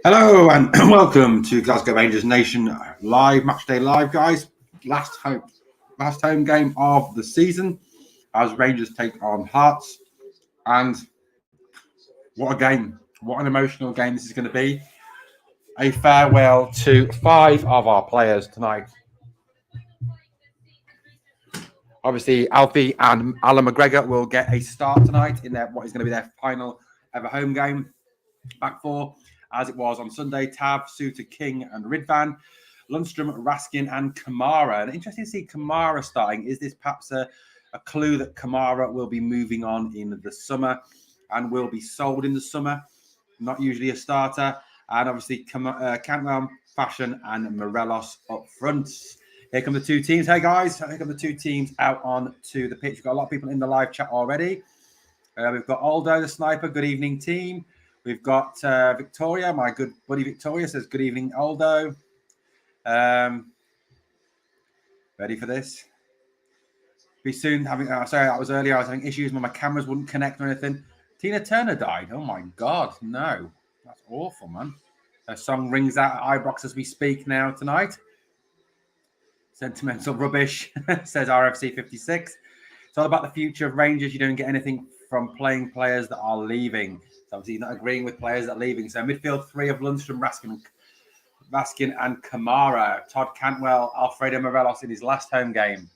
Hello and welcome to Glasgow Rangers Nation live, matchday live, guys. Last home game of the season as Rangers take on Hearts. And what a game. What an emotional game this is going to be. A farewell to 5 of our players tonight. Obviously, Alfie and Alan McGregor will get a start tonight in what is going to be their final ever home game. Back 4, as it was on Sunday: Tav, Suter, King and Ridvan, Lundstrom, Raskin and Kamara. And interesting to see Kamara starting. Is this perhaps a clue that Kamara will be moving on in the summer and will be sold in the summer? Not usually a starter. And obviously Cantwell, Fashion and Morelos up front. Here come the 2 teams. Hey guys, here come the 2 teams out on to the pitch. We've got a lot of people in the live chat already. We've got Aldo, the sniper. Good evening, team. We've got Victoria, my good buddy Victoria says, good evening, Aldo. Ready for this? Be soon having, sorry, that was earlier. I was having issues when my cameras wouldn't connect or anything. Tina Turner died. Oh my God, no. That's awful, man. Her song rings out at Ibrox as we speak now tonight. Sentimental rubbish, says RFC 56. It's all about the future of Rangers. You don't get anything from playing players that are leaving. So obviously not agreeing with players that are leaving. So midfield 3 of Lundstrom, Raskin and Kamara. Todd Cantwell, Alfredo Morelos in his last home game.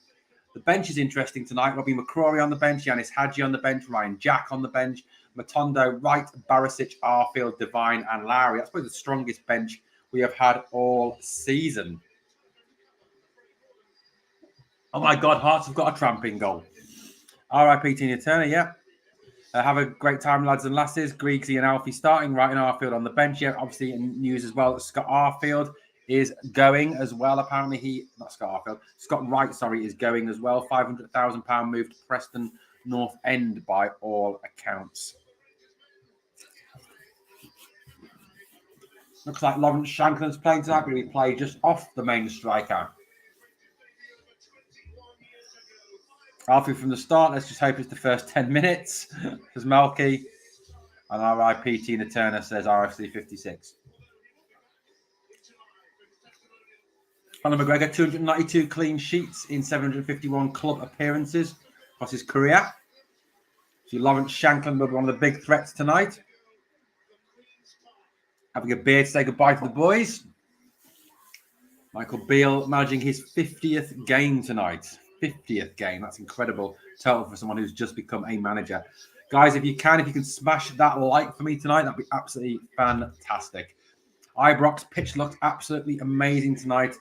The bench is interesting tonight. Robbie McCrory on the bench, Yanis Hadji on the bench, Ryan Jack on the bench, Matondo, Wright, Barisic, Arfield, Devine and Lowry. That's probably the strongest bench we have had all season. Oh my God, Hearts have got a tramping goal. R.I.P. Tina Turner, yeah. Have a great time, lads and lasses. Griegsy and Alfie starting, right in Arfield on the bench. Yeah, obviously in news as well that Scott Arfield is going as well. Apparently Scott Wright, is going as well. £500,000 move to Preston North End by all accounts. Looks like Lawrence Shankland's playing tonight, but he played just off the main striker. Alfie from the start. Let's just hope it's the first 10 minutes. Says Malky. And R.I.P. Tina Turner, says RFC 56. Conor McGregor, 292 clean sheets in 751 club appearances across his career. See, Lawrence Shankland will be one of the big threats tonight. Having a beer to say goodbye to the boys. Michael Beale managing his 50th game tonight. 50th game. That's incredible total for someone who's just become a manager. Guys, if you can smash that like for me tonight, that'd be absolutely fantastic. Ibrox pitch looked absolutely amazing tonight.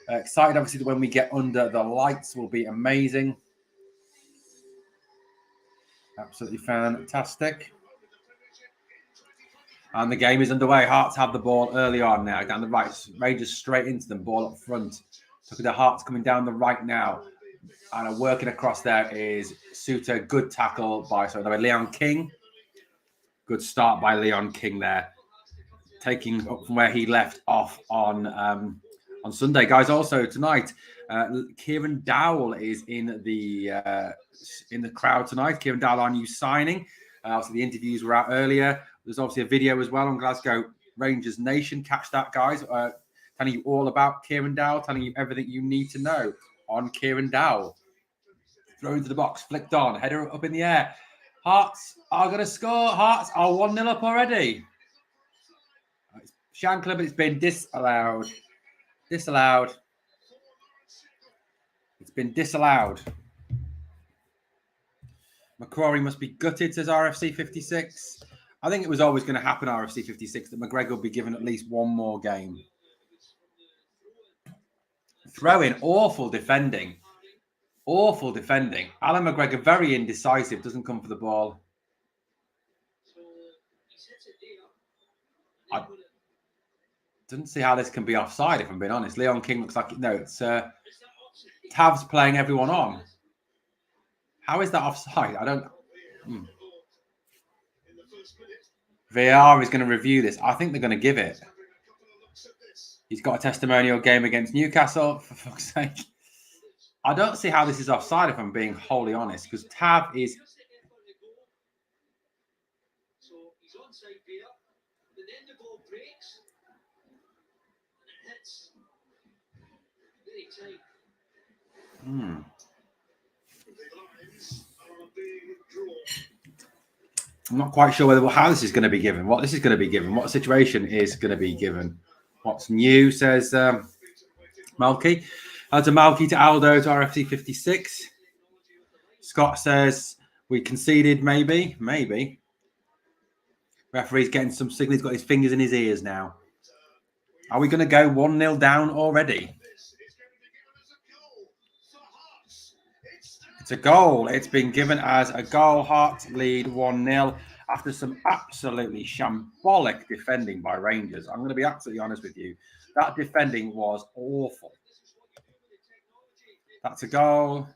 Excited, obviously, that when we get under the lights will be amazing. Absolutely fantastic. And the game is underway. Hearts have the ball early on now. Down the right. Rangers straight into them. Ball up front. Look at the Hearts coming down the right now. And working across there is Suter. Good tackle by Leon King. Good start by Leon King there. Taking up from where he left off on Sunday. Guys, also tonight, Kieran Dowell is in the crowd tonight. Kieran Dowell, our new signing. Also, the interviews were out earlier. There's obviously a video as well on Glasgow Rangers Nation. Catch that, guys. Telling you all about Kieran Dowell, telling you everything you need to know on Kieran Dowell. Throw into the box, flicked on, header up in the air. Hearts are going to score. Hearts are 1-0 up already. It's Shankland, but it's been disallowed. Disallowed. It's been disallowed. McCrory must be gutted, says RFC 56. I think it was always going to happen, RFC 56, that McGregor will be given at least one more game. Throw-in, awful defending. Awful defending. Alan McGregor, very indecisive, doesn't come for the ball. I didn't see how this can be offside, if I'm being honest. Leon King looks like, no, it's Tav's playing everyone on. How is that offside? I don't... VAR is going to review this. I think they're going to give it. He's got a testimonial game against Newcastle, for fuck's sake. I don't see how this is offside, if I'm being wholly honest, because Tav is... I'm not quite sure how this is going to be given, what this is going to be given, what situation is going to be given. What's new, says Malky. Adds a Malky to Aldo to RFC 56. Scott says we conceded, maybe. Referee's getting some signal. He's got his fingers in his ears now. Are we going to go 1-0 down already? It's a goal. It's been given as a goal. Hearts lead 1-0 after some absolutely shambolic defending by Rangers. I'm going to be absolutely honest with you. That defending was awful. That's a goal.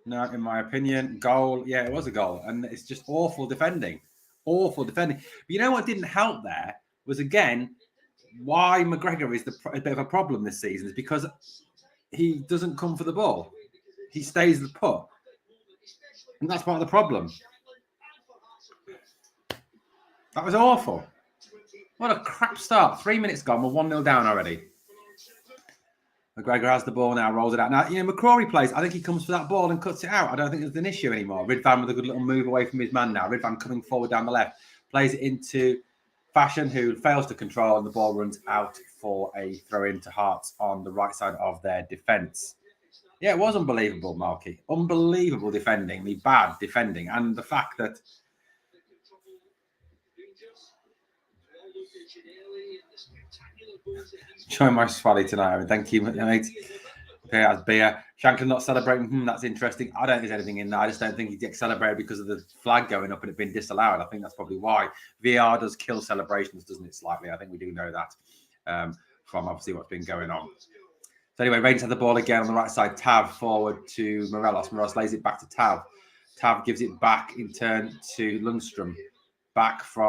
No, in my opinion, goal. Yeah, it was a goal. And it's just awful defending. Awful defending. But you know what didn't help there was, again, why McGregor is a bit of a problem this season is because he doesn't come for the ball. He stays the put. And that's part of the problem. That was awful. What a crap start. 3 minutes gone. We're 1-0 down already. McGregor has the ball now, rolls it out. Now, McCrory plays. I think he comes for that ball and cuts it out. I don't think there's an issue anymore. Ridvan with a good little move away from his man now. Ridvan coming forward down the left. Plays it into Fashion, who fails to control, and the ball runs out for a throw-in to Hearts on the right side of their defence. Yeah, it was unbelievable, Marky. Unbelievable defending, the bad defending, and the fact that enjoy my swally tonight. I mean, thank you, mate. Okay, that's beer. Shankland not celebrating. That's interesting. I don't think there's anything in there. I just don't think he gets celebrated because of the flag going up and it being disallowed. I think that's probably why. VR does kill celebrations, doesn't it, slightly? I think we do know that from obviously what's been going on. So anyway, Rangers have the ball again on the right side. Tav forward to Morelos. Morelos lays it back to Tav. Tav gives it back in turn to Lundstrom. Back to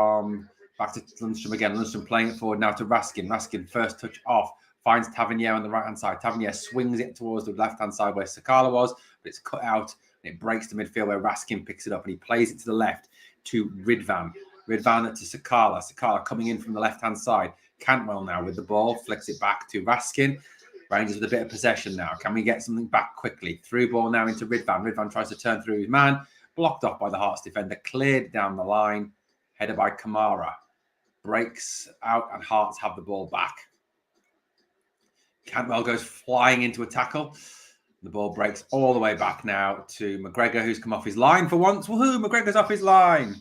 Lundstrom again. Lundstrom playing it forward now to Raskin. Raskin first touch off. Finds Tavernier on the right-hand side. Tavernier swings it towards the left-hand side where Sakala was, but it's cut out and it breaks to midfield where Raskin picks it up and he plays it to the left to Ridvan. Ridvan to Sakala. Sakala coming in from the left-hand side. Cantwell now with the ball. Flicks it back to Raskin. Rangers with a bit of possession now. Can we get something back quickly? Through ball now into Ridvan. Ridvan tries to turn through his man. Blocked off by the Hearts defender. Cleared down the line. Headed by Kamara. Breaks out and Hearts have the ball back. Cantwell goes flying into a tackle. The ball breaks all the way back now to McGregor, who's come off his line for once. Woohoo! McGregor's off his line.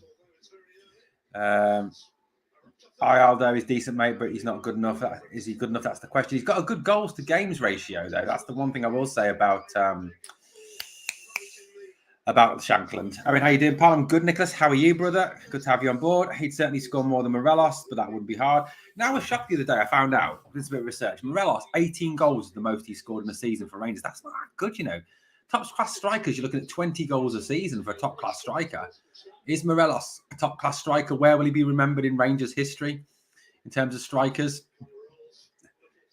Aldo is decent, mate, but he's not good enough. Is he good enough? That's the question. He's got a good goals to games ratio, though. That's the one thing I will say about Shankland. I mean, how you doing, pal? I'm good, Nicholas. How are you, brother? Good to have you on board. He'd certainly score more than Morelos, but that wouldn't be hard. Now, I was shocked the other day. I found out, this is a bit of research. Morelos, 18 goals is the most he scored in a season for Rangers. That's not good, you know. Top-class strikers, you're looking at 20 goals a season for a top-class striker. Is Morelos a top-class striker? Where will he be remembered in Rangers history in terms of strikers?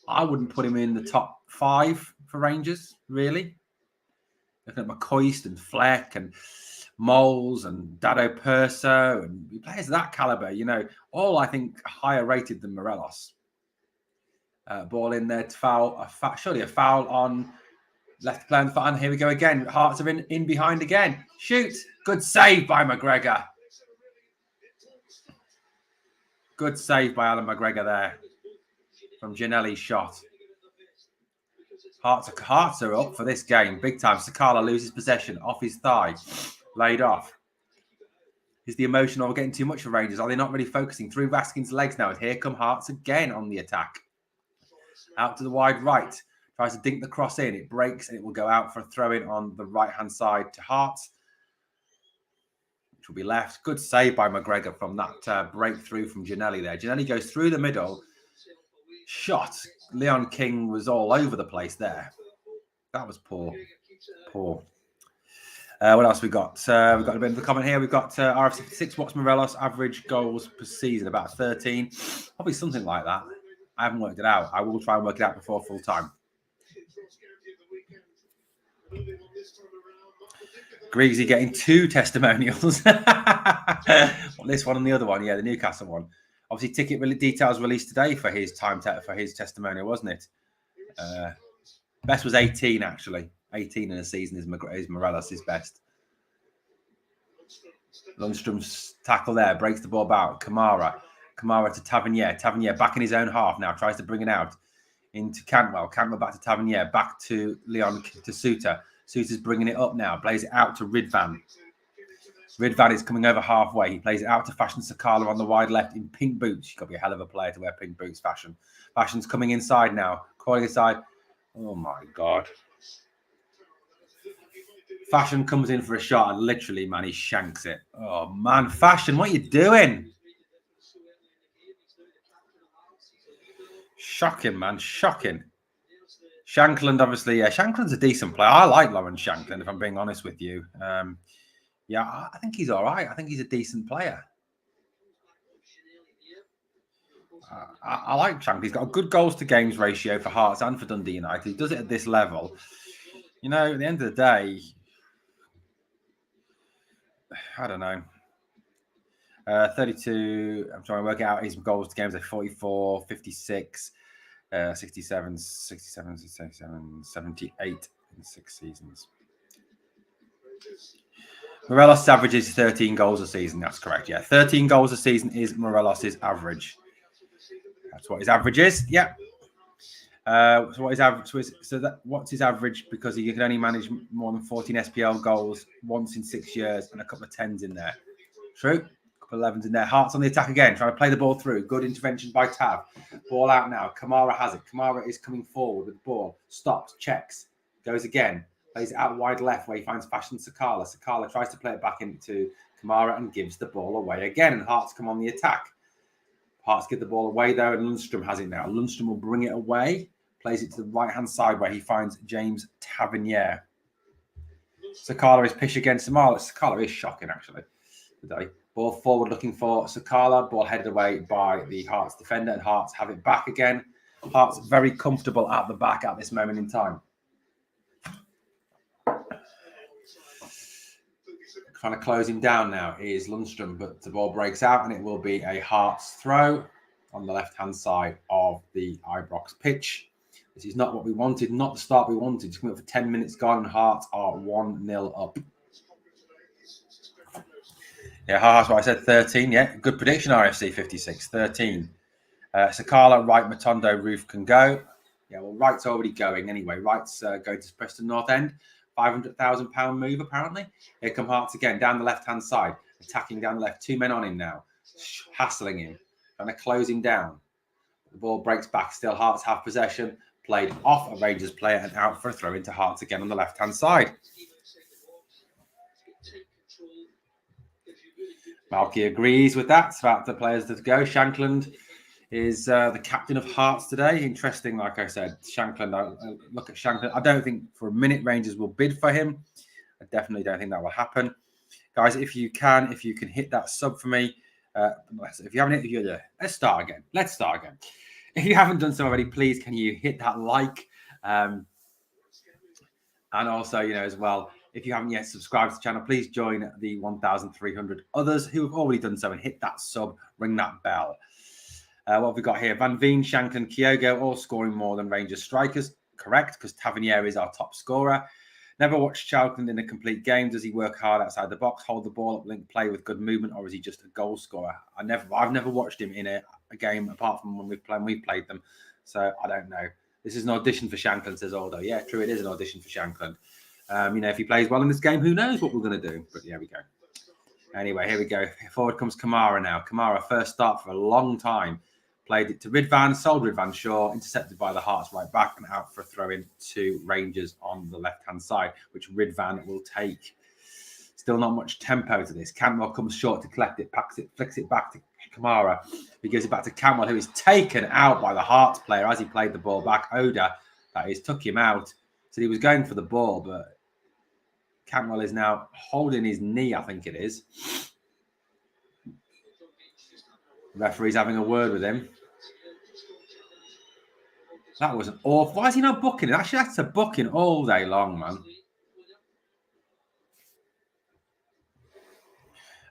I wouldn't put him in the top 5 for Rangers, really. Looking at McCoist and Fleck and Moles and Dado Perso and players of that caliber, you know, all I think higher rated than Morelos. Ball in there to foul. Surely a foul on left player on the foot. And here we go again. Hearts are in behind again. Shoot. Good save by McGregor. Good save by Alan McGregor there from Giannelli's shot. Hearts are up for this game. Big time. Sakala loses possession off his thigh. Laid off. Is the emotion or getting too much for Rangers? Are they not really focusing? Through Raskin's legs now. And here come Hearts again on the attack. Out to the wide right. Tries to dink the cross in. It breaks and it will go out for a throw-in on the right-hand side to Hearts, which will be left. Good save by McGregor from that breakthrough from Giannelli there. Giannelli goes through the middle. Shot. Leon King was all over the place there. That was poor. Poor. What else we got? We've got a bit of the comment here. We've got RF66. What's Morelos' average goals per season? About 13. Probably something like that. I haven't worked it out. I will try and work it out before full time. Griggsy getting 2 testimonials. Well, this one and the other one. Yeah, the Newcastle one. Obviously, ticket details released today for his for his testimonial, wasn't it? Best was 18, actually. 18 in a season is Morelos' best. Lundstrom's tackle there, breaks the ball out. Kamara to Tavernier. Tavernier back in his own half now, tries to bring it out into Cantwell. Cantwell back to Tavernier, back to Leon, to Suter. Suter's bringing it up now, plays it out to Ridvan. Ridvan is coming over halfway. He plays it out to Fashion Sakala on the wide left in pink boots. You've got to be a hell of a player to wear pink boots, Fashion. Fashion's coming inside now, crawling inside. Oh, my God. Fashion comes in for a shot and literally, man, he shanks it. Oh, man, Fashion, what are you doing? Shocking, man, shocking. Shankland, obviously, yeah, Shankland's a decent player. I like Lauren Shankland, if I'm being honest with you. Yeah, I think he's all right. I think he's a decent player. I like Shankland. He's got a good goals to games ratio for Hearts and for Dundee United. He does it at this level. You know, at the end of the day, I don't know. 32, I'm trying to work out his goals to games at 44, 56, 67, 67, 67, 78 in 6 seasons. Morelos' average is 13 goals a season. That's correct. Yeah, 13 goals a season is Morelos' average. That's what his average is. Yeah. So what his average? What's his average? Because he can only manage more than 14 SPL goals once in 6 years, and a couple of 10s in there. True. A couple of 11s in there. Hearts on the attack again, trying to play the ball through. Good intervention by Tav. Ball out now. Kamara has it. Kamara is coming forward with the ball. Stops. Checks. Goes again. Plays it out wide left where he finds Fashion Sakala. Sakala tries to play it back into Kamara and gives the ball away again. And Hearts come on the attack. Hearts get the ball away though, and Lundstrom has it now. Lundstrom will bring it away. Plays it to the right-hand side where he finds James Tavernier. Sakala is pitch against Samala. Sakala is shocking, actually, today. Ball forward looking for Sakala. Ball headed away by the Hearts defender, and Hearts have it back again. Hearts very comfortable at the back at this moment in time. Trying to close him down now is Lundstrom, but the ball breaks out, and it will be a Hearts throw on the left-hand side of the Ibrox pitch. This is not what we wanted, not the start we wanted. It's coming up for 10 minutes gone, and Hearts are 1-0 up. Yeah, Hearts, what I said, 13. Yeah, good prediction, RFC 56, 13. Sakala, Wright, Matondo, Roof can go. Yeah, well, Wright's already going anyway. Wright's going to Preston North End. £500,000 move, apparently. Here come Hearts again, down the left-hand side. Attacking down the left. 2 men on him now. Hassling him. Trying to close him down. The ball breaks back. Still Hearts have possession. Played off a Rangers player and out for a throw into Hearts again on the left-hand side. Malky agrees with that. It's about the players to go. Shankland is the captain of Hearts today. Interesting, like I said. Shankland, look at Shankland. I don't think for a minute Rangers will bid for him. I definitely don't think that will happen. Guys, if you can hit that sub for me. If you haven't hit it, let's start again. If you haven't done so already, please can you hit that like? And also, as well, if you haven't yet subscribed to the channel, please join the 1,300 others who have already done so and hit that sub, ring that bell. What have we got here? Van Veen, Shankland, Kyogo, all scoring more than Rangers strikers. Correct, because Tavernier is our top scorer. Never watched Shankland in a complete game. Does he work hard outside the box, hold the ball up, link play with good movement, or is he just a goal scorer? I've never watched him in a game apart from when we played them. So I don't know. This is an audition for Shankland, says Aldo. Yeah, true, it is an audition for Shankland. If he plays well in this game, who knows what we're going to do? But here we go. Anyway, here we go. Forward comes Kamara now. Kamara, first start for a long time. Played it to Ridvan, sold Ridvan Shaw, intercepted by the Hearts right back and out for a throw-in to Rangers on the left-hand side, which Ridvan will take. Still not much tempo to this. Cantwell comes short to collect it, packs it, flicks it back to Kamara. He gives it back to Cantwell, who is taken out by the Hearts player as he played the ball back. Oda, that is, took him out. So he was going for the ball, but Cantwell is now holding his knee, I think it is. The referee's having a word with him. That was an awful. Why is he not booking it? Actually, that's a booking all day long, man.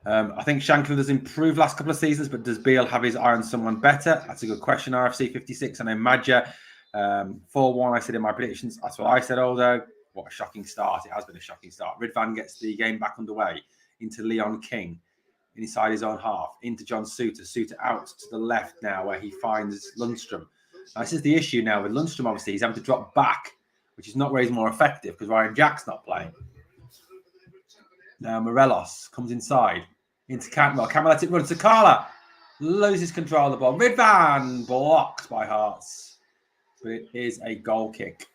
I think Shankland has improved last couple of seasons, but does Beale have his eye on someone better? That's a good question, RFC 56. I know Madja, 4-1, I said in my predictions. That's what I said, although. What a shocking start. It has been a shocking start. Ridvan gets the game back underway into Leon King, inside his own half, into John Suter. Suter out to the left now where he finds Lundstrom. Now, this is the issue now with Lundstrom, obviously. He's having to drop back, which is not where he's more effective because Ryan Jack's not playing. Now Morelos comes inside into Cantwell. Cantwell lets it run to Carla. Loses control of the ball. Ridvan blocked by Hearts. But it is a goal kick.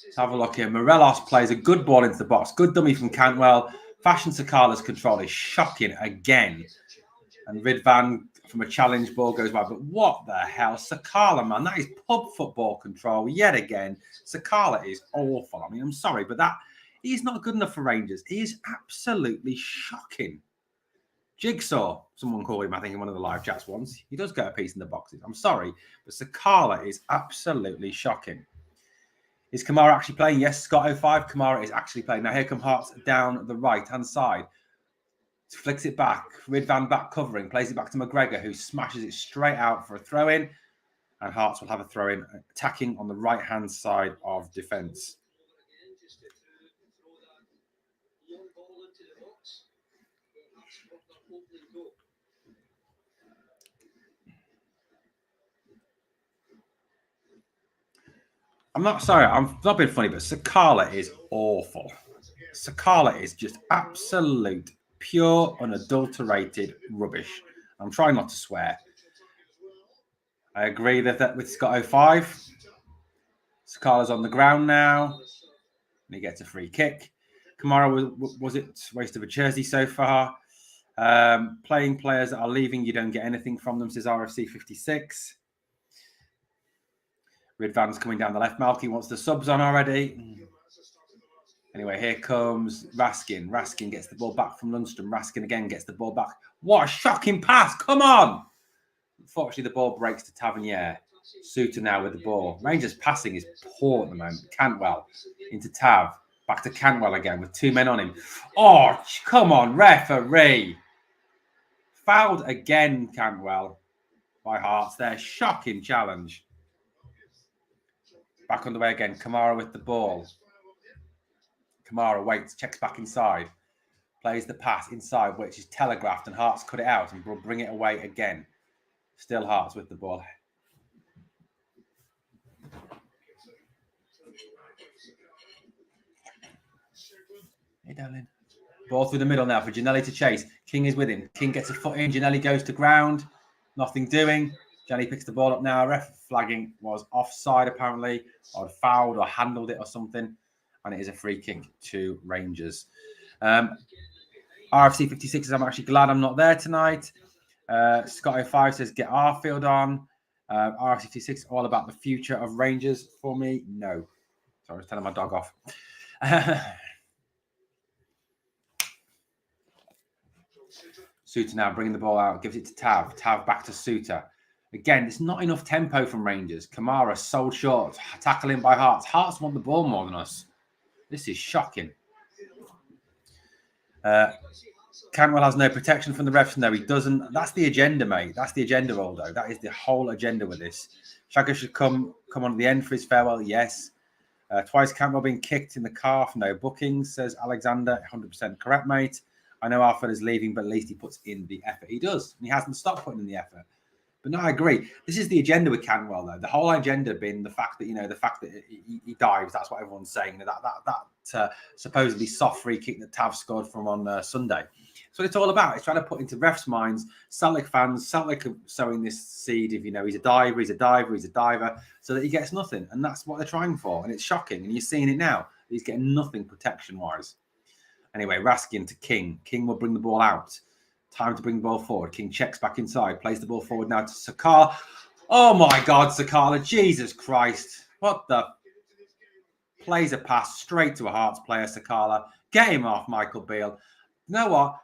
Let's have a look here. Morelos plays a good ball into the box. Good dummy from Cantwell. Fashion Sakala's control is shocking again. And Ridvan from a challenge ball goes by. But what the hell? Sakala, man. That is pub football control yet again. Sakala is awful. I mean, I'm sorry, but he's not good enough for Rangers. He is absolutely shocking. Jigsaw, someone called him, I think, in one of the live chats once. He does get a piece in the boxes. I'm sorry, but Sakala is absolutely shocking. Is Kamara actually playing? Yes, Scott 05. Kamara is actually playing. Now here come Hearts down the right-hand side. Flicks it back. Ridvan back covering. Plays it back to McGregor, who smashes it straight out for a throw-in. And Hearts will have a throw-in, attacking on the right-hand side of defence. I'm not sorry, I'm not being funny, but Sakala is awful. Sakala is just absolute, pure, unadulterated rubbish. I'm trying not to swear. I agree that with Scott 05. Sakala's on the ground now. And he gets a free kick. Kamara, was it waste of a jersey so far? Playing players that are leaving, you don't get anything from them, says RFC 56. Ridvan's coming down the left. Malky wants the subs on already. Anyway, here comes Raskin. Raskin gets the ball back from Lundstrom. Raskin again gets the ball back. What a shocking pass. Come on. Unfortunately, the ball breaks to Tavernier. Suter now with the ball. Rangers passing is poor at the moment. Cantwell into Tav. Back to Cantwell again with 2 men on him. Oh, come on, referee. Fouled again, Cantwell, by Hearts there. Shocking challenge. Back on the way again. Kamara with the ball. Kamara waits, checks back inside. Plays the pass inside, which is telegraphed, and Hearts cut it out and will bring it away again. Still Hearts with the ball. Hey, darling. Ball through the middle now for Giannelli to chase. King is with him. King gets a foot in. Giannelli goes to ground. Nothing doing. Giannelli picks the ball up now. Ref flagging was offside, apparently, or fouled or handled it or something. And it is a free kick to Rangers. RFC 56 says, I'm actually glad I'm not there tonight. Scott 05 says, get Arfield on. RFC 56, all about the future of Rangers for me. No. Sorry, I was telling my dog off. Suter now bringing the ball out, gives it to Tav. Tav back to Suter. Again, there's not enough tempo from Rangers. Kamara sold short, tackling by Hearts. Hearts want the ball more than us. This is shocking. Cantwell has no protection from the refs. No, he doesn't. That's the agenda, mate. That's the agenda, Aldo. That is the whole agenda with this. Shaka should come on at the end for his farewell. Yes. Twice Cantwell being kicked in the calf. No bookings, says Alexander. 100% correct, mate. I know Arthur is leaving, but at least he puts in the effort. He does. And he hasn't stopped putting in the effort. But no, I agree. This is the agenda with Canwell, though. The whole agenda being the fact that he dives. That's what everyone's saying. That supposedly soft free kick that Tav scored from on Sunday. That's what it's all about. It's trying to put into refs' minds, Celtic fans, Celtic are sowing this seed of, he's a diver, he's a diver, so that he gets nothing. And that's what they're trying for. And it's shocking. And you're seeing it now. He's getting nothing protection-wise. Anyway, Raskin to King. King will bring the ball out. Time to bring the ball forward. King checks back inside. Plays the ball forward now to Sakala. Oh, my God, Sakala. Jesus Christ. What the? Plays a pass straight to a Hearts player, Sakala. Get him off, Michael Beale. You know what?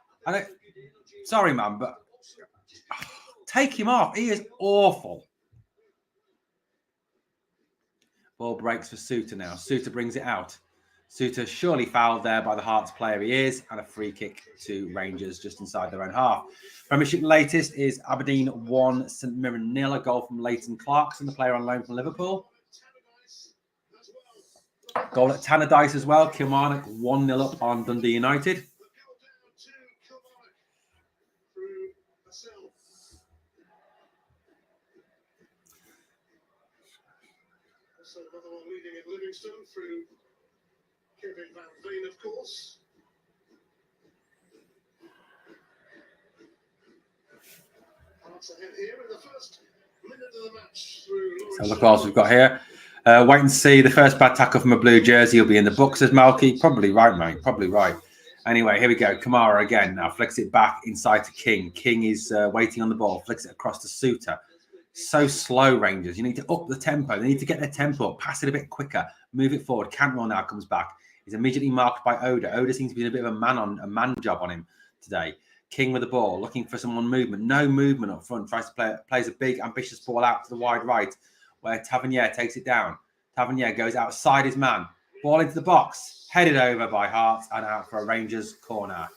Sorry, man, but take him off. He is awful. Ball breaks for Suter now. Suter brings it out. Suter surely fouled there by the Hearts player he is, and a free kick to Rangers just inside their own half. Premiership latest is Aberdeen 1, St Mirren 0, a goal from Leighton Clarkson, the player on loan from Liverpool. Goal at Tannadice as well. Kilmarnock 1-0 up on Dundee United. So another one leading in Livingston through Kevin Van Veen, of course. Hearts ahead here in the first minute of the match through. So look what else we've got here. Wait and see. The first bad tackle from a blue jersey will be in the book, says Malky. Probably right, mate. Probably right. Anyway, here we go. Kamara again. Now flicks it back inside to King. King is waiting on the ball. Flicks it across to Suter. So slow, Rangers. You need to up the tempo. They need to get their tempo up, pass it a bit quicker, move it forward. Cantwell now comes back. He's immediately marked by Oda. Oda seems to be a bit of a man job on him today. King with the ball, looking for someone movement. No movement up front. Plays a big, ambitious ball out to the wide right, where Tavernier takes it down. Tavernier goes outside his man. Ball into the box. Headed over by Hart and out for a Rangers corner.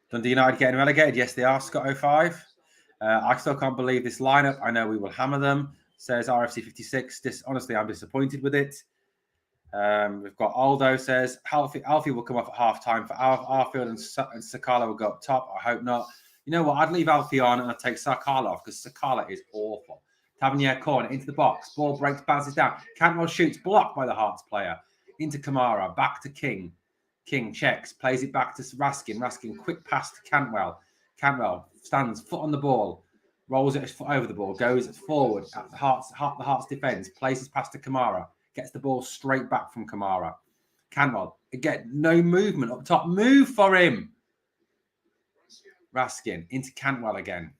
Dundee United getting relegated. Yes, they are. Scott 05. I still can't believe this lineup. I know we will hammer them, says RFC 56. Honestly, I'm disappointed with it. We've got Aldo says Alfie will come off at half time for Arfield and Sakala will go up top. I hope not. You know what? I'd leave Alfie on and I'd take Sakala off because Sakala is awful. Tavernier corner into the box. Ball breaks, bounces down. Cantwell shoots, blocked by the Hearts player. Into Kamara, back to King. King checks, plays it back to Raskin. Raskin, quick pass to Cantwell. Cantwell stands, foot on the ball, rolls it his foot over the ball, goes forward at the Hearts defence, plays his pass to Kamara, gets the ball straight back from Kamara. Cantwell, again, no movement up top. Move for him. Raskin into Cantwell again.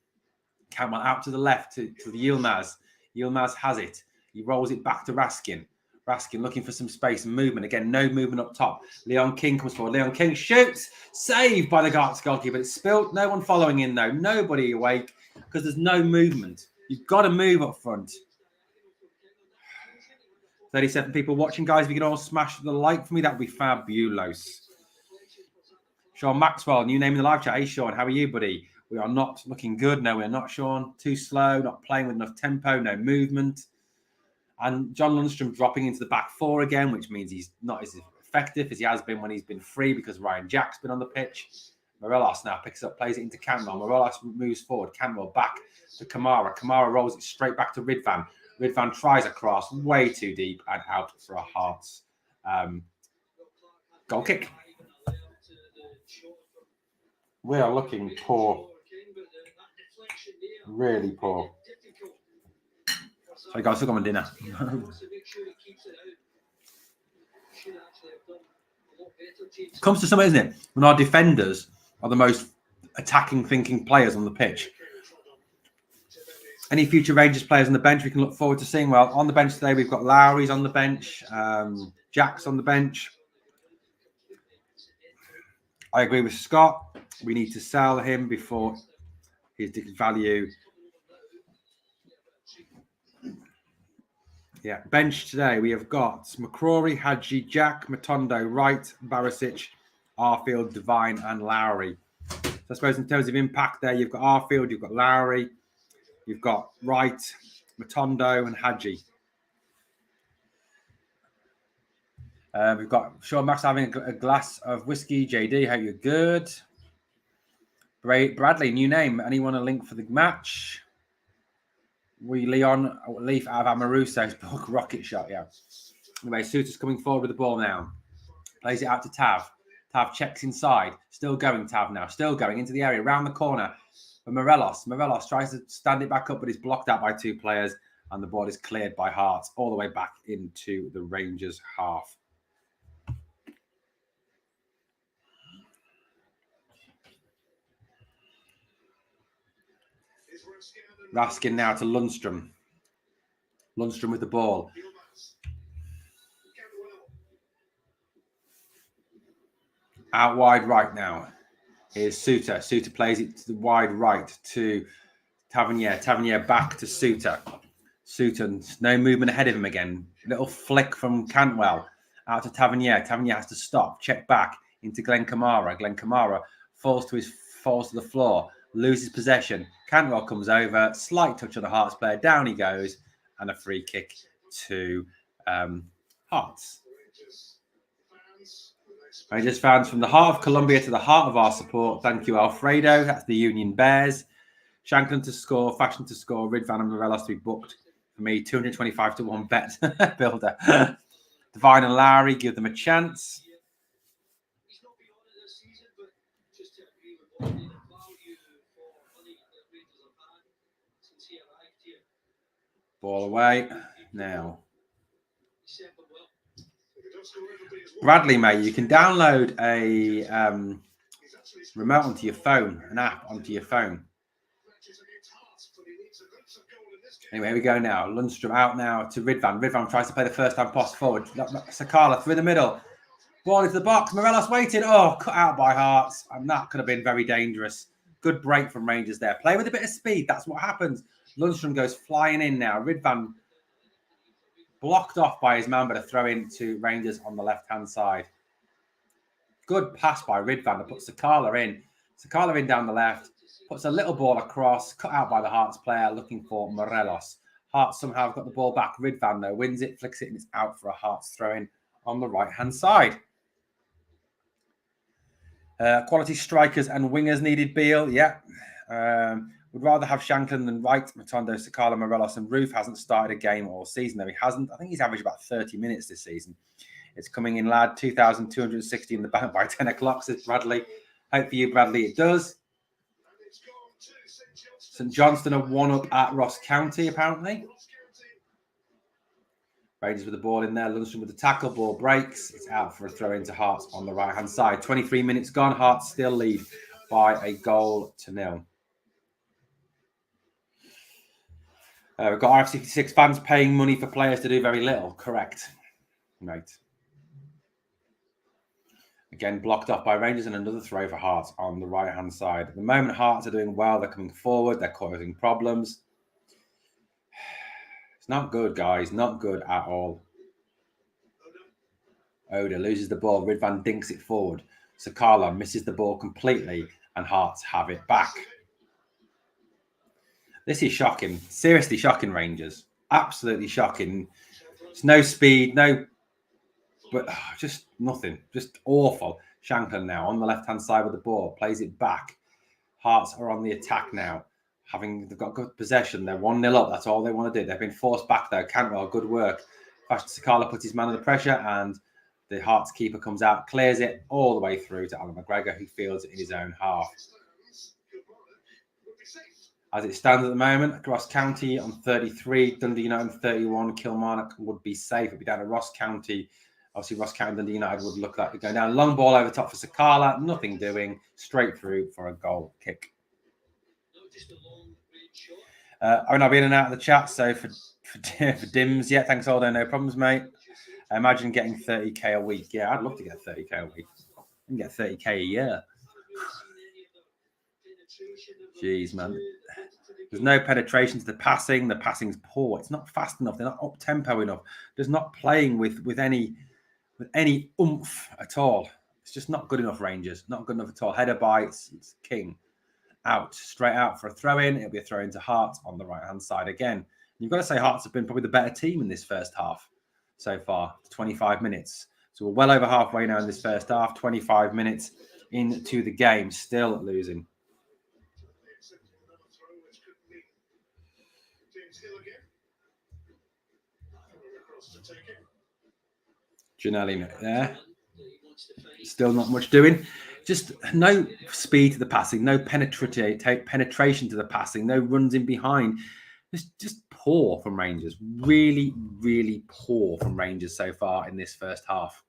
Cantwell out to the left to Yilmaz. Yilmaz has it. He rolls it back to Raskin. Raskin looking for some space and movement. Again, no movement up top. Leon King comes forward. Leon King shoots. Saved by the Hearts goalkeeper. It's spilled. No one following in, though. Nobody awake because there's no movement. You've got to move up front. 37 people watching, guys. If you can all smash the like for me, that would be fabulous. Sean Maxwell, new name in the live chat. Hey, Sean, how are you, buddy? We are not looking good. No, we're not, Sean. Too slow, not playing with enough tempo, no movement. And John Lundstrom dropping into the back four again, which means he's not as effective as he has been when he's been free because Ryan Jack's been on the pitch. Morelos now picks up, plays it into Cantwell. Morelos moves forward. Cantwell back to Kamara. Kamara rolls it straight back to Ridvan. Ridvan tries a cross way too deep and out for a Hearts goal kick. We are looking poor. Really poor. Sorry, guys, I've got my dinner. It comes to something, isn't it? When our defenders are the most attacking, thinking players on the pitch. Any future Rangers players on the bench we can look forward to seeing? Well, on the bench today, we've got Lowry's on the bench. Jack's on the bench. I agree with Scott. We need to sell him before his value. Yeah, bench today. We have got McCrory, Hadji, Jack, Matondo, Wright, Barisic, Arfield, Devine, and Lowry. So I suppose in terms of impact there, you've got Arfield, you've got Lowry, you've got Wright, Matondo, and Hadji. We've got Sean Max having a glass of whiskey. JD, hope you're good. Bradley, new name. Anyone a link for the match? Leaf out of Amaruso's book, rocket shot, yeah. Anyway, Suter's coming forward with the ball now. Plays it out to Tav. Tav checks inside. Still going, Tav now. Still going into the area, around the corner. For Morelos. Morelos tries to stand it back up, but he's blocked out by two players. And the ball is cleared by Hearts all the way back into the Rangers half. Raskin now to Lundstrom. Lundstrom with the ball. Out wide right now is Suter. Suter plays it to the wide right to Tavernier. Tavernier back to Suter. Suter, no movement ahead of him again. Little flick from Cantwell out to Tavernier. Tavernier has to stop, check back into Glenn Kamara. Glenn Kamara falls to the floor, loses possession. Cantwell comes over, slight touch on the Hearts player. Down he goes, and a free kick to Hearts. Rangers fans, from the heart of Colombia to the heart of our support. Thank you, Alfredo. That's the Union Bears. Shanklin to score, Fashion to score, Ridvan and Morelos to be booked. For me, 225 to 1 bet builder. Divine and Lowry, give them a chance. Ball away. Now. Bradley, mate, you can download a remote onto your phone, an app onto your phone. Anyway, here we go now. Lundstrom out now to Ridvan. Ridvan tries to play the first time pass forward. Sakala through the middle. Ball into the box. Morelos waiting. Oh, cut out by Hearts. And that could have been very dangerous. Good break from Rangers there. Play with a bit of speed. That's what happens. Lundstrom goes flying in now. Ridvan blocked off by his man, but a throw in to Rangers on the left-hand side. Good pass by Ridvan to put Sakala in. Sakala in down the left. Puts a little ball across, cut out by the Hearts player, looking for Morelos. Hearts somehow have got the ball back. Ridvan, though, wins it, flicks it, and it's out for a Hearts throw-in on the right-hand side. Quality strikers and wingers needed, Beale. Yeah. Would rather have Shanklin than Wright, Matondo, Sakala, Morelos, and Roof hasn't started a game all season, though he hasn't. I think he's averaged about 30 minutes this season. It's coming in, lad. 2,260 in the bank by 10 o'clock, says Bradley. Hope for you, Bradley, it does. St Johnstone are 1-up at Ross County, apparently. Rangers with the ball in there. Lundstrom with the tackle. Ball breaks. It's out for a throw into Hearts on the right-hand side. 23 minutes gone. Hearts still lead by a 1-0. We've got RF66 fans paying money for players to do very little. Correct. Right. Again, blocked off by Rangers and another throw for Hearts on the right-hand side. At the moment, Hearts are doing well. They're coming forward. They're causing problems. It's not good, guys. Not good at all. Oda loses the ball. Ridvan dinks it forward. Sakala misses the ball completely, and Hearts have it back. This is shocking. Seriously shocking, Rangers. Absolutely shocking. It's no speed, but just nothing. Just awful. Shanklin now on the left-hand side with the ball. Plays it back. Hearts are on the attack now. They've got good possession. They're 1-0 up. That's all they want to do. They've been forced back, though. Cantwell, good work. Sakala puts his man under pressure, and the Hearts keeper comes out, clears it all the way through to Alan McGregor, who fields it in his own half. As it stands at the moment, Ross County on 33, Dundee United on 31, Kilmarnock would be safe. It'd be down to Ross County. Obviously, Ross County and Dundee United would look like they're going down. Long ball over top for Sakala, nothing doing. Straight through for a goal kick. I've been in and out of the chat, so for Dims, yeah, thanks, Aldo, no problems, mate. I imagine getting 30k a week. Yeah, I'd love to get 30k a week. I can get 30k a year. Jeez, man. There's no penetration to the passing. The passing's poor. It's not fast enough. They're not up tempo enough. There's not playing with any oomph at all. It's just not good enough, Rangers. Not good enough at all. Header bites. It's king. Out. Straight out for a throw-in. It'll be a throw-in to Hearts on the right-hand side again. You've got to say Hearts have been probably the better team in this first half so far. 25 minutes. So we're well over halfway now in this first half. 25 minutes into the game. Still losing. Giannelli there. Still not much doing. Just no speed to the passing, no penetration to the passing, no runs in behind. It's just poor from Rangers. Really, really poor from Rangers so far in this first half.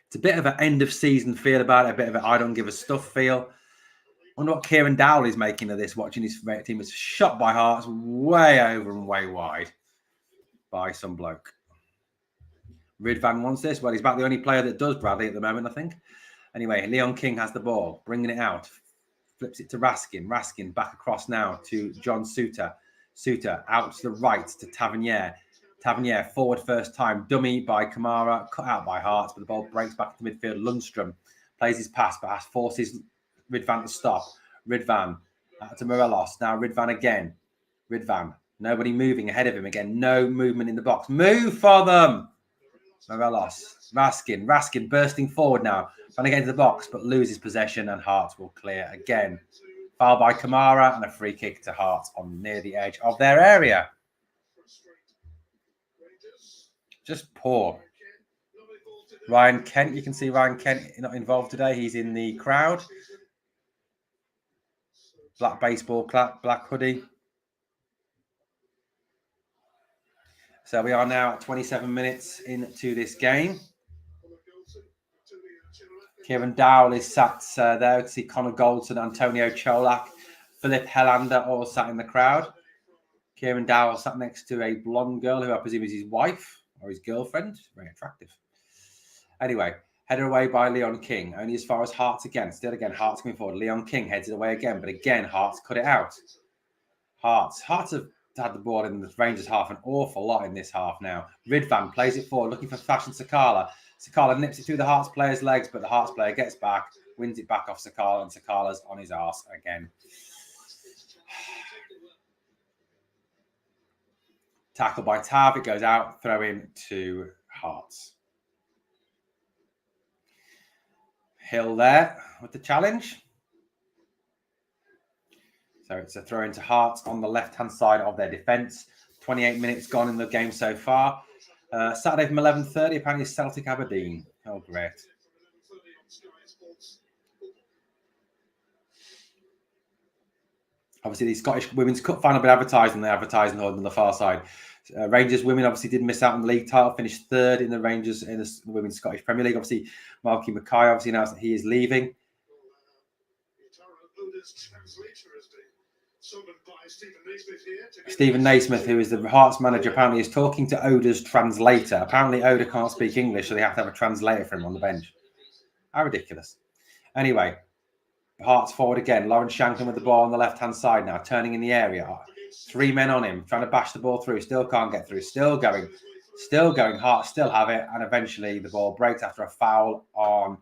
It's a bit of an end of season feel about it, a bit of an I don't give a stuff feel. I wonder what Kieran Dowell is making of this, watching his team was shot by Hearts way over and way wide by some bloke. Ridvan wants this. Well, he's about the only player that does, Bradley, at the moment, I think. Anyway, Leon King has the ball, bringing it out. Flips it to Raskin. Raskin back across now to John Suter. Suter out to the right to Tavernier. Tavernier forward first time. Dummy by Kamara. Cut out by Hearts, but the ball breaks back into midfield. Lundstrom plays his pass, but forces Ridvan to stop. Ridvan to Morelos. Now Ridvan again. Ridvan. Nobody moving ahead of him again. No movement in the box. Move for them. Morelos. Raskin bursting forward now. Trying to get into the box, but loses possession and Hearts will clear again. Foul by Kamara and a free kick to Hearts on near the edge of their area. Just poor. Ryan Kent, you can see Ryan Kent not involved today. He's in the crowd. Black baseball cap, black hoodie. So we are now at 27 minutes into this game. Kieran Dowell is sat there. You can see Connor Goldson, Antonio Cholak, Philip Helander all sat in the crowd. Kieran Dowell sat next to a blonde girl who I presume is his wife or his girlfriend. Very attractive. Anyway, headed away by Leon King. Only as far as Hearts again. Still again, Hearts coming forward. Leon King heads it away again. But again, Hearts cut it out. Hearts have had the ball in the Rangers half an awful lot in this half now. Ridvan plays it forward, looking for Fashion Sakala. Sakala nips it through the Hearts player's legs, but the Hearts player gets back, wins it back off Sakala, and Sakala's on his arse again. Tackle by Tav, it goes out, throw in to Hearts. Hill there with the challenge. So it's a throw into Hearts on the left-hand side of their defence. 28 minutes gone in the game so far. Saturday from 11:30, apparently Celtic Aberdeen. Oh, great. Obviously, the Scottish Women's Cup final been advertised on the advertising hall on the far side. Rangers women obviously did miss out on the league title, finished third in the Rangers in the Women's Scottish Premier League. Obviously, Malky Mackay obviously announced that he is leaving. Stephen Naismith, who is the Hearts manager, apparently is talking to Oda's translator. Apparently, Oda can't speak English, so they have to have a translator for him on the bench. How ridiculous. Anyway, Hearts forward again. Lauren Shanklin with the ball on the left-hand side now, turning in the area. 3 men on him, trying to bash the ball through. Still can't get through. Still going. Hearts still have it, and eventually the ball breaks after a foul on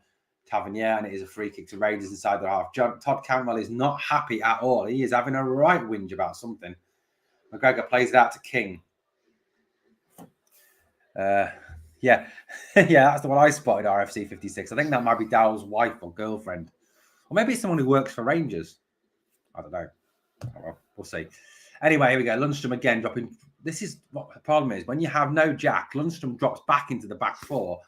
Tavernier, and it is a free kick to Rangers inside the half. Todd Cantwell is not happy at all. He is having a right whinge about something. McGregor plays it out to King. Yeah, that's the one I spotted, RFC 56. I think that might be Dowell's wife or girlfriend. Or maybe it's someone who works for Rangers. I don't know. Oh, well, we'll see. Anyway, here we go. Lundstrom again dropping. This is what the problem is. When you have no Jack, Lundstrom drops back into the back four.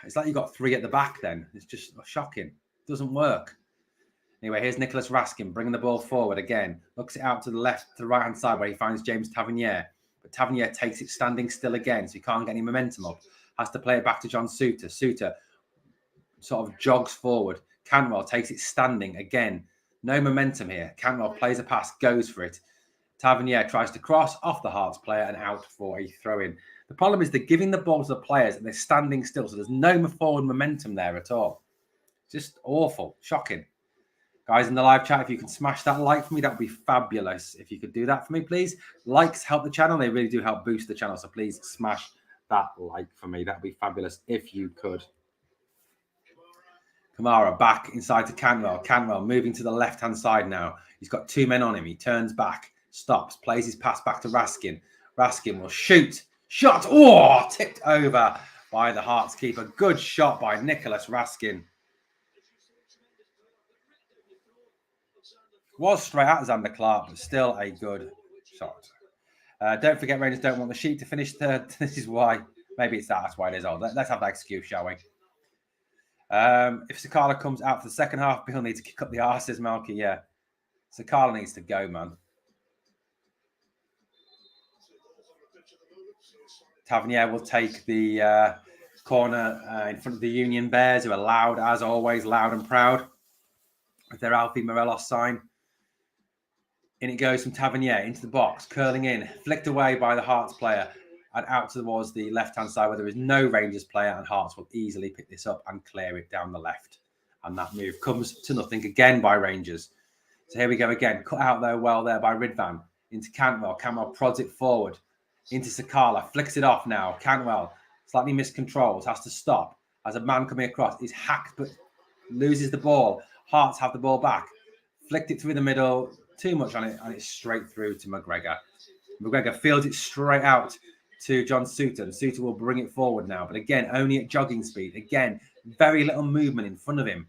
It's like you got 3 at the back then. It's just shocking. It doesn't work. Anyway, here's Nicholas Raskin bringing the ball forward again. Looks it out to the left, to the right-hand side where he finds James Tavernier. But Tavernier takes it standing still again, so he can't get any momentum up. Has to play it back to John Suter. Suter sort of jogs forward. Cantwell takes it standing again. No momentum here. Cantwell plays a pass, goes for it. Tavernier tries to cross off the Hearts player and out for a throw-in. The problem is they're giving the ball to the players and they're standing still, so there's no forward momentum there at all. Just awful. Shocking. Guys in the live chat, if you can smash that like for me, that would be fabulous. If you could do that for me, please. Likes help the channel. They really do help boost the channel, so please smash that like for me. That would be fabulous if you could. Kamara back inside to Cantwell. Cantwell moving to the left-hand side now. He's got 2 men on him. He turns back, stops, plays his pass back to Raskin. Raskin will shoot. Shot. Oh, tipped over by the Hearts keeper. Good shot by Nicholas Raskin. Was straight at Xander Clark, but still a good shot. Don't forget, Rangers don't want the sheep to finish third. This is why. Maybe it's that. That's why it is old. Let's have that excuse, shall we? If Sakala comes out for the second half, Bill needs to kick up the arse, says Malky. Yeah. Sakala needs to go, man. Tavernier will take the corner in front of the Union Bears, who are loud, as always, loud and proud, with their Alfie Morelos sign. In it goes from Tavernier into the box, curling in, flicked away by the Hearts player, and out towards the left-hand side where there is no Rangers player, and Hearts will easily pick this up and clear it down the left. And that move comes to nothing again by Rangers. So here we go again. Cut out there well there by Ridvan. Into Cantwell. Cantwell prods it forward. Into Sakala. Flicks it off now. Cantwell slightly miscontrols. Has to stop. As a man coming across. He's hacked but loses the ball. Hearts have the ball back. Flicked it through the middle. Too much on it. And it's straight through to McGregor. McGregor fields it straight out to John Suter. And Suter will bring it forward now. But again, only at jogging speed. Again, very little movement in front of him.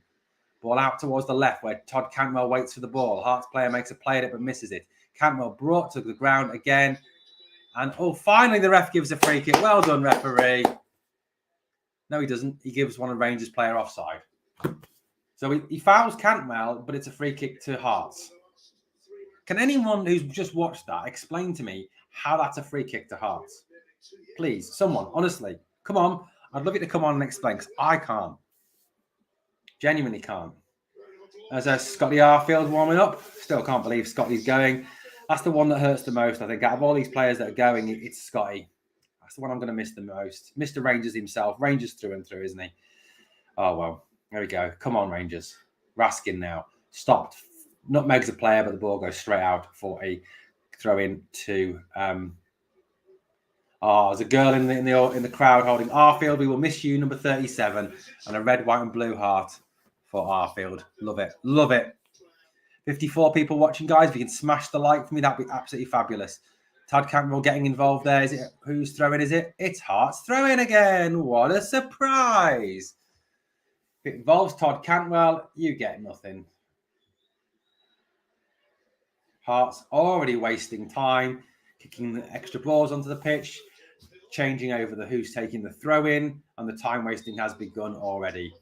Ball out towards the left where Todd Cantwell waits for the ball. Hearts player makes a play at it but misses it. Cantwell brought to the ground again. And finally the ref gives a free kick. Well done, referee. No, he doesn't. He gives one of Rangers player offside. So he fouls Cantwell, but it's a free kick to Hearts. Can anyone who's just watched that explain to me how that's a free kick to Hearts? Please, someone, honestly. Come on. I'd love you to come on and explain, because I can't. Genuinely can't. As Scotty Arfield warming up. Still can't believe Scotty's going. That's the one that hurts the most, I think. Out of all these players that are going, it's Scotty. That's the one I'm going to miss the most. Mr. Rangers himself. Rangers through and through, isn't he? Oh, well. There we go. Come on, Rangers. Raskin now. Stopped. Nutmegs a player, but the ball goes straight out for a throw-in to... there's a girl in the crowd holding Arfield. We will miss you, number 37. And a red, white and blue heart for Arfield. Love it. Love it. 54 people watching, guys. If you can smash the like for me, that'd be absolutely fabulous. Todd Cantwell getting involved there. Is it? Who's throwing? Is it? It's Hearts throwing again. What a surprise. If it involves Todd Cantwell, you get nothing. Hearts already wasting time, kicking the extra balls onto the pitch, changing over the who's taking the throw in, and the time wasting has begun already.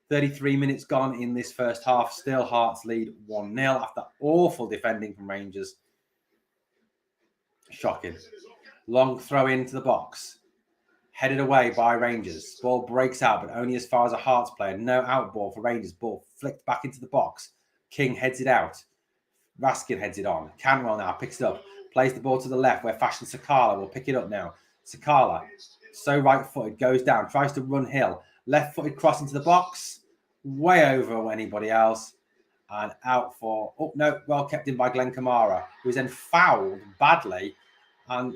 33 minutes gone in this first half. Still Hearts lead 1-0 after awful defending from Rangers. Shocking. Long throw into the box. Headed away by Rangers. Ball breaks out, but only as far as a Hearts player. No out ball for Rangers. Ball flicked back into the box. King heads it out. Raskin heads it on. Cantwell now picks it up. Plays the ball to the left where Fashion Sakala will pick it up now. Sakala, so right-footed, goes down. Tries to run Hill. Left-footed cross into the box. Way over anybody else. And out for... Oh, no. Well kept in by Glenn Kamara, who was then fouled badly. And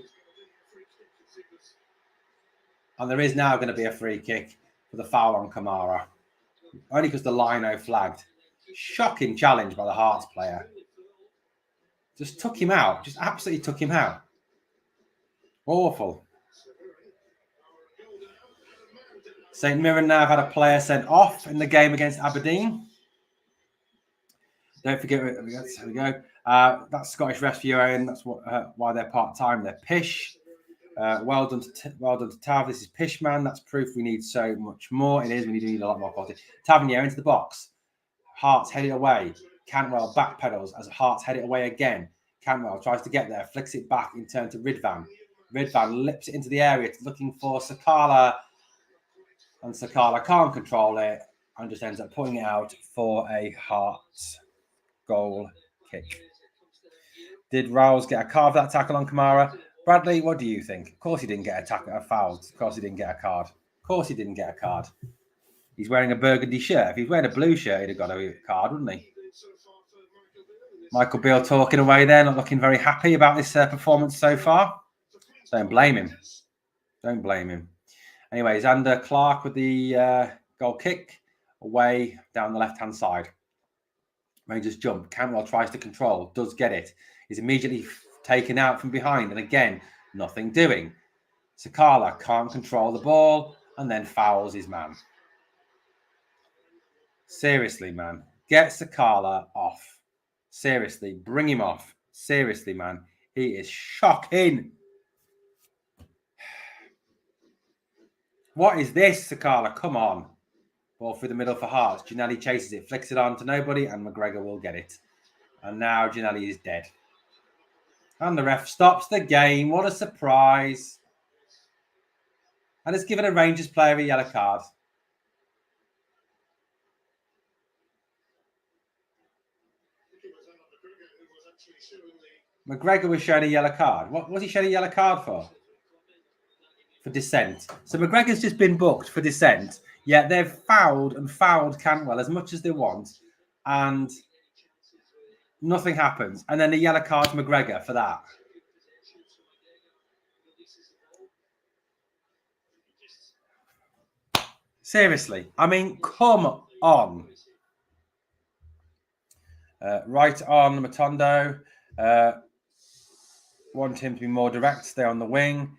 there is now going to be a free kick for the foul on Kamara. Only because the lino flagged. Shocking challenge by the Hearts player. Just took him out. Just absolutely took him out. Awful. St Mirren now have had a player sent off in the game against Aberdeen. Don't forget, there we go. That's Scottish refs viewing. That's why they're part-time. They're pish. Well done to Tav. This is Pishman. That's proof we need so much more. It is. We need a lot more quality. Tavernier into the box. Hearts headed away. Cantwell backpedals as Hearts head it away again. Cantwell tries to get there. Flicks it back in turn to Ridvan. Ridvan lips it into the area, looking for Sakala. And Sakala can't control it and just ends up putting it out for a Hearts goal kick. Did Rouse get a card for that tackle on Kamara? Bradley, what do you think? Of course he didn't get a foul. Of course he didn't get a card. Of course he didn't get a card. He's wearing a burgundy shirt. If he was wearing a blue shirt, he'd have got a card, wouldn't he? Michael Beale talking away there, not looking very happy about this performance so far. Don't blame him. Don't blame him. Anyway, Xander Clark with the goal kick away down the left-hand side. Rangers jump. Cantwell tries to control, does get it. He's immediately taken out from behind, and again, nothing doing. Sakala can't control the ball and then fouls his man. Seriously, man. Get Sakala off. Seriously, bring him off. Seriously, man. He is shocking. What is this, Sakala? Come on. Ball through the middle for Hearts. Ginelli chases it, flicks it on to nobody, and McGregor will get it. And now Ginelli is dead. And the ref stops the game. What a surprise. And it's given a Rangers player a yellow card. McGregor was shown a yellow card. What was he shown a yellow card for? For dissent. So McGregor's just been booked for dissent. Yet they've fouled Cantwell as much as they want. And nothing happens. And then the yellow card to McGregor for that. Seriously. I mean, come on. Right on Matondo. Want him to be more direct, stay on the wing.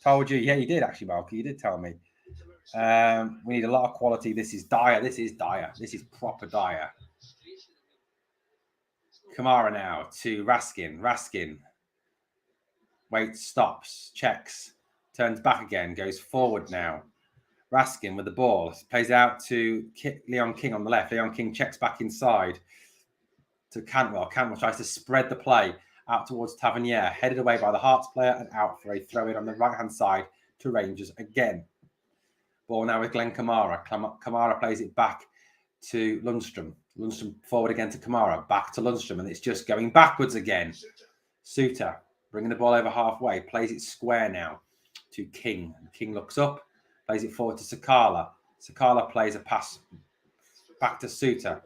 Told you. Yeah, you did actually, Malky. You did tell me. We need a lot of quality. This is dire. This is dire. This is proper dire. Kamara now to Raskin. Raskin. Waits, stops, checks, turns back again, goes forward now. Raskin with the ball. Plays out to Leon King on the left. Leon King checks back inside to Cantwell. Cantwell tries to spread the play out towards Tavernier. Headed away by the Hearts player and out for a throw-in on the right-hand side to Rangers again. Ball now with Glenn Kamara. Kamara plays it back to Lundstrom. Lundstrom forward again to Kamara. Back to Lundstrom. And it's just going backwards again. Suter bringing the ball over halfway. Plays it square now to King. King looks up. Plays it forward to Sakala. Sakala plays a pass back to Suter.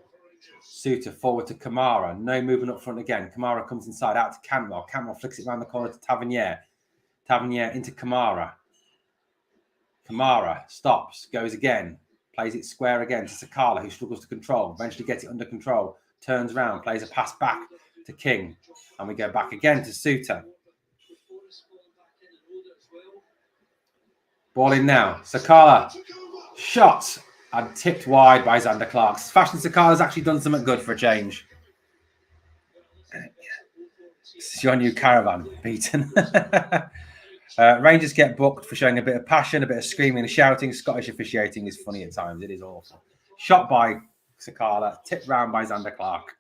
Suter forward to Kamara. No movement up front again. Kamara comes inside out to Cantwell. Cantwell flicks it around the corner to Tavernier. Tavernier into Kamara. Kamara stops, goes again, plays it square again to Sakala, who struggles to control, eventually gets it under control, turns around, plays a pass back to King, and we go back again to Suter. Ball in now. Sakala, shot, and tipped wide by Xander Clark. Fashion Sakala's actually done something good for a change. This is your new caravan, beaten. Rangers get booked for showing a bit of passion, a bit of screaming and shouting. Scottish officiating is funny at times. It is awful. Shot by Sakala, tipped round by Xander Clark.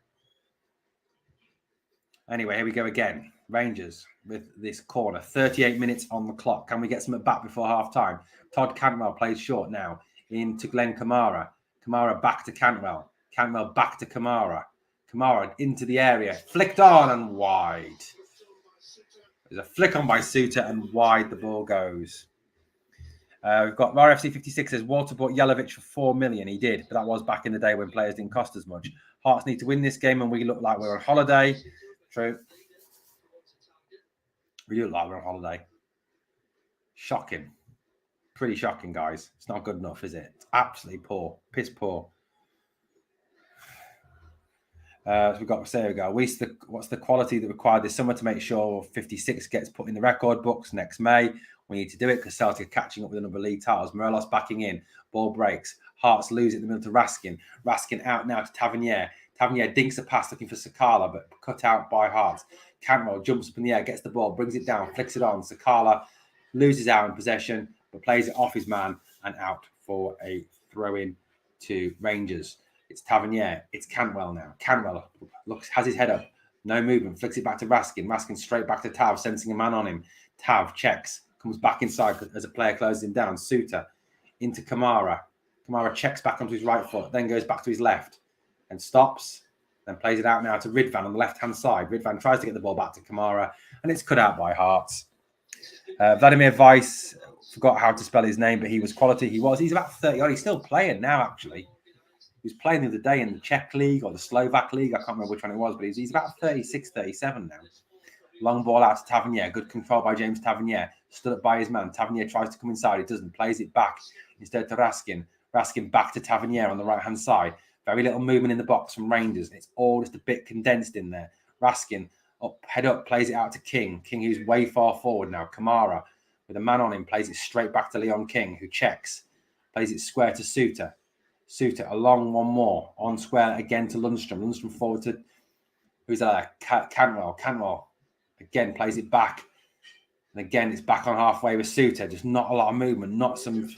Anyway, here we go again. Rangers with this corner. 38 minutes on the clock. Can we get something back before half-time? Todd Cantwell plays short now into Glenn Kamara. Kamara back to Cantwell. Cantwell back to Kamara. Kamara into the area. Flicked on and wide. There's a flick on by Suter and wide the ball goes. We've got RFC 56 says Walter bought Jelavic for 4 million. He did, but that was back in the day when players didn't cost as much. Hearts need to win this game and we look like we're on holiday. True. We look like we're on holiday. Shocking. Pretty shocking, guys. It's not good enough, is it? It's absolutely poor. Piss poor. So we've got, there we go. What's the quality that required this summer to make sure 56 gets put in the record books next May? We need to do it because Celtic are catching up with a number of league titles. Morelos backing in. Ball breaks. Hearts lose it in the middle to Raskin. Raskin out now to Tavernier. Tavernier dinks a pass looking for Sakala, but cut out by Hearts. Cantwell jumps up in the air, gets the ball, brings it down, flicks it on. Sakala loses out in possession, but plays it off his man and out for a throw-in to Rangers. It's Tavernier. It's Cantwell now. Cantwell has his head up. No movement. Flicks it back to Raskin. Raskin straight back to Tav, sensing a man on him. Tav checks. Comes back inside as a player closes him down. Suter into Kamara. Kamara checks back onto his right foot. Then goes back to his left. And stops. Then plays it out now to Ridvan on the left-hand side. Ridvan tries to get the ball back to Kamara. And it's cut out by Hearts. Vladimir Weiss. Forgot how to spell his name, but he was quality. He's about 30 odd. He's still playing now, actually. He was playing the other day in the Czech League or the Slovak League. I can't remember which one it was, but he's about 36, 37 now. Long ball out to Tavernier. Good control by James Tavernier. Stood up by his man. Tavernier tries to come inside. He doesn't. Plays it back instead to Raskin. Raskin back to Tavernier on the right-hand side. Very little movement in the box from Rangers. It's all just a bit condensed in there. Raskin head up, plays it out to King. King, who's way far forward now. Kamara, with a man on him, plays it straight back to Leon King, who checks. Plays it square to Suter. Suter, a long one more. On square again to Lundstrom. Lundstrom forward to, who's that? Cantwell. Cantwell again plays it back And again, it's back on halfway with Suter. Just not a lot of movement, not some...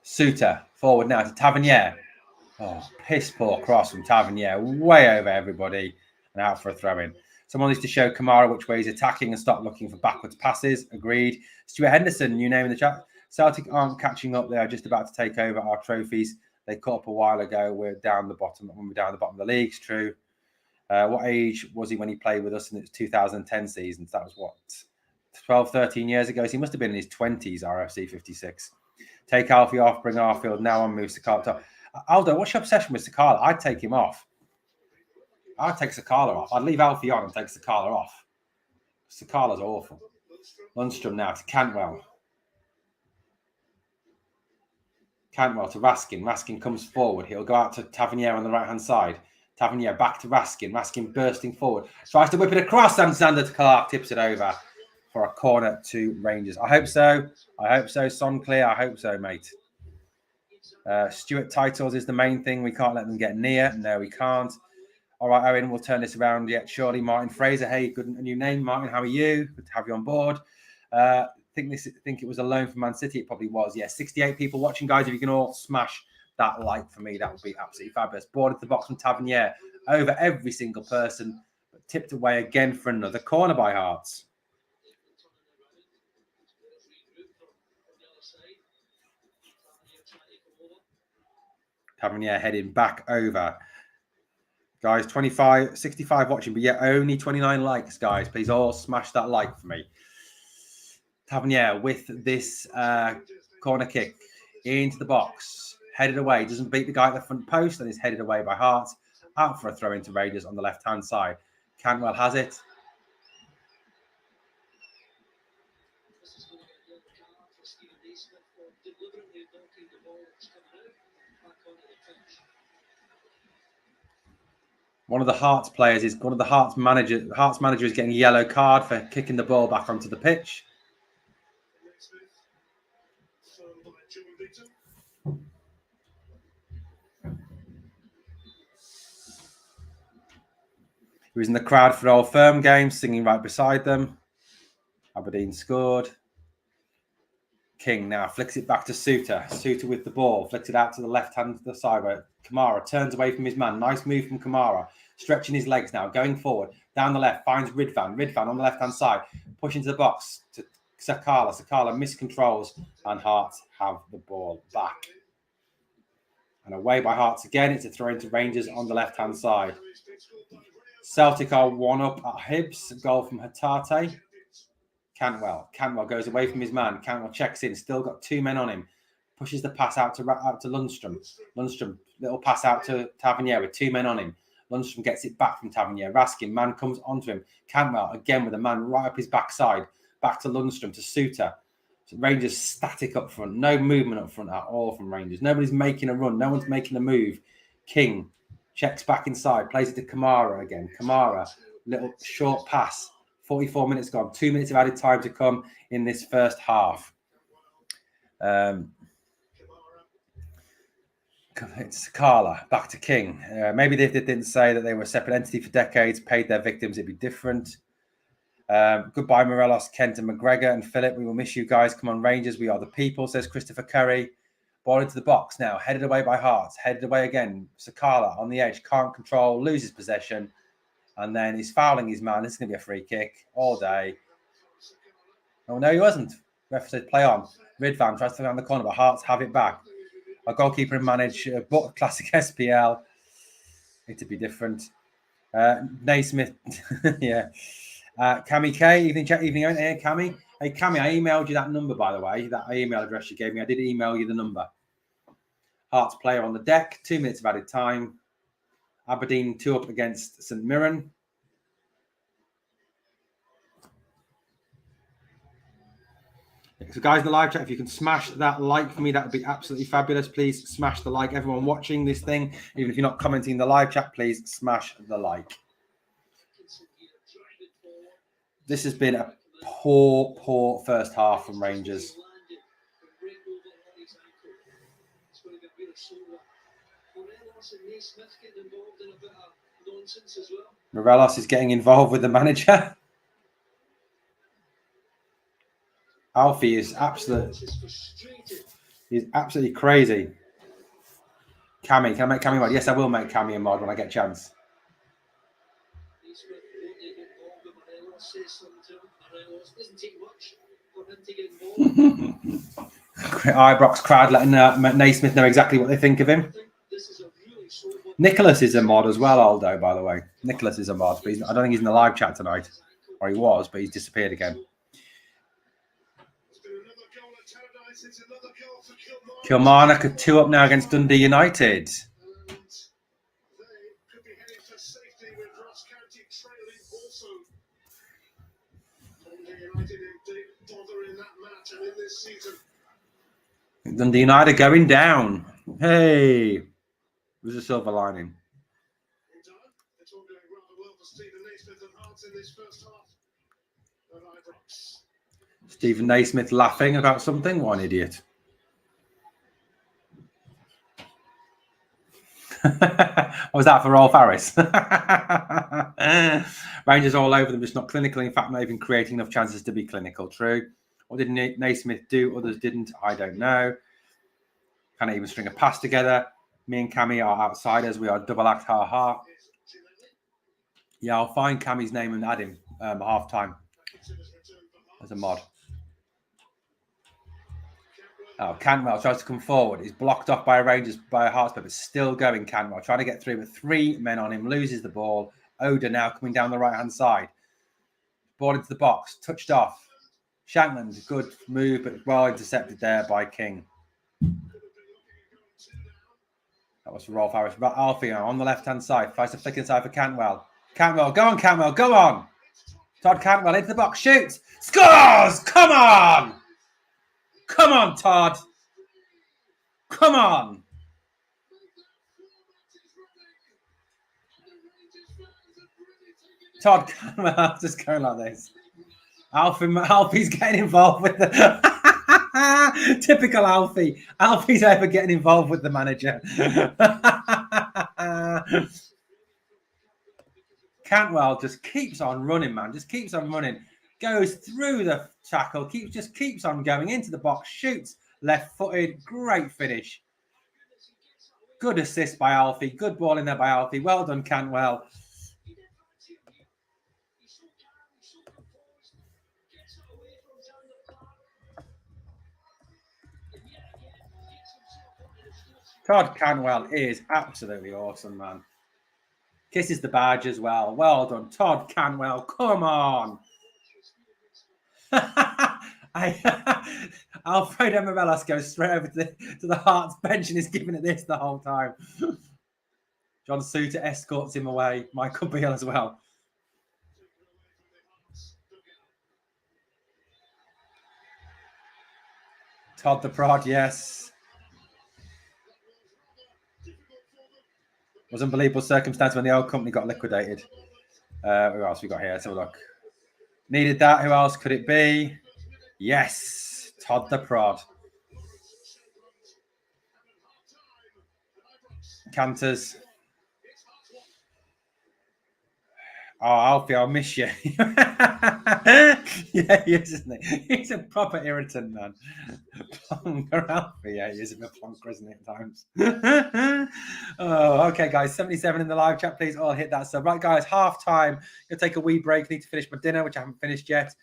Suter, forward now to Tavernier. Oh, piss poor cross from Tavernier. Way over everybody and out for a throw-in. Someone needs to show Kamara which way he's attacking and stop looking for backwards passes. Agreed. Stuart Henderson, new name in the chat. Celtic aren't catching up. They are just about to take over our trophies. They caught up a while ago. We're down the bottom. When we're down the bottom of the league, it's true. What age was he when he played with us in the 2010 season? That was what, 12, 13 years ago. So he must have been in his 20s, RFC 56. Take Alfie off, bring Arfield. Now on moves Sakala. Aldo, what's your obsession with Sakala? I'd take him off. I'd take Sakala off. I'd leave Alfie on and take Sakala off. Sakala's awful. Lundstrom now to Cantwell. Cantwell to Raskin. Raskin comes forward. He'll go out to Tavernier on the right-hand side. Tavernier back to Raskin. Raskin bursting forward. Tries to whip it across, and Sander Clark tips it over for a corner to Rangers. I hope so. I hope so. Son clear. I hope so, mate. Stuart titles is the main thing. We can't let them get near. No, we can't. All right, Owen, we'll turn this around yet. Surely, Martin Fraser. Hey, good new name, Martin. How are you? Good to have you on board. Think it was a loan from Man City. It probably was. Yeah, 68 people watching, guys. If you can all smash that like for me, that would be absolutely fabulous. Boarded the box from Tavernier over every single person, but tipped away again for another corner by Hearts. Tavernier heading back over. Guys, 65 watching, but yet only 29 likes, guys. Please all smash that like for me. Tavernier with this corner kick into the box. Headed away. Doesn't beat the guy at the front post and is headed away by Hart. Out for a throw into Rangers on the left-hand side. Cantwell has it. One of the Hearts players is one of the Hearts manager. The Hearts manager is getting a yellow card for kicking the ball back onto the pitch. He was in the crowd for Old Firm games, singing right beside them. Aberdeen scored. King now flicks it back to Suter. Suter with the ball. Flicks it out to the left-hand side where Kamara turns away from his man. Nice move from Kamara. Stretching his legs now. Going forward. Down the left. Finds Ridvan. Ridvan on the left-hand side. Pushing to the box to Sakala. Sakala miscontrols. And Hearts have the ball back. And away by Hearts again. It's a throw into Rangers on the left-hand side. Celtic are 1-up at Hibs. A goal from Hatate. Cantwell goes away from his man. Cantwell checks in. Still got two men on him. Pushes the pass out to Lundstrom. Lundstrom, little pass out to Tavernier with two men on him. Lundstrom gets it back from Tavernier. Raskin, man comes onto him. Cantwell, again with a man right up his backside. Back to Lundstrom, to Suter. So Rangers static up front. No movement up front at all from Rangers. Nobody's making a run. No one's making a move. King checks back inside. Plays it to Kamara again. Kamara, little short pass. 44 minutes gone. 2 minutes of added time to come in this first half. It's Carla, back to King. Maybe they didn't say that they were a separate entity for decades, paid their victims, it'd be different. Goodbye, Morelos, Kent and McGregor and Philip. We will miss you guys. Come on, Rangers. We are the people, says Christopher Curry. Ball into the box now. Headed away by Hearts. Headed away again. Sakala on the edge. Can't control. Loses possession. And then he's fouling his man. This is going to be a free kick all day. Oh, no, he wasn't. Ref said play on. Ridvan tries to find the corner, but Hearts have it back. A goalkeeper and manage, but classic SPL. It to be different. Naismith, yeah. Cammy K, evening chat, evening out here, Cammy. Hey, Cammy, I emailed you that number, by the way, that email address you gave me. I did email you the number. Hearts player on the deck, 2 minutes of added time. Aberdeen 2-up against St Mirren. So guys in the live chat, if you can smash that like for me, that would be absolutely fabulous. Please smash the like. Everyone watching this thing, even if you're not commenting in the live chat, please smash the like. This has been a poor first half from Rangers. Morelos is getting involved with the manager. Alfie is he's absolutely crazy. Cammy, can I make Cammy mod? Yes, I will make Cammy a mod when I get a chance. Ibrox crowd letting Naismith know exactly what they think of him. Nicholas is a mod as well, Aldo, by the way. Nicholas is a mod, but I don't think he's in the live chat tonight. Or he was, but he's disappeared again. Kilmarnock are 2 up now against Dundee United. Dundee United going down. Hey, there's a silver lining. It's all going rather well for Stephen Naismith and Hearts in this first half of Ibrox. Stephen Naismith laughing about something? What an idiot. Was that for Rolf Harris? Rangers all over them, just not clinical. In fact, not even creating enough chances to be clinical. True. What did Naismith do? Others didn't. I don't know. Can't even string a pass together. Me and Cammy are outsiders. We are double act ha. Yeah, I'll find Cammy's name and add him half time as a mod. Oh, Cantwell tries to come forward. He's blocked off by Rangers, by Hearts, but still going. Cantwell trying to get through with 3 men on him. Loses the ball. Oda now coming down the right-hand side. Ball into the box. Touched off. Shankland, good move, but well intercepted there by King. That was for Rolf Harris. Alfie on the left-hand side. Tries to flick inside for Cantwell. Cantwell, go on, Cantwell, go on. Todd Cantwell into the box. Shoots. Scores! Come on! Come on, Todd. Come on. Todd Cantwell just going like this. Alfie's getting involved with the typical Alfie. Alfie's ever getting involved with the manager. Cantwell just keeps on running, man. Just keeps on running. Goes through the tackle. Keeps on going into the box. Shoots left-footed. Great finish. Good assist by Alfie. Good ball in there by Alfie. Well done, Cantwell. Todd Cantwell is absolutely awesome, man. Kisses the badge as well. Well done, Todd Cantwell. Come on. Alfredo Morelos goes straight over to the Hearts bench and is giving it this the whole time. John Suter escorts him away. Michael Beale as well. Todd the Prod, yes. It was unbelievable circumstance when the old company got liquidated. Who else we got here? Let's have a look. Needed that. Who else could it be? Yes, Todd the Prod. Canters. Oh, Alfie, I'll miss you. Yeah, he is, isn't he? He's a proper irritant, man. Plonker Alfie, yeah, he is a bit plonker, isn't he, at times? Oh, okay, guys, 77 in the live chat, please all hit that sub. Right, guys, half time. Gonna take a wee break. Need to finish my dinner, which I haven't finished yet.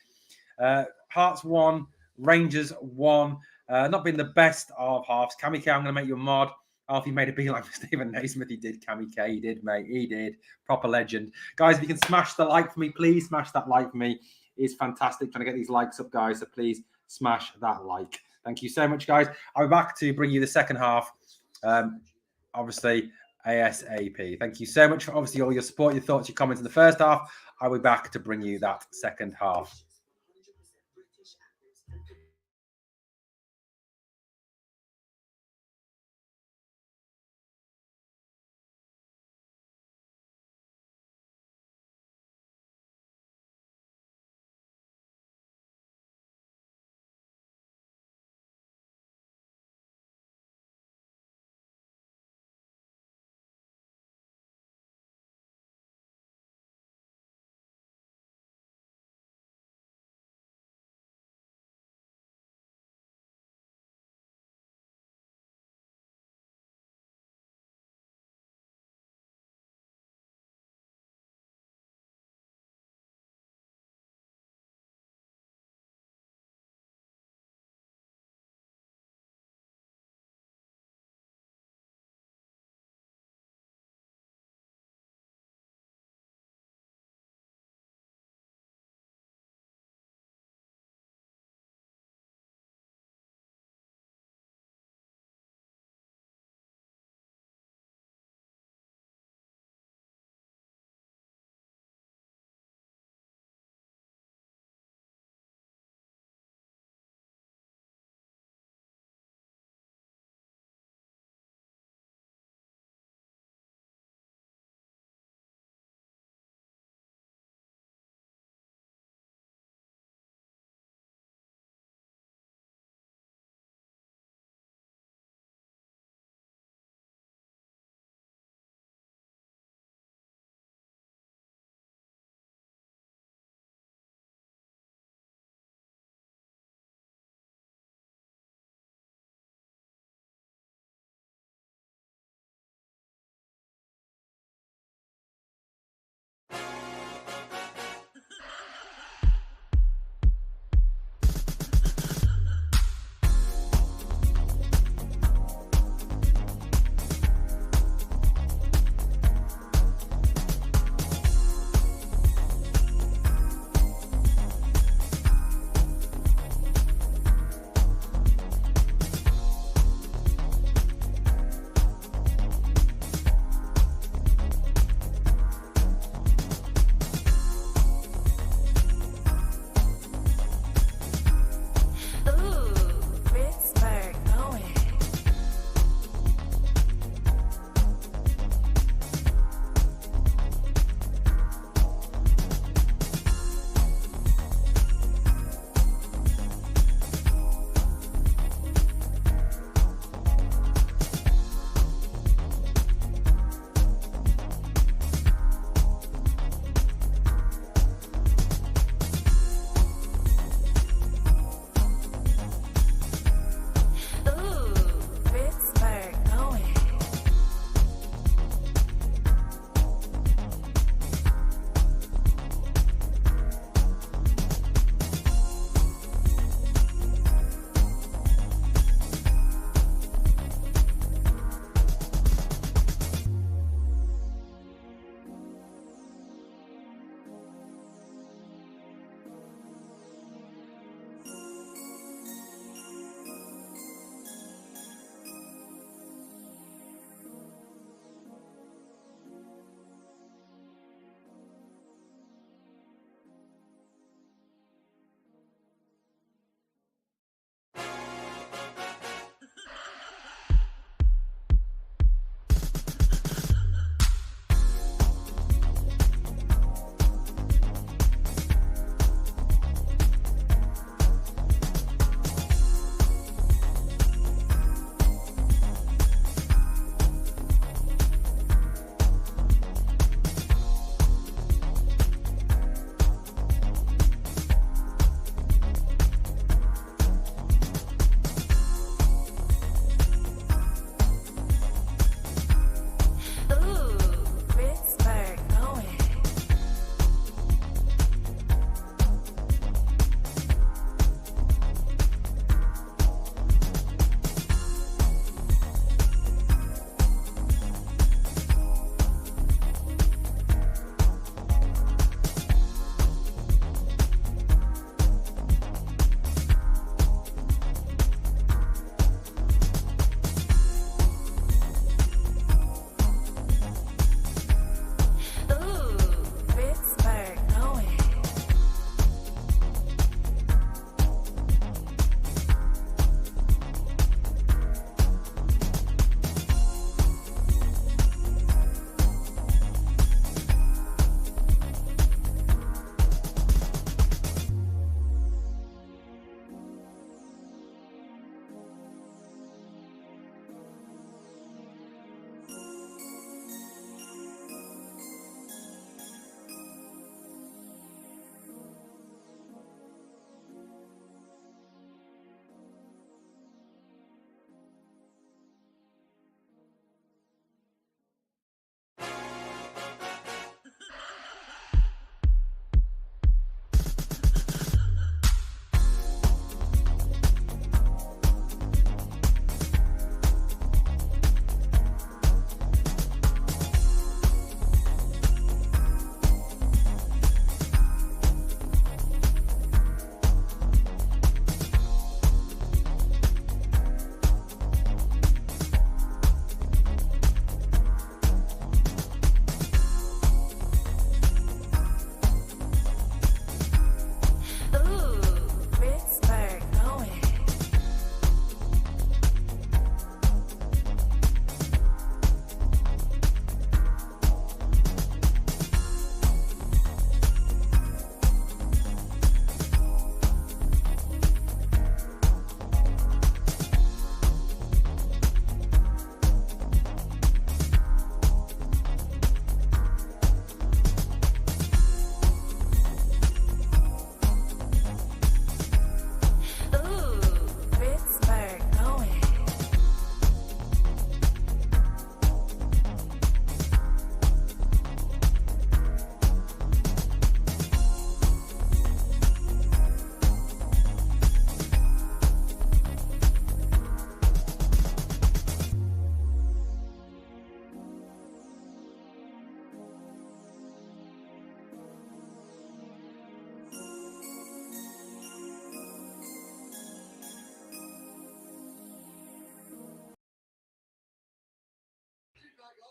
Hearts 1, Rangers 1. Not been the best of halves. Cammy K, I'm going to make you a mod. Alfie made a beeline for Stephen Naismith. He did, Cammy K. He did, mate. He did. Proper legend. Guys, if you can smash the like for me, please smash that like for me. It's fantastic trying to get these likes up, guys. So please smash that like. Thank you so much, guys. I'll be back to bring you the second half. Obviously, ASAP. Thank you so much for obviously all your support, your thoughts, your comments in the first half. I'll be back to bring you that second half.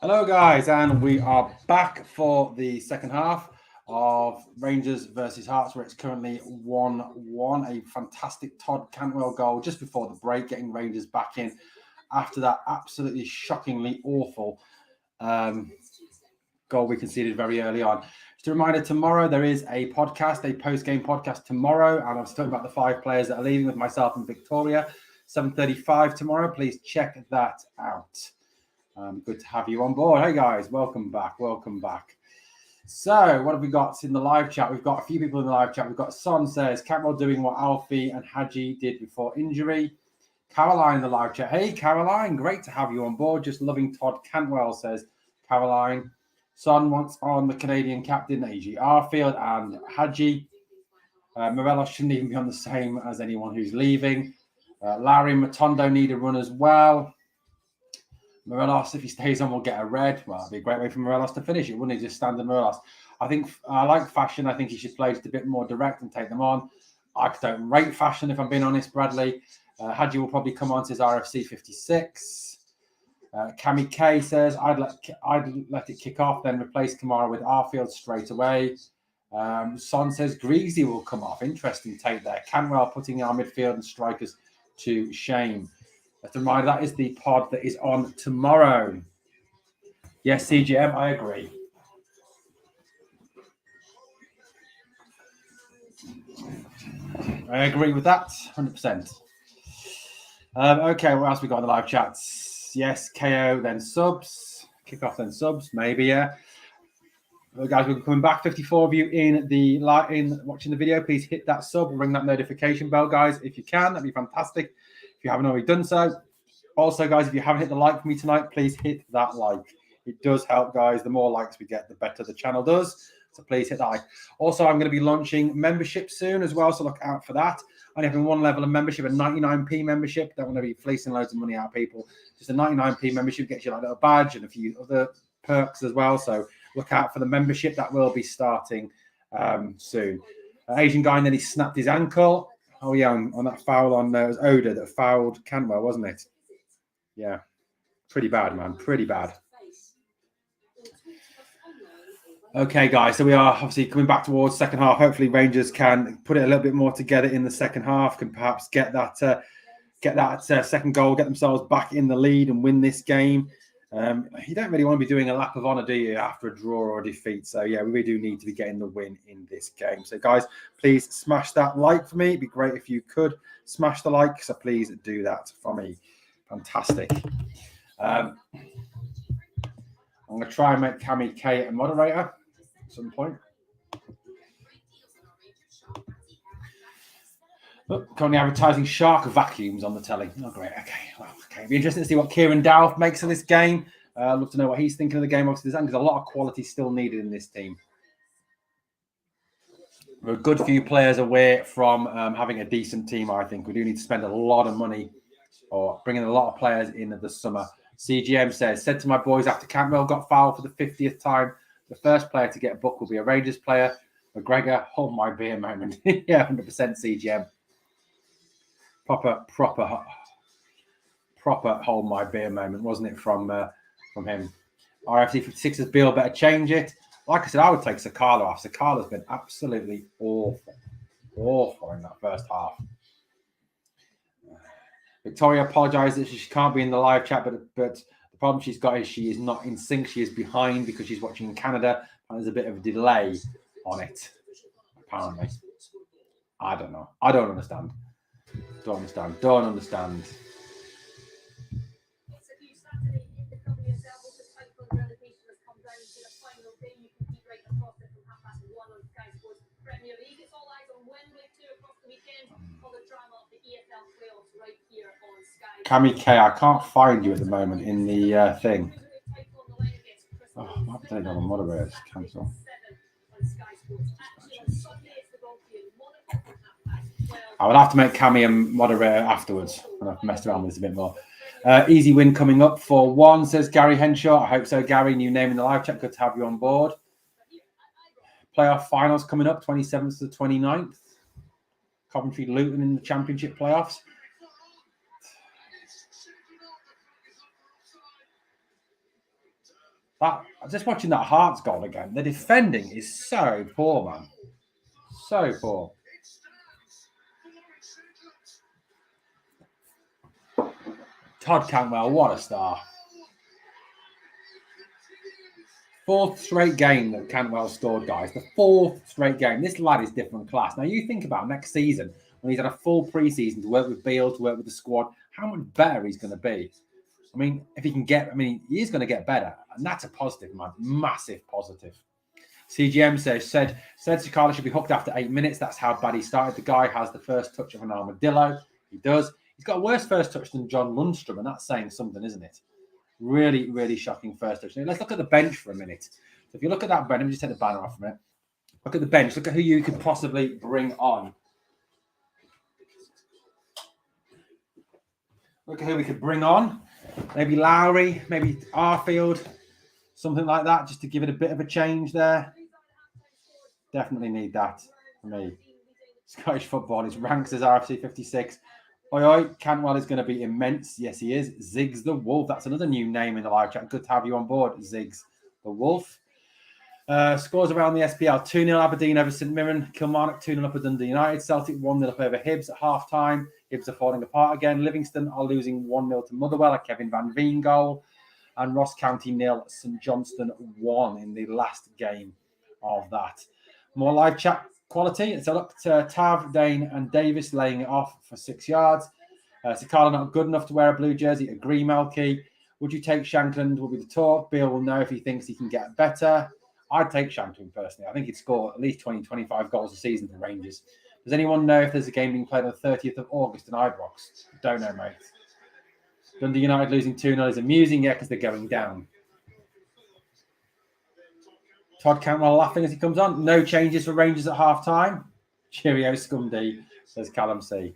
Hello, guys, and we are back for the second half of Rangers versus Hearts, where it's currently 1-1. A fantastic Todd Cantwell goal just before the break, getting Rangers back in after that absolutely shockingly awful goal we conceded very early on. Just a reminder, tomorrow there is a podcast, a post-game podcast tomorrow, and I was talking about the 5 players that are leaving with myself and Victoria. 7:35 tomorrow. Please check that out. Good to have you on board. Hey guys, welcome back. So what have we got in the live chat? We've got a few people in the live chat. We've got Son says, Cantwell doing what Alfie and Hadji did before injury. Caroline in the live chat. Hey Caroline, great to have you on board. Just loving Todd Cantwell, says Caroline. Son wants on the Canadian captain, A.G. Arfield and Hadji. Morelos shouldn't even be on the same as anyone who's leaving. Larry and Matondo need a run as well. Morelos, if he stays on, will get a red. Well, it'd be a great way for Morelos to finish it, wouldn't he? Just standard Morelos. I think I like Fashion. I think he should play just a bit more direct and take them on. I don't rate Fashion, if I'm being honest, Bradley. Hadji will probably come on to his RFC 56. Cami K says, I'd let it kick off, then replace Kamara with Arfield straight away. Son says, Greasy will come off. Interesting take there. Cantwell putting our midfield and strikers to shame. Let's remind that is the pod that is on tomorrow. Yes, CGM, I agree. I agree with that, 100%. Okay, what else we got in the live chats? Yes, KO, then subs. Kick off, then subs, maybe, yeah. Well, guys, we're coming back. 54 of you in watching the video. Please hit that sub and ring that notification bell, guys, if you can. That'd be fantastic. If you haven't already done so. Also, guys, if you haven't hit the like for me tonight, please hit that like. It does help, guys. The more likes we get, the better the channel does. So please hit that like. Also, I'm going to be launching membership soon as well, so look out for that. Only having one level of membership, a 99p membership. Don't want to be fleecing loads of money out of people. Just a 99p membership gets you like a little badge and a few other perks as well. So look out for the membership. That will be starting soon. Asian guy, and then he snapped his ankle. Oh, yeah, on that foul on it was Oda that fouled Cantwell, wasn't it? Yeah, pretty bad, man. Pretty bad. Okay, guys, so we are obviously coming back towards second half. Hopefully Rangers can put it a little bit more together in the second half, can perhaps get that second goal, get themselves back in the lead and win this game. You don't really want to be doing a lap of honour, do you, after a draw or a defeat? So, yeah, we really do need to be getting the win in this game. So, guys, please smash that like for me. It'd be great if you could smash the like, so please do that for me. Fantastic. I'm going to try and make Cami K a moderator at some point. Look, currently advertising shark vacuums on the telly. Oh, great. Okay. Well, okay. Be interesting to see what Kieran Dowd makes of this game. I'd love to know what he's thinking of the game. Obviously, there's a lot of quality still needed in this team. We're a good few players away from having a decent team, I think. We do need to spend a lot of money or bring in a lot of players in the summer. CGM said to my boys after Cantwell got fouled for the 50th time, the first player to get booked will be a Rangers player. McGregor, hold my beer moment. Yeah, 100% CGM. Proper hold my beer moment, wasn't it, from him? RFC 56's Beal better change it. Like I said, I would take Sakala off. Sakala's been absolutely awful in that first half. Victoria apologises that she can't be in the live chat, but the problem she's got is she is not in sync. She is behind because she's watching in Canada, and there's a bit of a delay on it, apparently. I don't know. I don't understand. Don't understand. Cami K, I can't find you at the moment in the thing. Oh, what happened on the moderators? Cancel. I would have to make Cami a moderator afterwards when I've messed around with this a bit more. Easy win coming up for 1, says Gary Henshaw. I hope so, Gary. New name in the live chat. Good to have you on board. Playoff finals coming up, 27th to the 29th. Coventry Luton in the Championship playoffs. I'm just watching that Hearts goal again. The defending is so poor, man. So poor. Todd Cantwell, what a star. 4th straight game that Cantwell scored, guys. The 4th straight game. This lad is different class. Now, you think about next season, when he's had a full preseason to work with Beale, to work with the squad, how much better he's going to be. I mean, if he can get, he is going to get better. And that's a positive, man. Massive positive. CGM said Sakala should be hooked after 8 minutes. That's how bad he started. The guy has the first touch of an armadillo. He does. He's got a worse first touch than John Lundstrom, and that's saying something, isn't it? Really, really shocking first touch. Now, let's look at the bench for a minute. So if you look at that bench, let me just take the banner off a minute. Look at the bench. Look at who you could possibly bring on. Look at who we could bring on. Maybe Lowry, maybe Arfield, something like that, just to give it a bit of a change there. Definitely need that for me. Scottish football is ranks as RFC 56. Oi, Cantwell is going to be immense. Yes, he is. Ziggs the Wolf. That's another new name in the live chat. Good to have you on board, Ziggs the Wolf. Scores around the SPL. 2-0 Aberdeen over St Mirren. Kilmarnock 2-0 up at Dundee United. Celtic 1-0 up over Hibs at half-time. Hibs are falling apart again. Livingston are losing 1-0 to Motherwell. A Kevin Van Veen goal. And Ross County 0, St Johnstone 1 in the last game of that. More live chat quality. It's a look to Tav, Dane and Davis laying it off for 6 yards. Sakala not good enough to wear a blue jersey. Agree, Melky. Would you take Shankland? Will be the talk. Beale will know if he thinks he can get better. I'd take Shankland personally. I think he'd score at least 20, 25 goals a season for Rangers. Does anyone know if there's a game being played on the 30th of August in Ibrox? Don't know, mate. Dundee United losing 2-0 is amusing, yeah, because they're going down. Todd Cantwell laughing as he comes on. No changes for Rangers at half-time. Cheerio, Scumdy, says Callum C.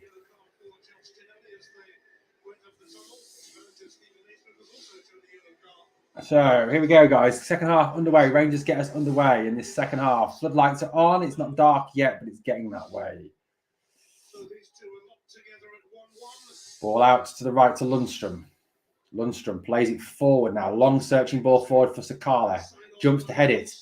So, here we go, guys. Second half underway. Rangers get us underway in this second half. Floodlights are on. It's not dark yet, but it's getting that way. Ball out to the right to Lundstrom. Lundstrom plays it forward now. Long searching ball forward for Sakala. Jumps to head it.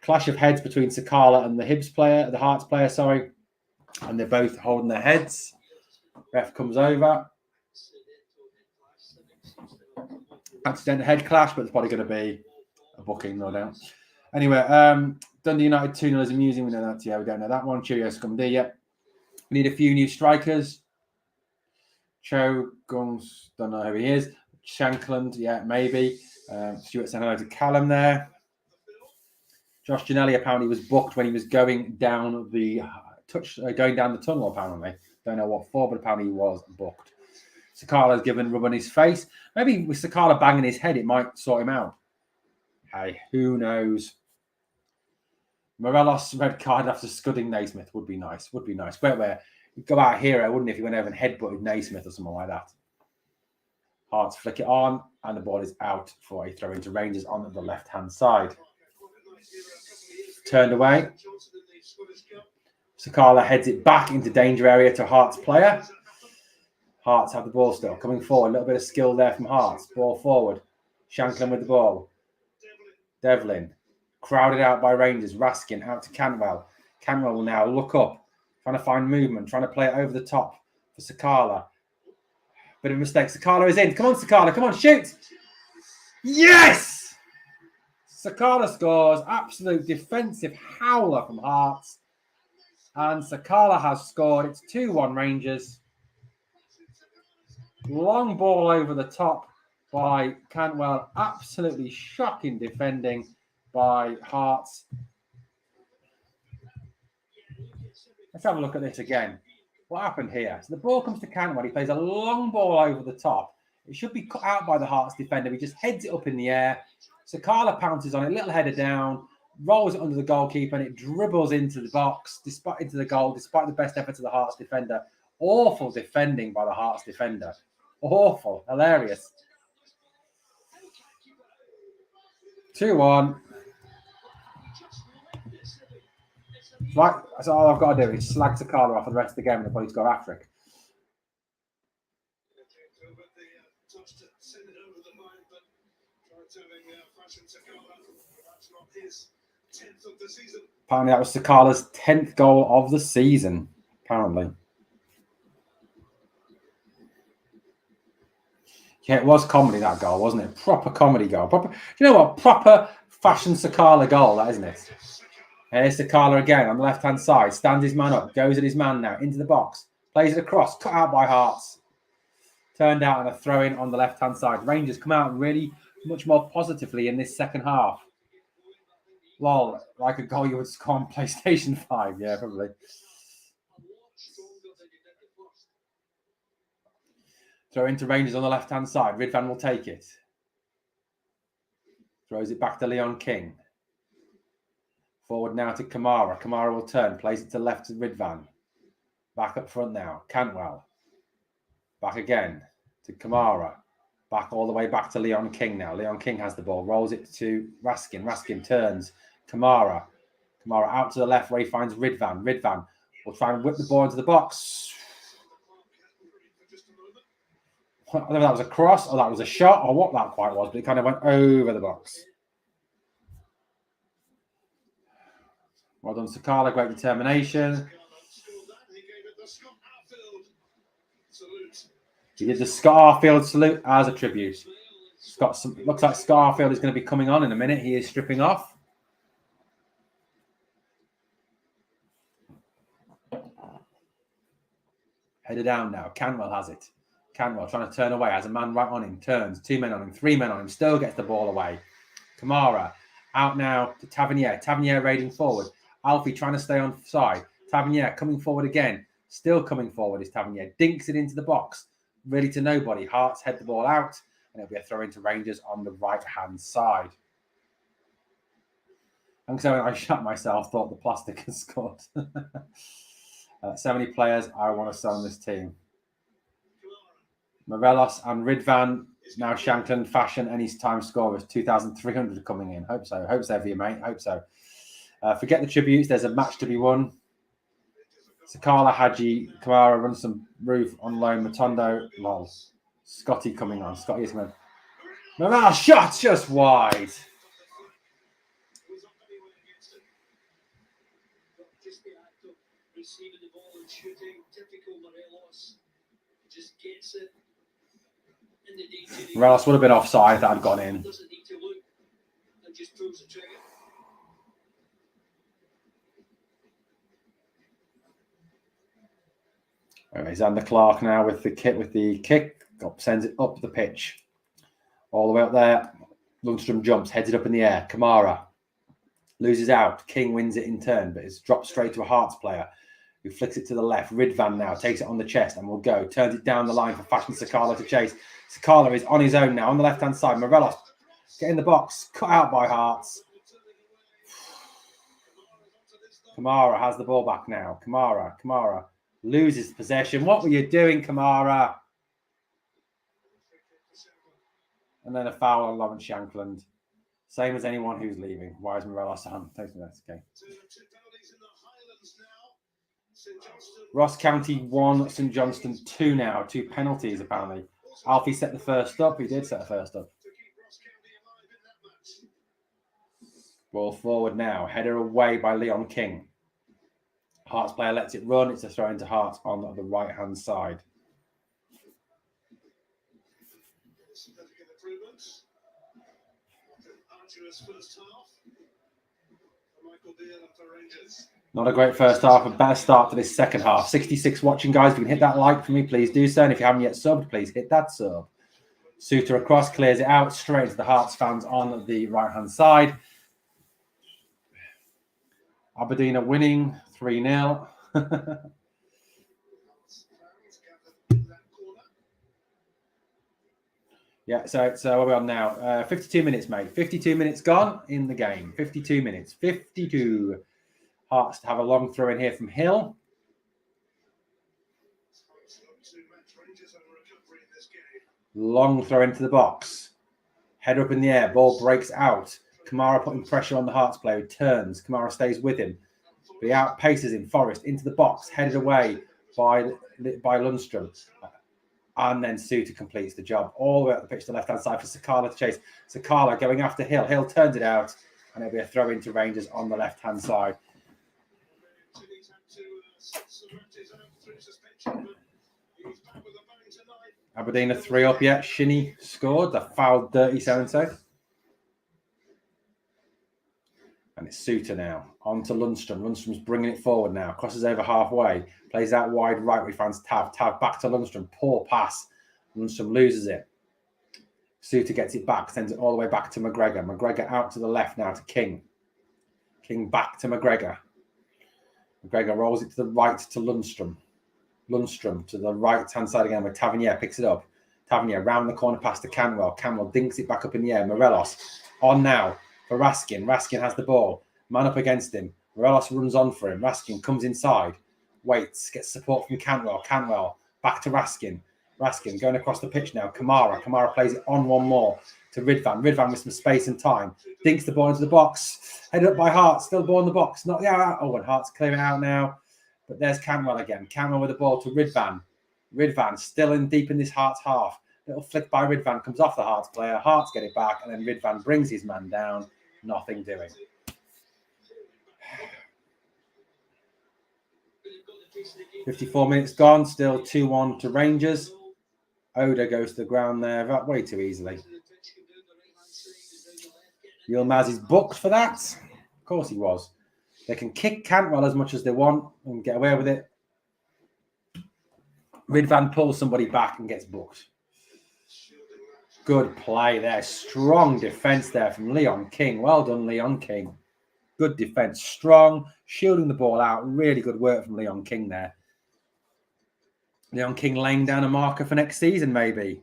Clash of heads between Sakala and the Hibs player, the Hearts player, sorry. And they're both holding their heads. Ref comes over. Accidental head clash, but it's probably going to be a booking, no doubt. Anyway, Dundee United 2-0 is amusing. We know that. Yeah, we don't know that one. Cheerio, Scumdy. Yep. We need a few new strikers. Cho Gungs, don't know who he is. Shankland, yeah, maybe. Stuart saying hello to Callum there. Josh Ginnelly apparently was booked when he was going down the tunnel, apparently. Don't know what for, but apparently he was booked. Sakala's given rub on his face. Maybe with Sakala banging his head, it might sort him out. Hey, who knows? Morelos red card after scudding Naismith would be nice. Would be nice. Where he'd go out hero, wouldn't he, if he went over and headbutted Naismith or something like that. Hearts flick it on, and the ball is out for a throw into Rangers on the left-hand side. Turned away. Sakala heads it back into danger area to Hearts player. Hearts have the ball still. Coming forward. A little bit of skill there from Hearts. Ball forward. Shanklin with the ball. Devlin. Crowded out by Rangers. Raskin out to Cantwell. Cantwell will now look up. Trying to find movement. Trying to play it over the top for Sakala. Bit of a mistake. Sakala is in. Come on, Sakala. Come on, shoot. Yes! Sakala scores. Absolute defensive howler from Hearts. And Sakala has scored. It's 2-1 Rangers. Long ball over the top by Cantwell. Absolutely shocking defending by Hearts. Let's have a look at this again. What happened here? So the ball comes to Cantwell. He plays a long ball over the top. It should be cut out by the Hearts defender. He just heads it up in the air. Sakala pounces on it, little header down, rolls it under the goalkeeper, and it dribbles into the box, into the goal, despite the best efforts of the Hearts defender. Awful defending by the Hearts defender. Awful. Hilarious. 2-1. Right, that's all I've got to do is slag Sakala off for the rest of the game and the boys go after it. Apparently that was Sakala's 10th goal of the season, apparently. Yeah, it was comedy, that goal, wasn't it? Proper comedy goal. Proper, you know what? Proper fashion Sakala goal, that, isn't it? Here's Sakala again on the left-hand side. Stands his man up. Goes at his man now. Into the box. Plays it across. Cut out by Hearts. Turned out on a throw-in on the left-hand side. Rangers come out really much more positively in this second half. Lol, like a goal you would score on PlayStation 5. Yeah, probably. Throw into Rangers on the left-hand side. Ridvan will take it. Throws it back to Leon King. Forward now to Kamara. Kamara will turn. Plays it to left to Ridvan. Back up front now. Cantwell. Back again to Kamara. Back all the way back to Leon King now. Leon King has the ball. Rolls it to Raskin. Raskin turns. Kamara. Kamara out to the left where he finds Ridvan. Ridvan will try and whip the ball into the box. I don't know if that was a cross or that was a shot or what that quite was, but it kind of went over the box. Well done, Sakala. Great determination. He did the Scott Arfield salute as a tribute. Looks like Scott Arfield is going to be coming on in a minute. He is stripping off. Headed down now. Canwell has it. Canwell trying to turn away. Has a man right on him. Turns. 2 men on him. 3 men on him. Still gets the ball away. Kamara out now to Tavernier. Tavernier raiding forward. Alfie trying to stay on side. Tavernier coming forward again. Still coming forward is Tavernier. Dinks it into the box. Really to nobody. Hearts head the ball out. And it'll be a throw into Rangers on the right-hand side. And so I shut myself, thought the plastic has scored. So many players I want to sell on this team. Morelos and Ridvan, now Shankland, Fashion, anytime scorers, 2,300 coming in. Hope so. Hope so for you, mate. Hope so. Forget the tributes. There's a match to be won. Sakala, Hadji, Kamara runs some roof on loan. Matondo, lol. Scotty coming on. Scotty is coming on. Morelos shot just wide. Receiving the ball and shooting, typical Morelos. Just gets it. Morelos would have been offside if that had gone in. Doesn't need to look and just pulls the trigger. Xander Clark now with the kick, sends it up the pitch. All the way up there. Lundstrom jumps, heads it up in the air. Kamara loses out. King wins it in turn, but it's dropped straight to a Hearts player who flicks it to the left. Ridvan now takes it on the chest and will go. Turns it down the line for Fashion Sakala to chase. Sakala is on his own now on the left-hand side. Morelos get in the box. Cut out by Hearts. Kamara has the ball back now. Kamara loses possession. What were you doing, Kamara? And then a foul on Lawrence Shankland. Same as anyone who's leaving. Why is Morelos on? Okay. Ross County 1, St Johnstone 2 now. 2 penalties, apparently. Alfie set the first up. He did set the first up. Ball forward now. Header away by Leon King. Hearts player lets it run. It's a throw into Hearts on the right-hand side. Not a great first half, a better start to this second half. 66 watching, guys. If you can hit that like for me, please do so. And if you haven't yet subbed, please hit that sub. Suter across, clears it out, straight into the Hearts fans on the right-hand side. Aberdeen are winning 3-0. Yeah, so where are we on now? 52 minutes, mate. 52 minutes gone in the game. 52 minutes. 52. Hearts to have a long throw in here from Hill. Long throw into the box. Head up in the air. Ball breaks out. Kamara putting pressure on the Hearts player. He turns. Kamara stays with him. But he outpaces him. Forrest into the box. Headed away by Lundstrom. And then Suter completes the job all the way up the pitch to the left-hand side for Sakala to chase. Sakala going after Hill. Hill turns it out, and it'll be a throw into Rangers on the left-hand side. Aberdeen are 3 up yet. Shinnie scored. The foul dirty so-and-so. And it's Suter now. On to Lundstrom. Lundstrom's bringing it forward now. Crosses over halfway. Plays out wide right. We finds Tav. Tav back to Lundstrom. Poor pass. Lundstrom loses it. Suter gets it back. Sends it all the way back to McGregor. McGregor out to the left now to King. King back to McGregor. McGregor rolls it to the right to Lundstrom. Lundstrom to the right-hand side again where Tavernier picks it up. Tavernier round the corner pass to Canwell. Canwell dinks it back up in the air. Morelos on now for Raskin. Raskin has the ball. Man up against him. Morelos runs on for him. Raskin comes inside. Waits. Gets support from Canwell. Canwell back to Raskin. Raskin going across the pitch now. Kamara. Kamara plays it on one more to Ridvan. Ridvan with some space and time. Dinks the ball into the box. Headed up by Hart. Still the ball in the box. Not the out. Oh, and Hart's clear it out now. But there's Canwell again. Canwell with the ball to Ridvan. Ridvan still in deep in this Hearts half. Little flick by Ridvan comes off the Hearts player. Hearts get it back, and then Ridvan brings his man down. Nothing doing. 54 minutes gone. Still 2-1 to Rangers. Oda goes to the ground there way too easily. Yilmaz is booked for that. Of course he was. They can kick Cantwell as much as they want and get away with it. Ridvan pulls somebody back and gets booked. Good play there. Strong defence there from Leon King. Well done, Leon King. Good defence. Strong. Shielding the ball out. Really good work from Leon King there. Leon King laying down a marker for next season, maybe.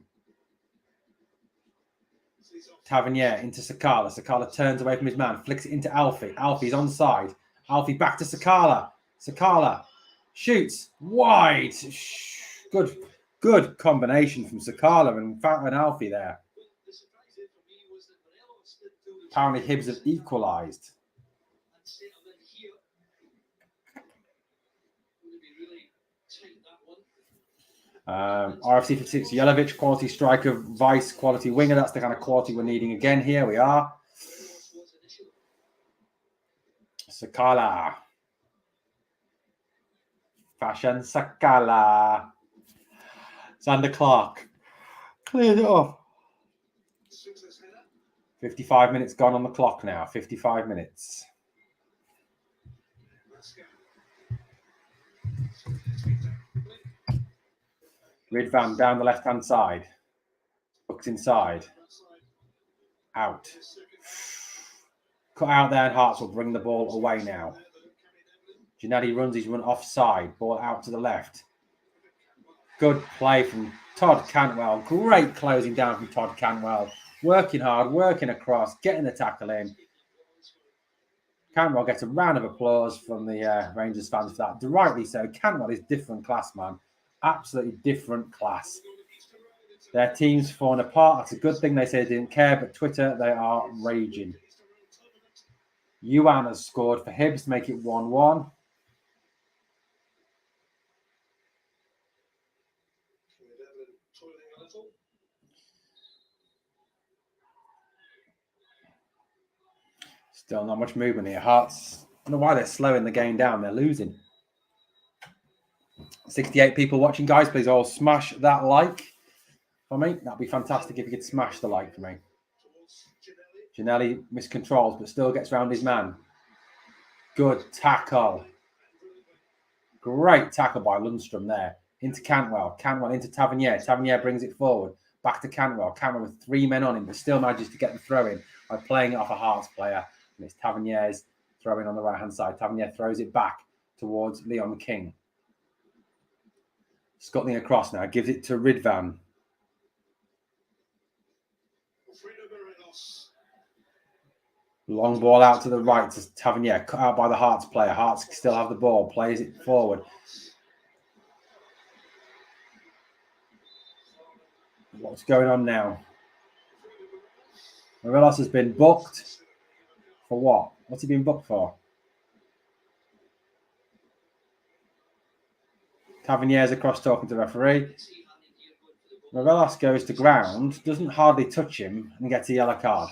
Tavernier into Sakala. Sakala turns away from his man. Flicks it into Alfie. Alfie's onside. Alfie back to Sakala. Sakala shoots wide. Good combination from Sakala and Alfie there. Apparently Hibs have equalised. RFC 56, Jelavic, quality striker, Vice, quality winger. That's the kind of quality we're needing again here. We are. Sakala. Fashion Sakala. Xander Clark. Cleared it off. 55 minutes gone on the clock now. 55 minutes. Ridvan down the left-hand side. Hooked inside. Out. Cut out there and Hearts will bring the ball away now. Giannetti runs his run offside. Ball out to the left. Good play from Todd Cantwell. Great closing down from Todd Cantwell. Working hard, working across, getting the tackle in. Cantwell gets a round of applause from the Rangers fans for that. Rightly so. Cantwell is different class, man. Absolutely different class. Their team's falling apart. That's a good thing. They say they didn't care, but Twitter, they are raging. Yuan has scored for Hibs to make it 1-1. Still not much movement here. Hearts, I don't know why they're slowing the game down. They're losing. 68 people watching. Guys, please all smash that like for me. That'd be fantastic if you could smash the like for me. Gianelli miscontrols, but still gets round his man. Good tackle. Great tackle by Lundstrom there. Into Cantwell. Cantwell into Tavernier. Tavernier brings it forward. Back to Cantwell. Cantwell with 3 men on him, but still manages to get the throw in by playing it off a Hearts player. And it's Tavernier's throw in on the right-hand side. Tavernier throws it back towards Leon King. Scuttling across now. Gives it to Ridvan. Long ball out to the right to Tavernier. Cut out by the Hearts player. Hearts still have the ball. Plays it forward. What's going on now? Morelos has been booked. For what? What's he been booked for? Tavernier's across talking to the referee. Morelos goes to ground, doesn't hardly touch him, and gets a yellow card.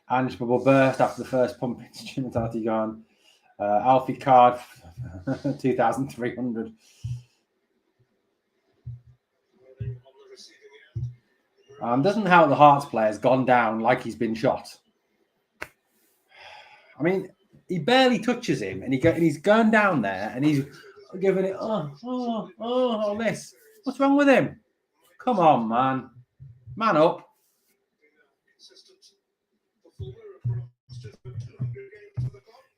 Ange bubble burst after the first pump. Instrumentality gone. Alfie card, 2,300. Doesn't help the Hearts player's gone down like he's been shot. I mean, he barely touches him, and he's going down there, and he's giving it, all this. What's wrong with him? Come on, man. Man up.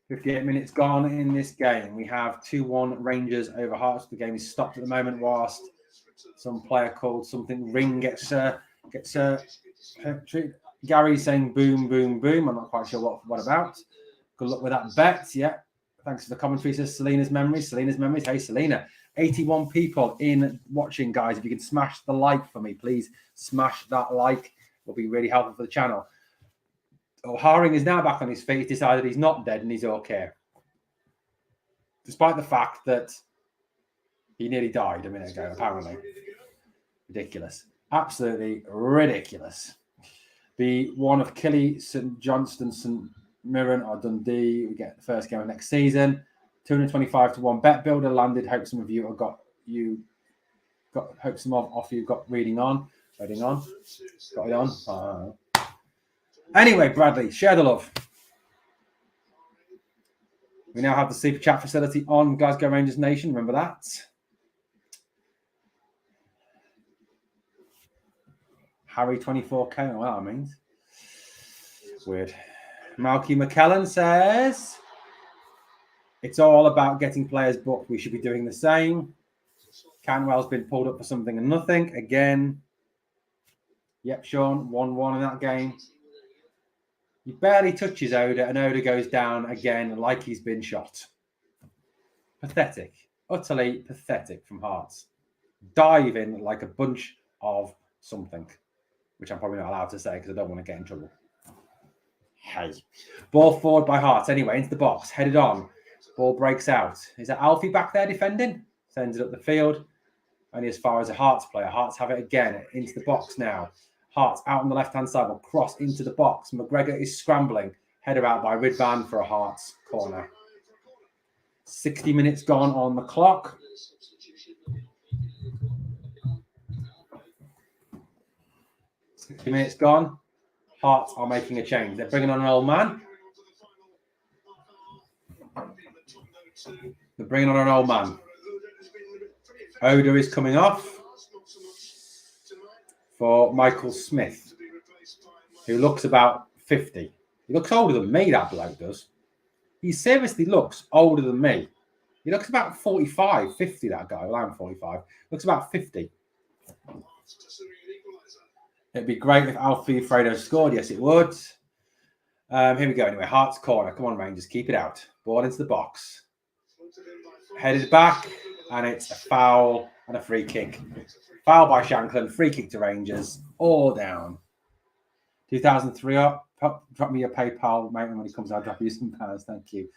58 minutes gone in this game. We have 2-1 Rangers over Hearts. The game is stopped at the moment whilst some player called something Ring gets Gary's saying boom, boom, boom. I'm not quite sure what about. Good luck with that bet. Yeah. Thanks for the commentary, says Selena's Memories. Selena's Memories. Hey, Selena. 81 people in watching, guys. If you can smash the like for me, please smash that like. It'll be really helpful for the channel. Oh, Haring is now back on his feet. He's decided he's not dead and he's okay. Despite the fact that he nearly died a minute ago, apparently. Ridiculous. Absolutely ridiculous. The one of Killy, St Johnston, St Mirren or Dundee. We get the first game of next season. 225-1 bet builder landed. Hope some of you have got hope some of you got reading on. Got it on. Anyway, Bradley, share the love. We now have the super chat facility on Glasgow Rangers Nation. Remember that. Harry 24K. Well, that means weird. Malky McKellen says it's all about getting players booked. We should be doing the same. Canwell's been pulled up for something and nothing again. Yep, Sean 1-1 in that game. He barely touches Oda, and Oda goes down again like he's been shot. Pathetic. Utterly pathetic from Hearts. Diving like a bunch of something, which I'm probably not allowed to say because I don't want to get in trouble. Hey. Ball forward by Hearts. Anyway, into the box. Headed on. Ball breaks out. Is that Alfie back there defending? Sends it up the field. Only as far as a Hearts player. Hearts have it again. Into the box now. Hearts out on the left-hand side will cross into the box. McGregor is scrambling. Header out by Ridvan for a Hearts corner. 60 minutes gone on the clock. Minutes gone. Hearts are making a change. They're bringing on an old man. They're bringing on an old man. Oda is coming off for Michael Smith, who looks about 50. He looks older than me, that bloke does. He seriously looks older than me. He looks about 45, 50, that guy. Well, I'm 45. Looks about 50. It'd be great if Alfie Fredo scored. Yes, it would. Here we go. Anyway, Hearts corner. Come on, Rangers. Keep it out. Ball into the box. Headed back, and it's a foul and a free kick. Foul by Shanklin. Free kick to Rangers. All down. 2003 up. Drop me your PayPal, mate. When he comes, I'll drop you some pounds. Thank you.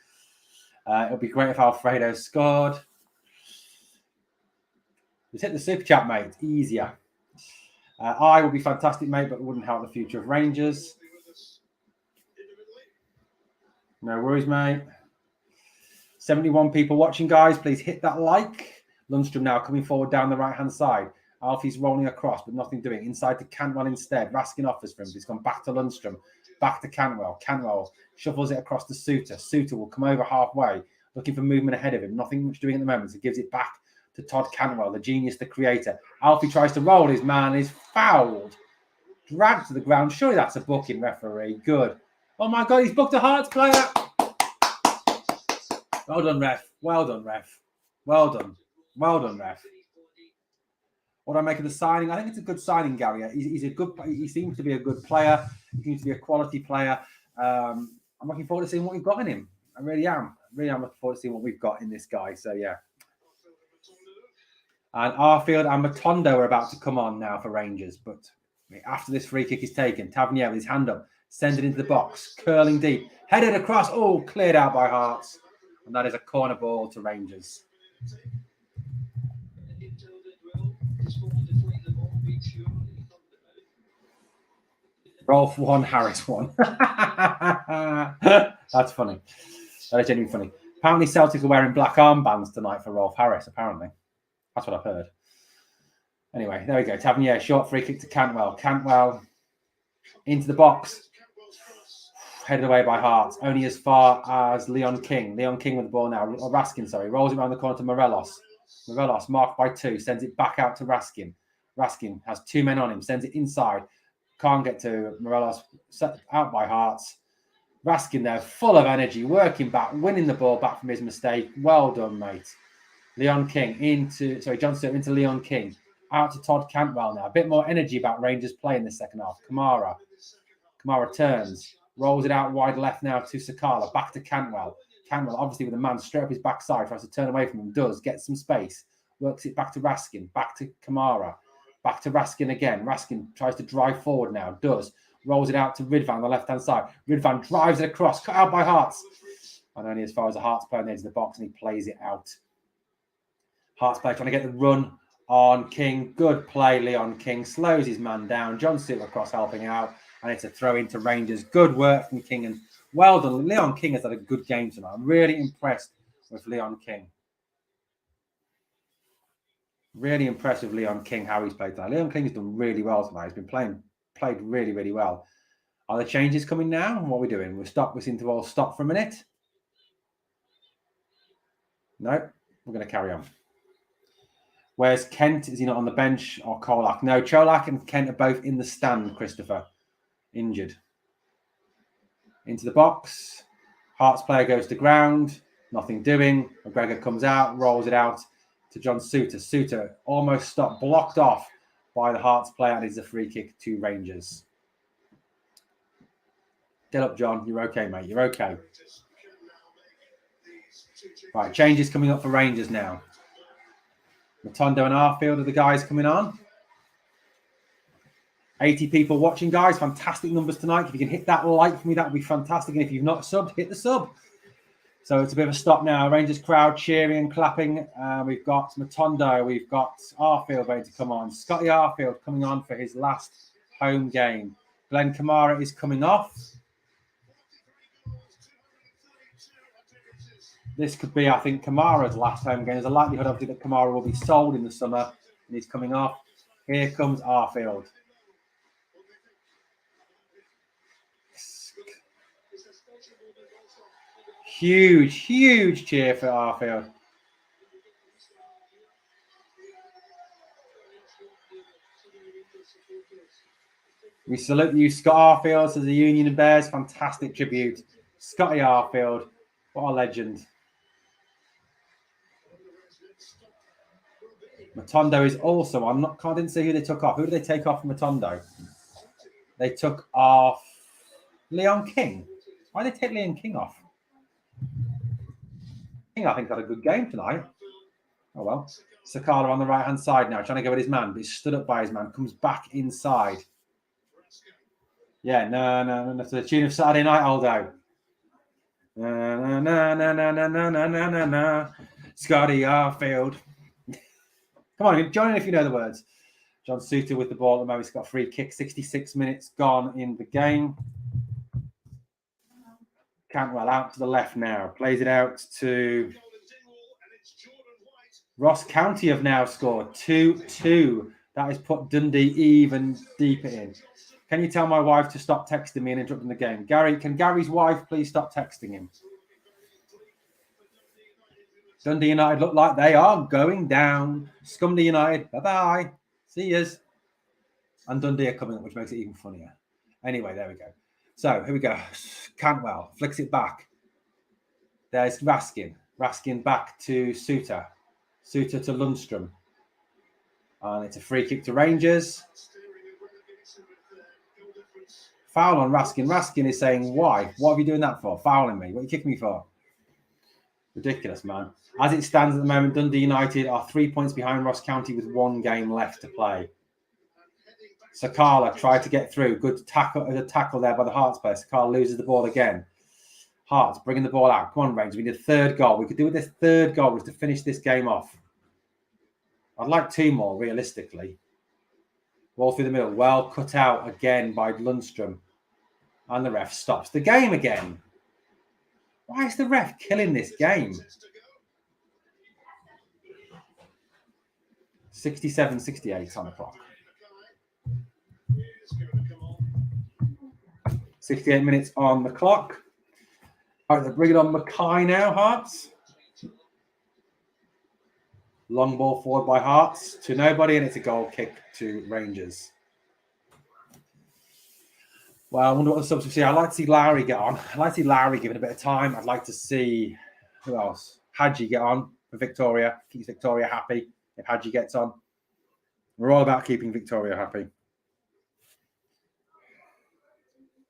It'll be great if Alfredo scored. Just hit the super chat, mate. Easier. I would be fantastic, mate, but it wouldn't help the future of Rangers. No worries, mate. 71 people watching, guys. Please hit that like. Lundstrom now coming forward down the right-hand side. Alfie's rolling across, but nothing doing. Inside to Cantwell instead. Raskin offers for him. He's gone back to Lundstrom. Back to Cantwell. Cantwell shuffles it across to Suter. Suter will come over halfway, looking for movement ahead of him. Nothing much doing at the moment. So he gives it back to Todd Cantwell, the genius, the creator. Alfie tries to roll his man. Is fouled. Dragged to the ground. Surely that's a booking, referee. Good. Oh, my God. He's booked a Hearts player. Well done, ref. Well done, ref. Well done. Well done, ref. What do I make of the signing? I think it's a good signing, Gary. He's a good. He seems to be a good player. He seems to be a quality player. I'm looking forward to seeing what we've got in him. I really am. Really am looking forward to seeing what we've got in this guy. So, yeah. And Arfield and Matondo are about to come on now for Rangers. But After this free kick is taken, Tavernier with his hand up, sends it into the box, curling deep, headed across, cleared out by Hearts. And that is a corner ball to Rangers. Rolf won, Harris won. That's funny. That is genuinely funny. Apparently Celtic are wearing black armbands tonight for Rolf Harris, apparently. That's what I've heard. Anyway, there we go. Tavernier, short free kick to Cantwell. Cantwell into the box. Headed away by Hearts. Only as far as Leon King. Leon King with the ball now. Or Raskin, sorry. Rolls it around the corner to Morelos. Morelos, marked by 2. Sends it back out to Raskin. Raskin has 2 men on him. Sends it inside. Can't get to Morelos. Set out by Hearts. Raskin there, full of energy. Working back. Winning the ball back from his mistake. Well done, mate. Leon King John Stewart into Leon King. Out to Todd Cantwell now. A bit more energy about Rangers play in the second half. Kamara turns. Rolls it out wide left now to Sakala. Back to Cantwell. Cantwell, obviously with a man straight up his backside, tries to turn away from him. Does. Gets some space. Works it back to Raskin. Back to Kamara. Back to Raskin again. Raskin tries to drive forward now. Does. Rolls it out to Ridvan on the left-hand side. Ridvan drives it across. Cut out by Hearts. And only as far as the Hearts player needs the box, and he plays it out. Hearts player trying to get the run on King. Good play, Leon King. Slows his man down. John Stewart across helping out. And it's a throw into Rangers. Good work from King. And well done. Leon King has had a good game tonight. I'm really impressed with Leon King. Really impressed with Leon King, how he's played tonight. Leon King has done really well tonight. He's been played really, really well. Are the changes coming now? What are we doing? We seem to all stop for a minute. No, we're going to carry on. Where's Kent? Is he not on the bench? Or Kolak? No, Cholak and Kent are both in the stand, Christopher. Injured. Into the box. Hearts player goes to ground. Nothing doing. McGregor comes out, rolls it out to John Suter. Suter almost stopped, blocked off by the Hearts player, and it's a free kick to Rangers. Get up, John. You're okay, mate. You're okay. Right, changes coming up for Rangers now. Matondo and Arfield are the guys coming on. 80 people watching, guys. Fantastic numbers tonight. If you can hit that like for me, that would be fantastic. And if you've not subbed, hit the sub. So it's a bit of a stop now. Rangers crowd cheering and clapping. We've got Matondo. We've got Arfield ready to come on. Scotty Arfield coming on for his last home game. Glenn Kamara is coming off. This could be, I think, Kamara's last home game. There's a likelihood, obviously, that Kamara will be sold in the summer, and he's coming off. Here comes Arfield. Huge cheer for Arfield. We salute you, Scott Arfield, as the Union and Bears. Fantastic tribute. Scotty Arfield, what a legend. Matondo is also on. I didn't see who they took off. Who did they take off from Matondo? They took off Leon King. Why did they take Leon King off? King, I think, had a good game tonight. Oh, well. Sakala on the right-hand side now, trying to go with his man, but he's stood up by his man, comes back inside. Yeah, no. To the tune of Saturday Night, Aldo. No. Scotty Arfield. Come on, join in if you know the words. John Suter with the ball at the moment. He's got a free kick. 66 minutes gone in the game. Cantwell out to the left now. Plays it out to Ross County have now scored 2-2. That has put Dundee even deeper in. Can you tell my wife to stop texting me and interrupting the game? Gary, can Gary's wife please stop texting him? Dundee United look like they are going down. Scumdy United, bye-bye. See yous. And Dundee are coming up, which makes it even funnier. Anyway, there we go. So, here we go. Cantwell flicks it back. There's Raskin. Raskin back to Suter. Suter to Lundstrom. And it's a free kick to Rangers. Foul on Raskin. Raskin is saying, why? What are you doing that for? Fouling me. What are you kicking me for? Ridiculous, man. As it stands at the moment, Dundee United are 3 points behind Ross County with 1 game left to play. Sakala tried to get through. Good tackle there by the Hearts player. Sakala loses the ball again. Hearts bringing the ball out. Come on, Rangers. We need a third goal. We could do with this third goal was to finish this game off. I'd like 2 more, realistically. Ball through the middle. Well cut out again by Lundstrom. And the ref stops the game again. Why is the ref killing this game? 67-68 on the clock. 68 minutes on the clock. All right, they're bringing on Mackay now, Hearts. Long ball forward by Hearts to nobody, and it's a goal kick to Rangers. Well, I wonder what the subs will see. I'd like to see Lowry get on. I'd like to see Lowry given a bit of time. I'd like to see, who else? Hadji get on for Victoria. Keeps Victoria happy if Hadji gets on. We're all about keeping Victoria happy.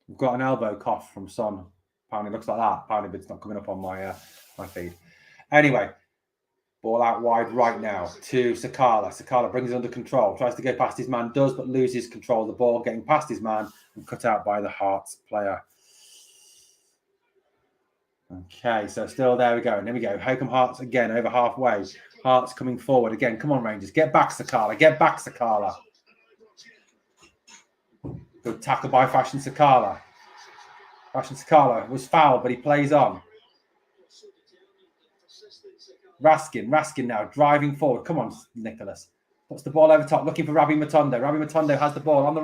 We've got an elbow cough from Son. Apparently it looks like that. Apparently it's not coming up on my feed. Anyway, ball out wide right now to Sakala. Sakala brings it under control. Tries to go past his man. Does, but loses control of the ball. Getting past his man and cut out by the Hearts player. Okay, so still there we go. And there we go. Hokum Hearts again over halfway. Hearts coming forward again. Come on, Rangers. Get back, Sakala. Get back, Sakala. Good tackle by Fashion Sakala. Fashion Sakala was fouled, but he plays on. Raskin now driving forward. Come on, Nicholas. Puts the ball over top, looking for Rabbi Matondo. Rabbi Matondo has the ball on the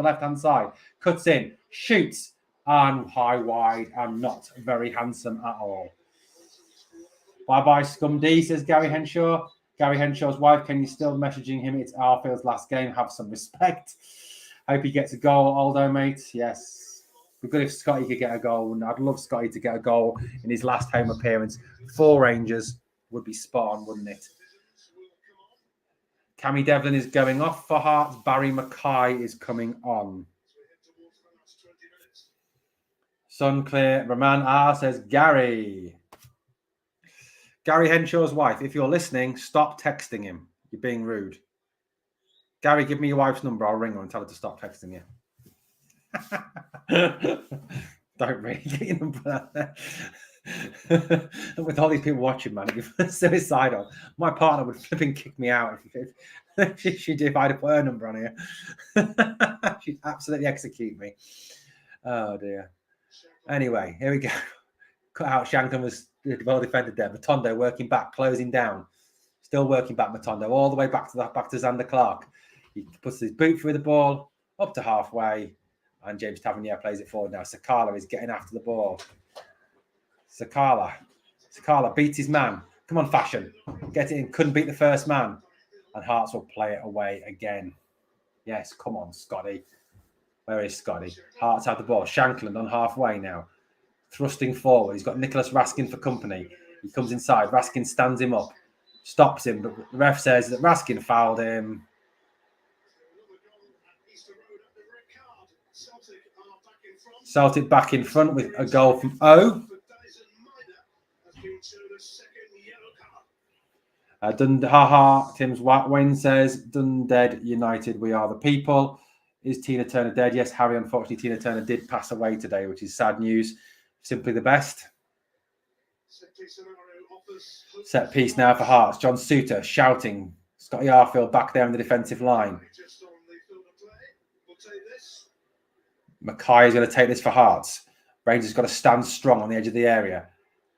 left-hand side. Cuts in, shoots, and high wide, and not very handsome at all. Bye-bye, Scum D, says Gary Henshaw. Gary Henshaw's wife, can you still messaging him? It's Arfield's last game. Have some respect. Hope he gets a goal, Aldo, mate. Yes. It'd be good if Scotty could get a goal. I'd love Scotty to get a goal in his last home appearance for Rangers. Would be spot on, wouldn't it? Cammy Devlin is going off for Hearts. Barry Mackay is coming on. Sunclear. Raman R says Gary. Gary Henshaw's wife. If you're listening, stop texting him. You're being rude. Gary, give me your wife's number. I'll ring her and tell her to stop texting you. Don't really get your number out there. With all these people watching, man, it'd be suicidal. My partner would flipping kick me out if I'd put her number on here. She'd absolutely execute me. Oh dear. Anyway, here we go. Cut out. Shanklin was well defended there. Matondo working back, closing down. Still working back. Matondo all the way back to Xander Clark. He puts his boot through the ball up to halfway, and James Tavernier plays it forward now. Sakala is getting after the ball. Sakala beats his man. Come on, Fashion. Get it in. Couldn't beat the first man. And Hearts will play it away again. Yes, come on, Scotty. Where is Scotty? Hearts have the ball. Shankland on halfway now. Thrusting forward. He's got Nicholas Raskin for company. He comes inside. Raskin stands him up. Stops him. But the ref says that Raskin fouled him. Celtic back in front with a goal from O. Tim's Wayne says, Dunded United, we are the people. Is Tina Turner dead? Yes, Harry, unfortunately, Tina Turner did pass away today, which is sad news. Simply the best. Set piece now for Hearts. John Suter shouting. Scotty Arfield back there in the defensive line. Mackay is going to take this for Hearts. Rangers got to stand strong on the edge of the area.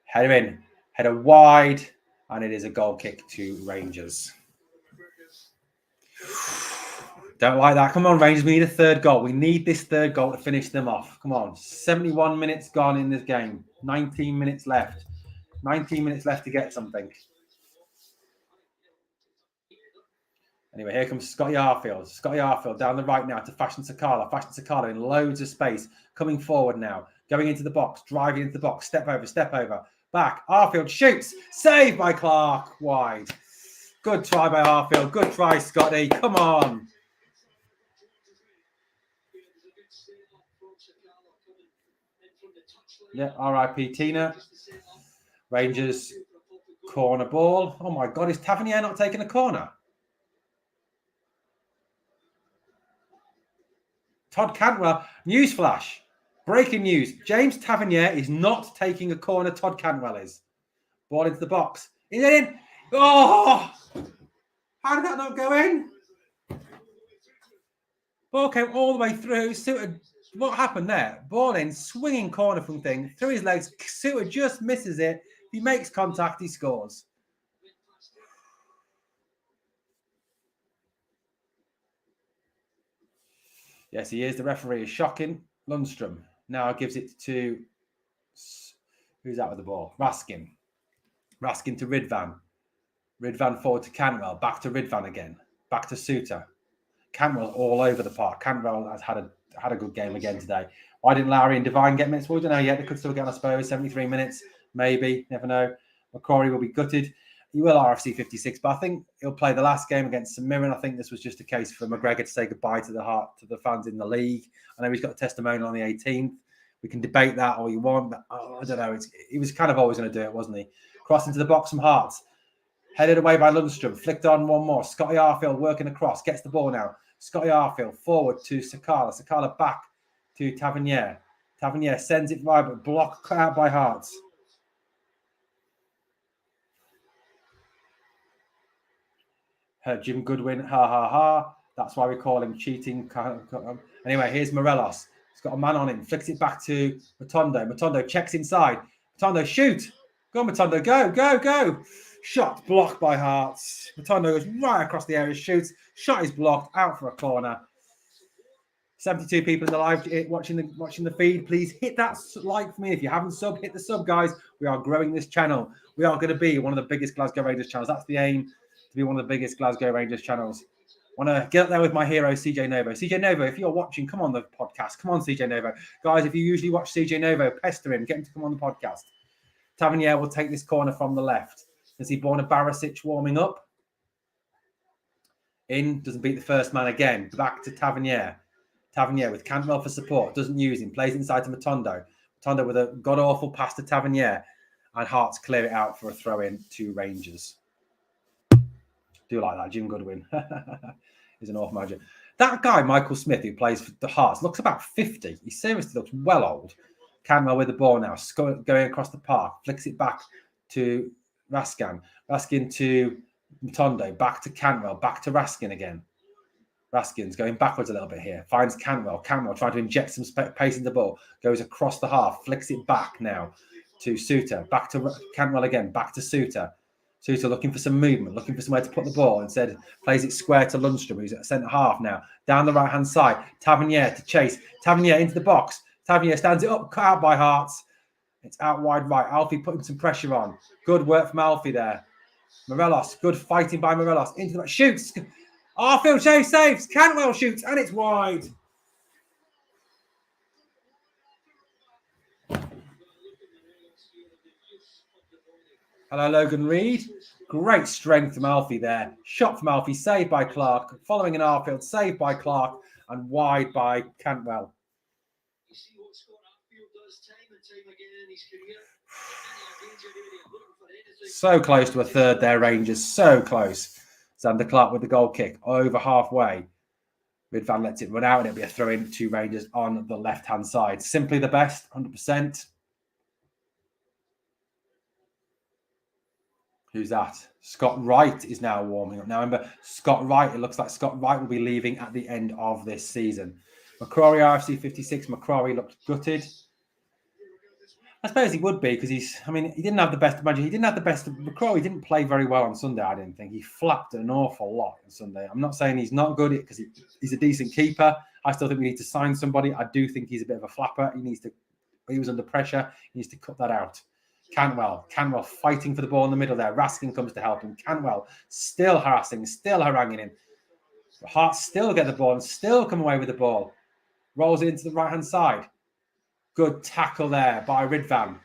Header in, header wide, and it is a goal kick to Rangers. Don't like that. Come on, Rangers. We need a third goal. We need this third goal to finish them off. Come on. 71 minutes gone in this game. 19 minutes left. 19 minutes left to get something. Anyway, here comes Scotty Arfield. Scotty Arfield down the right now to Fashion Sakala. Fashion Sakala in loads of space. Coming forward now. Going into the box. Driving into the box. Step over. Back. Arfield shoots. Saved by Clark. Wide. Good try by Arfield. Good try, Scotty. Come on. Yeah, R.I.P. Tina. Rangers corner ball. Oh my God, is Tavernier not taking a corner? Todd Cantwell, newsflash, breaking news. James Tavernier is not taking a corner. Todd Cantwell is. Ball into the box. Is it in? Oh! How did that not go in? Ball came all the way through. Suter, what happened there? Ball in, swinging corner from thing, through his legs. Suter just misses it. He makes contact, he scores. Yes, he is. The referee is shocking. Lundstrom now gives it to... Who's out with the ball? Raskin. Raskin to Ridvan. Ridvan forward to Cantwell. Back to Ridvan again. Back to Suter. Cantwell all over the park. Cantwell has had a good game again today. Why didn't Lowry and Devine get minutes? Well, we don't know yet. They could still get, I suppose, 73 minutes. Maybe. Never know. McCrory will be gutted. He will RFC 56, but I think he'll play the last game against St Mirren. I think this was just a case for McGregor to say goodbye to the fans in the league. I know he's got a testimonial on the 18th. We can debate that all you want, but I don't know. He was kind of always going to do it, wasn't he? Cross into the box from Hearts. Headed away by Lundstrom. Flicked on one more. Scotty Arfield working across. Gets the ball now. Scotty Arfield forward to Sakala. Sakala back to Tavernier. Tavernier sends it wide, but blocked out by Hearts. Jim Goodwin, ha ha ha. That's why we call him cheating. Anyway, here's Morelos. He's got a man on him. Flicks it back to Matondo. Matondo checks inside. Matondo, shoot. Go on, Matondo. Go, go, go. Shot blocked by Hearts. Matondo goes right across the area, shoots. Shot is blocked, out for a corner. 72 people in the live watching the feed. Please hit that like for me. If you haven't subbed, hit the sub, guys. We are growing this channel. We are going to be one of the biggest Glasgow Rangers channels. That's the aim, to be one of the biggest Glasgow Rangers channels. Want to get up there with my hero, CJ Novo. CJ Novo, if you're watching, come on the podcast. Come on, CJ Novo. Guys, if you usually watch CJ Novo, pester him. Get him to come on the podcast. Tavernier will take this corner from the left. Can see Borna Barisic warming up. In, doesn't beat the first man again. Back to Tavernier. Tavernier with Cantwell for support. Doesn't use him. Plays inside to Matondo. Matondo with a god-awful pass to Tavernier. And Hearts clear it out for a throw-in to Rangers. Do like that. Jim Goodwin. He's an awful manager. That guy, Michael Smith, who plays for the Hearts, looks about 50. He seriously looks well old. Cantwell with the ball now. Going across the park. Flicks it back to Raskin. Raskin to Matondo. Back to Cantwell. Back to Raskin again. Raskin's going backwards a little bit here. Finds Cantwell. Cantwell trying to inject some pace in the ball. Goes across the half. Flicks it back now to Suter. Back to Cantwell again. Back to Suter. Suter looking for some movement. Looking for somewhere to put the ball. Instead, plays it square to Lundstrom, who's at centre half now. Down the right-hand side. Tavernier to chase. Tavernier into the box. Tavernier stands it up. Cut out by Hearts. It's out wide right. Alfie putting some pressure on. Good work from Alfie there. Morelos. Good fighting by Morelos. Into the back. Shoots. Arfield saves. Cantwell shoots. And it's wide. Hello, Logan Reed. Great strength from Alfie there. Shot from Alfie. Saved by Clark. Following an Arfield. Saved by Clark. And wide by Cantwell. You see what Scott Arfield does time and time again in his career. So close to a third there, Rangers. So close. Xander Clark with the goal kick. Over halfway. Ridvan lets it run out and it'll be a throw-in to Rangers on the left-hand side. Simply the best, 100%. Who's that? Scott Wright is now warming up. Now remember, Scott Wright, it looks like Scott Wright will be leaving at the end of this season. McCrory, RFC 56. McCrory looked gutted. I suppose he would be because he didn't have the best. Imagine he didn't have the best. McCrory didn't play very well on Sunday, I didn't think. He flapped an awful lot on Sunday. I'm not saying he's not good because he's a decent keeper. I still think we need to sign somebody. I do think he's a bit of a flapper. He was under pressure. He needs to cut that out. Cantwell fighting for the ball in the middle there. Raskin comes to help him. Cantwell still harassing, still haranguing him. Hearts still get the ball and still come away with the ball. Rolls it into the right-hand side. Good tackle there by Ridvan.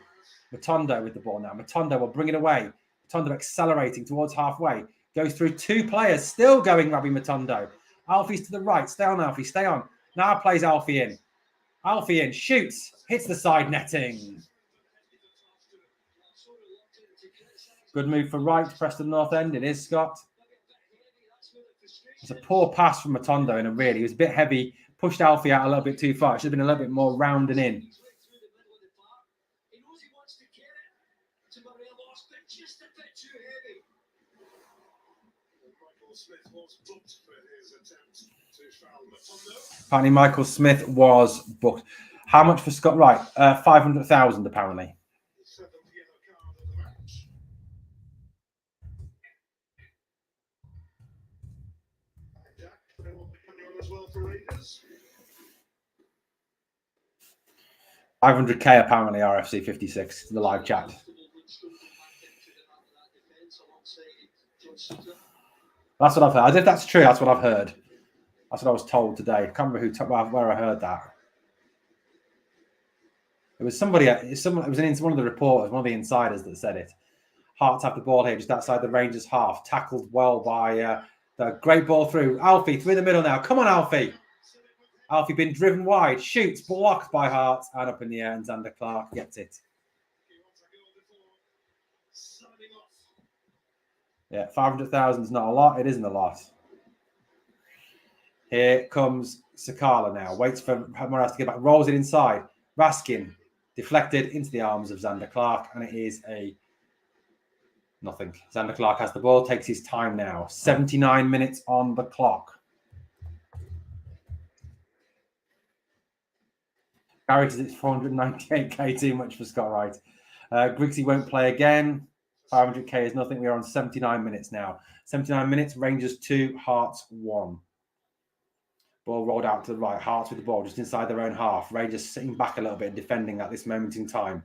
Matondo with the ball now. Matondo will bring it away. Matondo accelerating towards halfway. Goes through two players. Still going, Rabbi Matondo. Alfie's to the right. Stay on, Alfie. Stay on. Now plays Alfie in. Alfie in. Shoots. Hits the side netting. Good move for right. Preston North End. It is, Scott. It's a poor pass from Matondo. He was a bit heavy Pushed Alfie out a little bit too far. It should have been a little bit more rounding in. Apparently, Michael Smith was booked. How much for Scott Wright? 500,000 apparently. $500K apparently. RFC 56 the live chat. That's what I've heard. If that's true, that's what I've heard. That's what I was told today. I can't remember where I heard that. It was somebody. It was one of the reporters, one of the insiders that said it. Hearts have the ball here, just outside the Rangers half. Tackled well by the great ball through. Alfie through the middle now. Come on, Alfie. Alfie been driven wide. Shoots, blocked by Hearts, and up in the air, and Xander Clark gets it. Yeah, 500,000 is not a lot. It isn't a lot. Here comes Sakala now. Waits for Moraz to get back. Rolls it inside. Raskin deflected into the arms of Xander Clark, and it is a nothing. Xander Clark has the ball, takes his time now. 79 minutes on the clock. Garrett is 498k, too much for Scott Wright. Griggsy won't play again. 500k is nothing. We are on 79 minutes now. 79 minutes, Rangers 2, Hearts 1. Ball rolled out to the right. Hearts with the ball just inside their own half. Rangers sitting back a little bit and defending at this moment in time.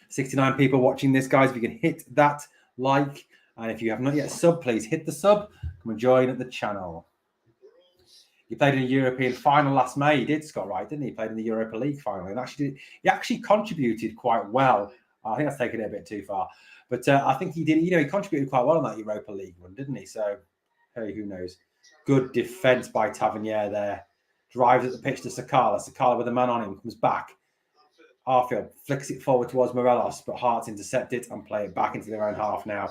69 people watching this, guys. If you can hit that like, and if you have not yet subbed, please hit the sub. Come and join the channel. He played in a European final last May. He did, Scott Wright, didn't he? He played in the Europa League final. And he actually contributed quite well. I think that's taken it a bit too far. But I think he did, he contributed quite well on that Europa League one, didn't he? So, hey, who knows? Good defence by Tavernier there. Drives at the pitch to Sakala. Sakala with a man on him. Comes back. Arfield flicks it forward towards Morelos, but Hearts intercept it and play it back into their own half now.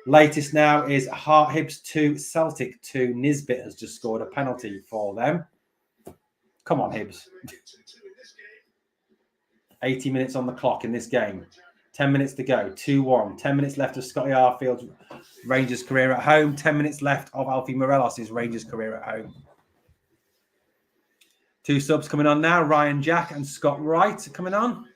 Latest now is Hibs 2, Celtic 2. Nisbet has just scored a penalty for them. Come on, Hibs. 80 minutes on the clock in this game. 10 minutes to go. 2-1. 10 minutes left of Scotty Arfield's Rangers career at home. 10 minutes left of Alfie Morelos' Rangers career at home. 2 subs coming on now. Ryan Jack and Scott Wright are coming on.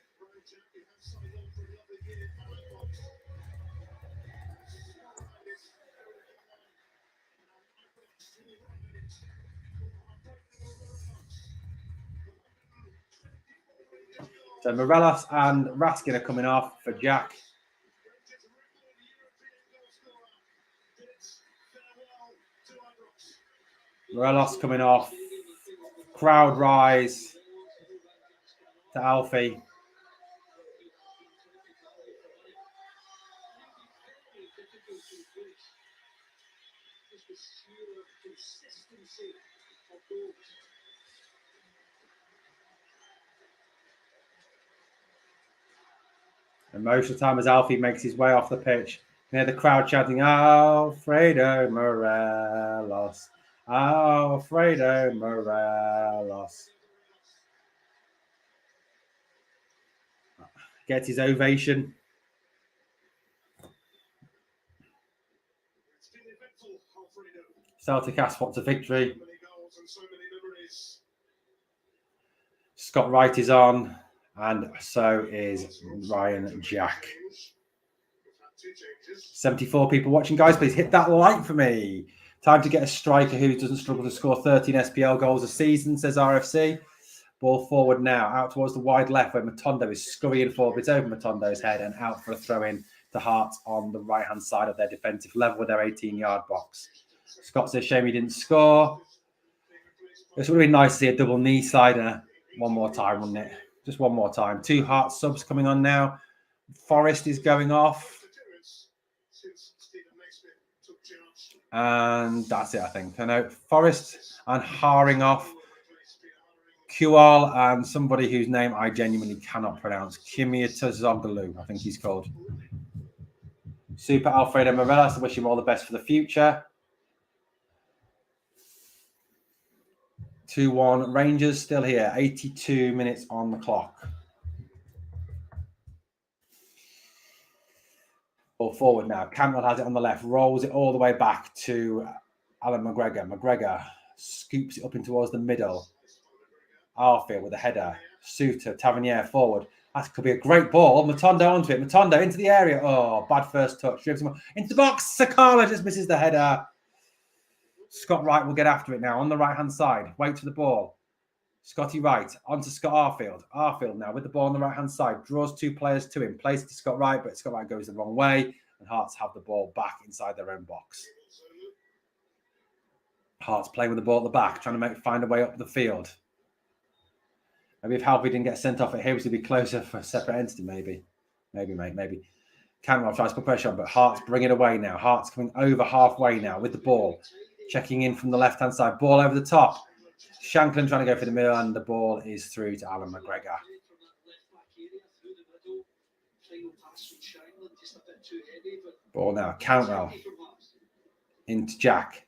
So Morelos and Raskin are coming off for Jack. Morelos coming off. Crowd rise to Alfie. Emotional time as Alfie makes his way off the pitch. You hear the crowd chanting, Alfredo Morelos. Alfredo Morelos. Gets his ovation. Celtic asphalt to victory. Scott Wright is on, and so is Ryan Jack. 74 people watching. Guys, please hit that like for me. Time to get a striker who doesn't struggle to score 13 SPL goals a season, says RFC. Ball forward now, out towards the wide left where Matondo is scurrying forward. It's over Matondo's head and out for a throw-in to Hearts on the right-hand side of their defensive level with their 18-yard box. Scott says, shame he didn't score. This would have been nice to see a double knee slider one more time, wouldn't it? Just one more time. 2 Hearts subs coming on now. Forrest is going off. And that's it, I think. I know Forrest and Haring off. Kual and somebody whose name I genuinely cannot pronounce. Kimiatazoglu, I think he's called. Super Alfredo Morelos. I wish him all the best for the future. 2-1. Rangers still here. 82 minutes on the clock. Ball forward now. Cantwell has it on the left. Rolls it all the way back to Alan McGregor. McGregor scoops it up in towards the middle. Arfield with a header. Suter, Tavernier forward. That could be a great ball. Matondo onto it. Matondo into the area. Oh, bad first touch. Dribbles him into the box. Sakala just misses the header. Scott Wright will get after it now on the right-hand side. Wait for the ball. Scotty Wright onto Scott Arfield. Arfield now with the ball on the right-hand side. Draws two players to him. Plays it to Scott Wright, but Scott Wright goes the wrong way. And Hearts have the ball back inside their own box. Hearts playing with the ball at the back, trying to find a way up the field. Maybe if Halvey didn't get sent off at Hibs, he'd be closer for a separate entity, maybe. Maybe. Cantwell tries to put pressure on, but Hearts bring it away now. Hearts coming over halfway now with the ball. Checking in from the left-hand side. Ball over the top. Shanklin trying to go for the middle, and the ball is through to Alan McGregor. Ball now. Cantwell into Jack.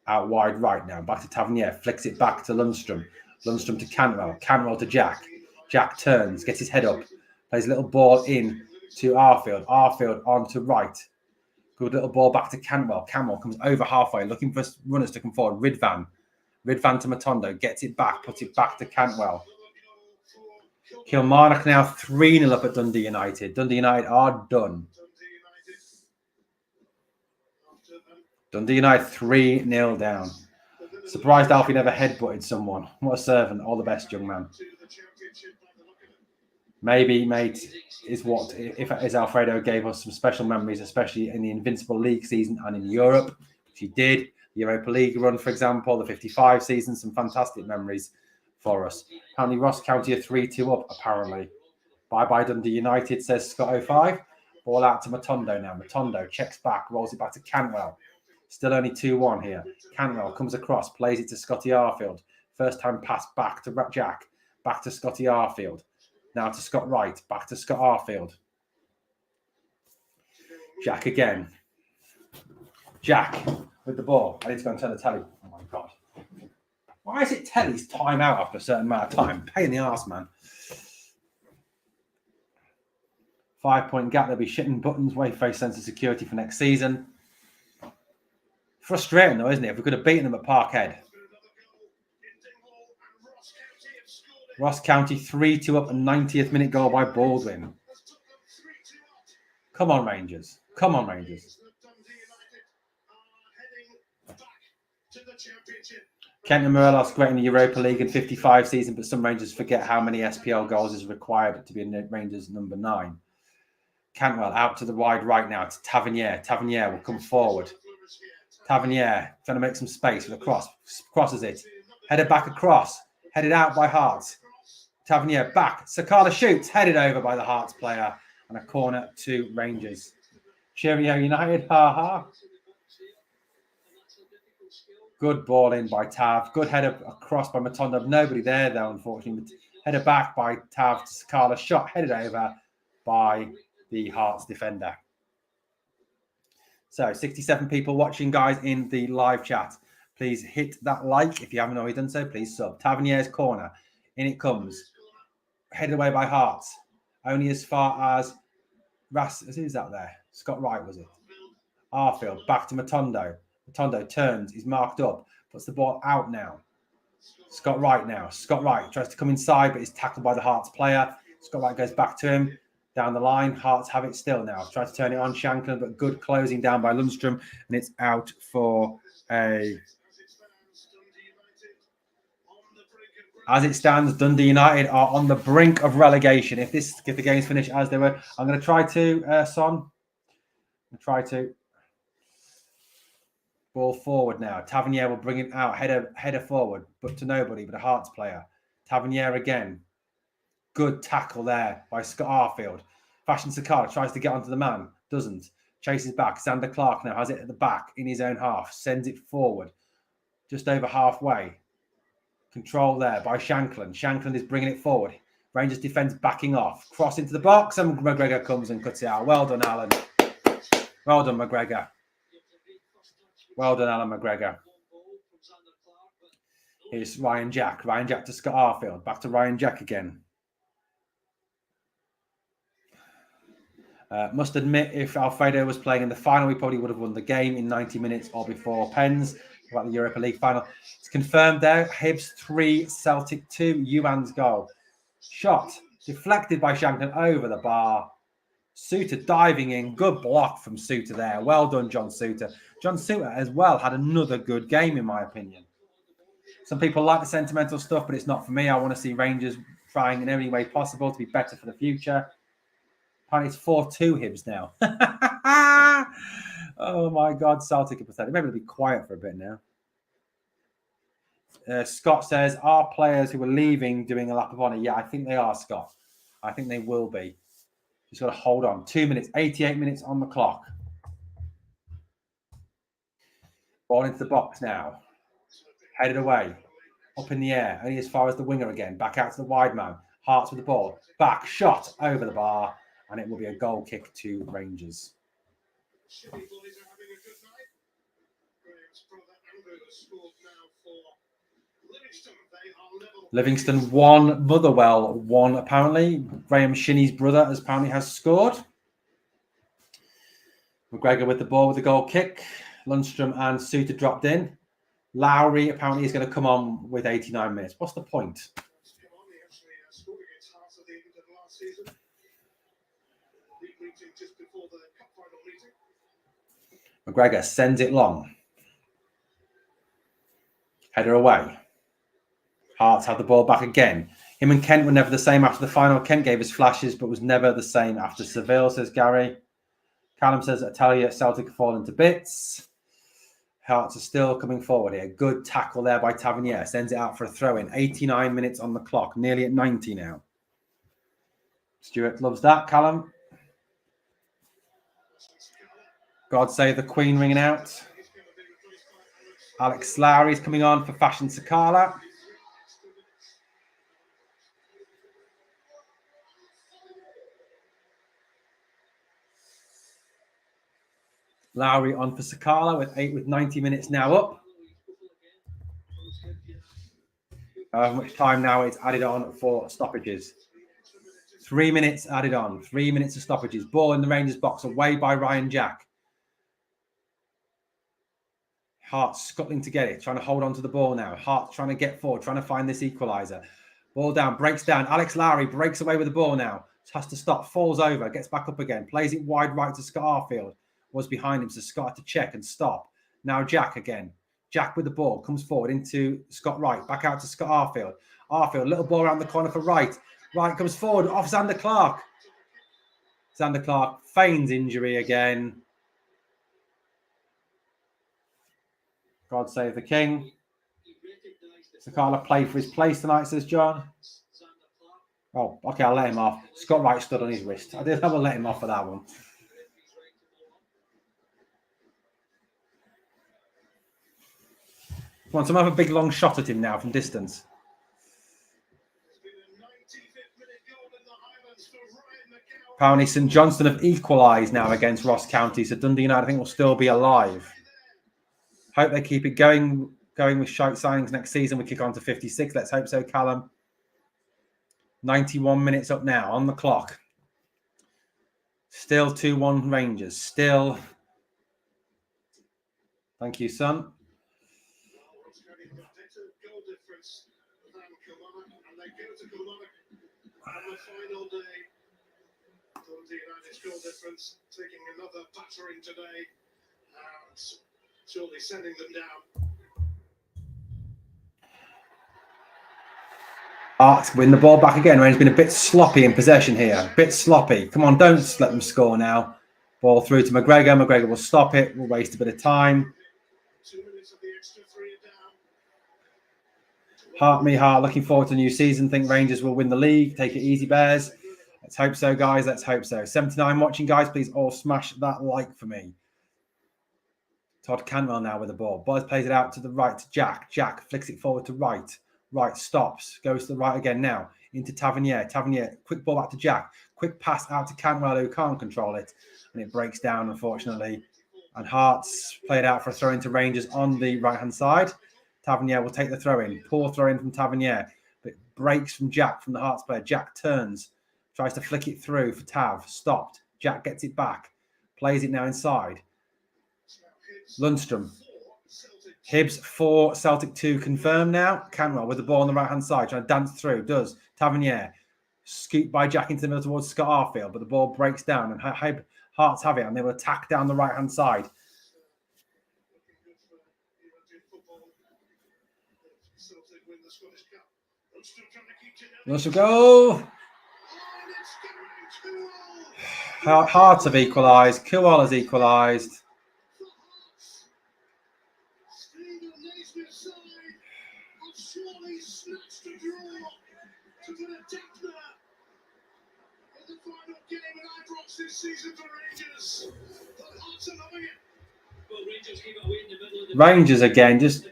Out wide right now. Back to Tavernier. Flicks it back to Lundstrom. Lundstrom to Cantwell. Cantwell to Jack. Jack turns. Gets his head up. Plays a little ball in to Arfield. Arfield on to right. Good little ball back to Cantwell. Cantwell comes over halfway. Looking for runners to come forward. Ridvan to Matondo. Gets it back. Puts it back to Cantwell. Kilmarnock now 3-0 up at Dundee United. Dundee United are done. Dundee United 3-0 down. Surprised Alfie never headbutted someone. What a servant. All the best, young man. Maybe, mate, is what if Alfredo gave us some special memories, especially in the Invincible League season and in Europe, which he did. The Europa League run, for example, the 55 season, some fantastic memories for us. Apparently, Ross County are 3-2 up, apparently. Bye-bye Dundee United, says Scott 05. Ball out to Matondo now. Matondo checks back, rolls it back to Cantwell. Still only 2-1 here. Cantwell comes across, plays it to Scotty Arfield. First time pass back to Jack. Back to Scotty Arfield. Now to Scott Wright. Back to Scott Arfield. Jack again. Jack with the ball. I need to go and turn the telly. Oh my God. Why is it telly's time out after a certain amount of time? Pain in the arse, man. 5-point gap. They'll be shitting buttons. Way face sense of security for next season. Frustrating though, isn't it? If we could have beaten them at Parkhead. Ross County 3-2 up, a 90th minute goal by Baldwin. Come on, Rangers. Come on, Rangers. Kent and Morelos great in the Europa League in 55 season, but some Rangers forget how many SPL goals is required to be in Rangers number 9. Cantwell out to the wide right now to Tavernier. Tavernier will come forward. Tavernier trying to make some space with a cross. Crosses it. Headed back across. Headed out by Hearts. Tavernier back. Sakala shoots. Headed over by the Hearts player. And a corner to Rangers. Cheerio United. Ha ha. Good ball in by Tav. Good header across by Matondo. Nobody there though, unfortunately. Header back by Tav to Sakala. Shot headed over by the Hearts defender. So 67 people watching, guys, in the live chat. Please hit that like. If you haven't already done so, please sub. Tavernier's corner. In it comes. Headed away by Hearts. Only as far as who's that there? Scott Wright, was it? Arfield. Back to Matondo. Matondo turns. He's marked up. Puts the ball out now. Scott Wright now. Scott Wright tries to come inside, but is tackled by the Hearts player. Scott Wright goes back to him. Down the line, Hearts have it still now. Try to turn it on Shanklin, but good closing down by Lundstrom, and it's out for a... As it stands, Dundee United are on the brink of relegation. If the game's finished as they were, I'm going to try to, Son. Ball forward now. Tavernier will bring it out, header forward, but to nobody, but a Hearts player. Tavernier again. Good tackle there by Scott Arfield. Fashion Sakara tries to get onto the man. Doesn't. Chases back. Xander Clark now has it at the back in his own half. Sends it forward. Just over halfway. Control there by Shanklin. Shanklin is bringing it forward. Rangers defence backing off. Cross into the box and McGregor comes and cuts it out. Well done, Alan. Well done, McGregor. Well done, Alan McGregor. Here's Ryan Jack. Ryan Jack to Scott Arfield. Back to Ryan Jack again. Must admit, if Alfredo was playing in the final, we probably would have won the game in 90 minutes or before pens. About the Europa League final. It's confirmed there. Hibs 3, Celtic 2. Yuan's goal. Shot. Deflected by Shankland over the bar. Suter diving in. Good block from Suter there. Well done, John Suter. John Suter as well had another good game, in my opinion. Some people like the sentimental stuff, but it's not for me. I want to see Rangers trying in every way possible to be better for the future. Apparently it's 4-2 Hibs now. Oh my God, Celtic are pathetic. Maybe they'll be quiet for a bit now. Scott says, are players who are leaving doing a lap of honour? Yeah, I think they are, Scott. I think they will be. Just got to hold on. 2 minutes, 88 minutes on the clock. Ball into the box now. Headed away. Up in the air. Only as far as the winger again. Back out to the wide man. Hearts with the ball. Back. Shot over the bar. And it will be a goal kick to Rangers. Livingston 1, Motherwell 1 apparently. Graham Shinney's brother has scored. McGregor with the ball with the goal kick. Lundstrom and Suter dropped in. Lowry apparently is going to come on with 89 minutes. What's the point? McGregor sends it long. Header away. Hearts have the ball back again. Him and Kent were never the same after the final. Kent gave us flashes, but was never the same after Seville, says Gary. Callum says, I tell you, Celtic have fallen to bits. Hearts are still coming forward here. Good tackle there by Tavernier. Sends it out for a throw-in. 89 minutes on the clock. Nearly at 90 now. Stuart loves that, Callum. God Save the Queen ringing out. Alex Lowry's coming on for Fashion Sakala. Lowry on for Sakala with 90 minutes now up. How much time now it's added on for stoppages? 3 minutes added on. 3 minutes of stoppages. Ball in the Rangers box away by Ryan Jack. Hart scuttling to get it, trying to hold on to the ball now. Hart trying to get forward, trying to find this equaliser. Ball down, breaks down. Alex Lowry breaks away with the ball now. Has to stop, falls over, gets back up again. Plays it wide right to Scott Arfield. Was behind him, so Scott had to check and stop. Now Jack again. Jack with the ball, comes forward into Scott Wright. Back out to Scott Arfield. Arfield, little ball around the corner for Wright. Wright comes forward, off Xander Clark. Xander Clark feigns injury again. God save the king. Sakala played for his place tonight, says John. Oh, okay, I'll let him off. Scott Wright stood on his wrist. I will let him off for that one. Come on, someone have a big long shot at him now from distance. Apparently St Johnstone have equalised now against Ross County, so Dundee United I think will still be alive. Hope they keep it going with shite signings next season. We kick on to 56. Let's hope so, Callum. 91 minutes up now on the clock. Still 2-1 Rangers. Still. Thank you, son. Taking another battering today and surely sending them down. Art win the ball back again. Rangers been a bit sloppy in possession here. A bit sloppy. Come on, don't let them score now. Ball through to McGregor. McGregor will stop it. We'll waste a bit of time. 2 minutes of the extra 3 down. Heart me heart. Looking forward to a new season. Think Rangers will win the league. Take it easy, Bears. Let's hope so, guys. Let's hope so. 79 watching, guys. Please all smash that like for me. Todd Cantwell now with the ball. Buzz plays it out to the right to Jack. Jack flicks it forward to right. Right stops. Goes to the right again now. Into Tavernier. Tavernier. Quick ball back to Jack. Quick pass out to Cantwell who can't control it. And it breaks down, unfortunately. And Hearts played out for a throw into Rangers on the right-hand side. Tavernier will take the throw in. Poor throw in from Tavernier. But breaks from Jack, from the Hearts player. Jack turns. Tries to flick it through for Tav. Stopped. Jack gets it back. Plays it now inside. Lundstrom. Hibs 4, Celtic 2 confirmed now. Canwell with the ball on the right-hand side. Trying to dance through. Does. Tavernier. Scooped by Jack into the middle towards Scott Arfield. But the ball breaks down. And Hearts have it. And they will attack down the right-hand side. Lundstrom go. Hearts have equalised. Kuol has equalised. Rangers again, just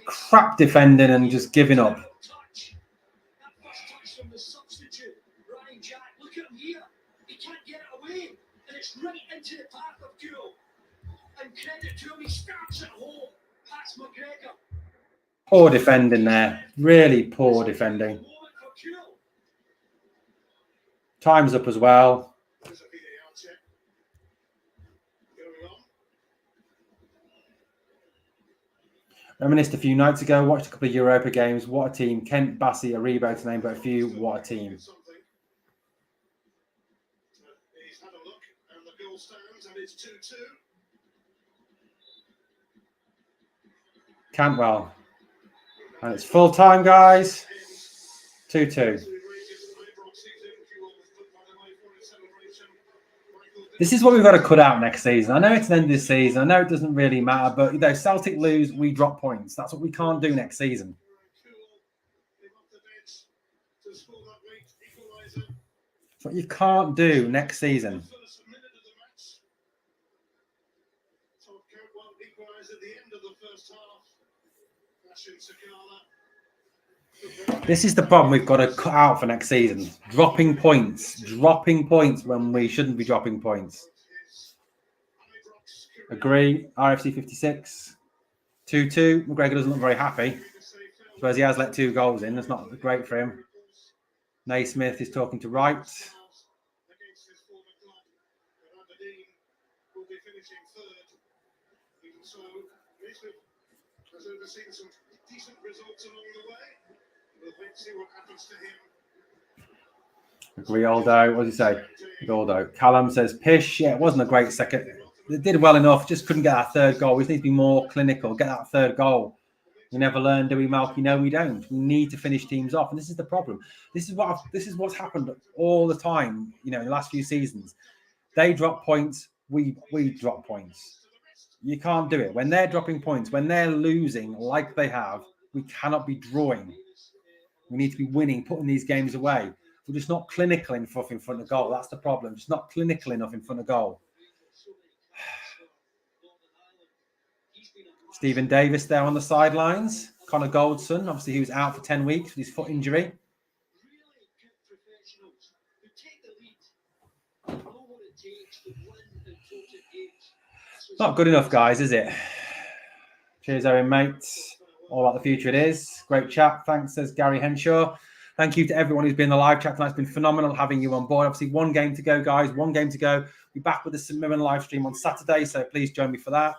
crap defending and just giving up. Into the path of Kuol, and credit to him, he starts at home. That's McGregor. Poor defending there, really poor defending. Time's up as well. Reminisced a few nights ago, watched a couple of Europa games. What a team. Kent, Bassey, Aribo to name but a few. What a team. Stands and it's 2-2. Cantwell. And it's full time, guys. 2-2. This is what we've got to cut out next season. I know it's the end of the season. I know it doesn't really matter, but you know, Celtic lose, we drop points. That's what we can't do next season. That's what you can't do next season. This is the problem we've got to cut out for next season. Dropping points when we shouldn't be dropping points. Agree. RFC 56. 2-2. McGregor doesn't look very happy. I suppose he has let 2 goals in. That's not great for him. Naismith is talking to Wright. Has overseen some decent results along the way. We'll wait to see what happens to him. Grialdo, what does he say? Grialdo. Callum says, Pish, yeah, it wasn't a great second. They did well enough, just couldn't get that third goal. We just need to be more clinical, get that third goal. We never learn, do we, Malky? No, we don't. We need to finish teams off, and this is the problem. This is what's happened all the time. You know, in the last few seasons, they drop points, we drop points. You can't do it. When they're dropping points, when they're losing like they have, we cannot be drawing. We need to be winning, putting these games away. We're just not clinical enough in front of goal. That's the problem. Just not clinical enough in front of goal. Stephen Davis there on the sidelines. Connor Goldson, obviously he was out for 10 weeks with his foot injury. Not good enough, guys, is it? Cheers, Owen, mate. All about the future it is. Great chat. Thanks, says Gary Henshaw. Thank you to everyone who's been in the live chat tonight. It's been phenomenal having you on board. Obviously, 1 game to go, guys. 1 game to go. We'll be back with the St Mirren live stream on Saturday, so please join me for that.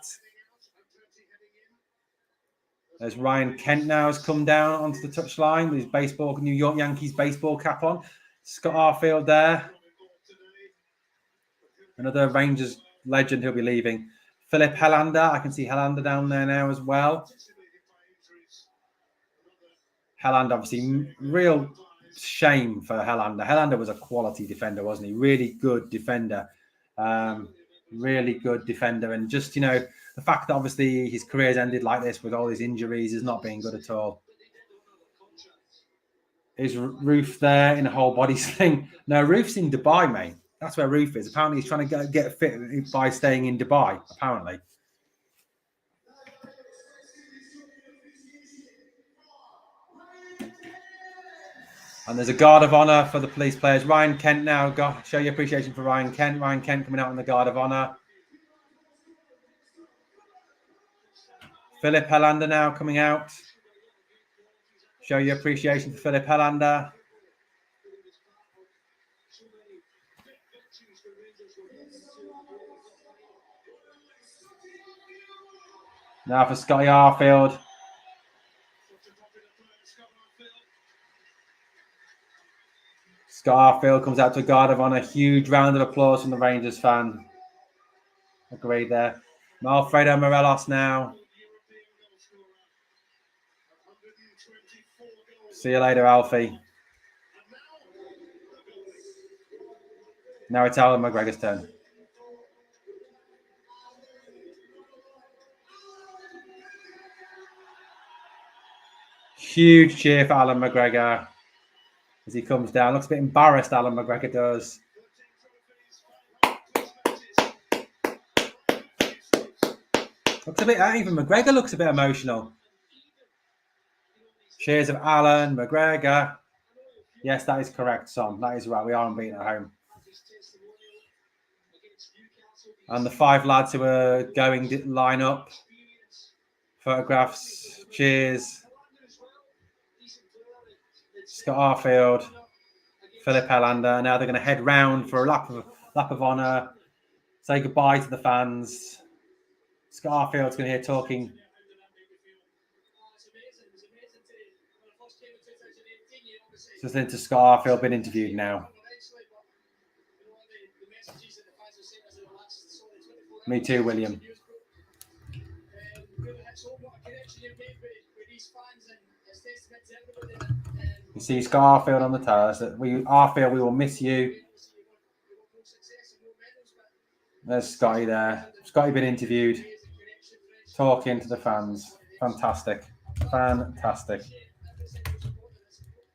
There's Ryan Kent now has come down onto the touchline with his baseball, New York Yankees baseball cap on. Scott Arfield there. Another Rangers legend who'll be leaving. Philip Helander. I can see Helander down there now as well. Helander, obviously, real shame for Helander. Helander was a quality defender, wasn't he? Really good defender. Really good defender. And just, you know, the fact that obviously his career's ended like this with all his injuries is not being good at all. Is Roof there in a whole body sling? No, Roof's in Dubai, mate. That's where Roof is. Apparently, he's trying to get fit by staying in Dubai, apparently. And there's a guard of honour for the police players. Ryan Kent now. Show your appreciation for Ryan Kent. Ryan Kent coming out on the guard of honour. Philip Helander now coming out. Show your appreciation for Philip Helander. Now for Scotty Arfield. Scott Arfield comes out to a guard of honour. Huge round of applause from the Rangers fan. Agreed there. Alfredo Morelos now. See you later, Alfie. Now it's Alan McGregor's turn. Huge cheer for Alan McGregor as he comes down. Looks a bit embarrassed, Alan McGregor does. Looks a bit, even McGregor looks a bit emotional. Cheers of Alan McGregor. Yes, that is correct, Son. That is right. We are unbeaten at home. And the 5 lads who are going line up. Photographs. Cheers. Scott Arfield. Philip Helander. Now they're going to head round for a lap of honour. Say goodbye to the fans. Scott Arfield's going to hear talking. Just into Scott Arfield being interviewed now. Me too, William. You see Scott Arfield on the terrace. Arfield, we will miss you. There's Scotty there. Scotty been interviewed. Talking to the fans. Fantastic. Fantastic.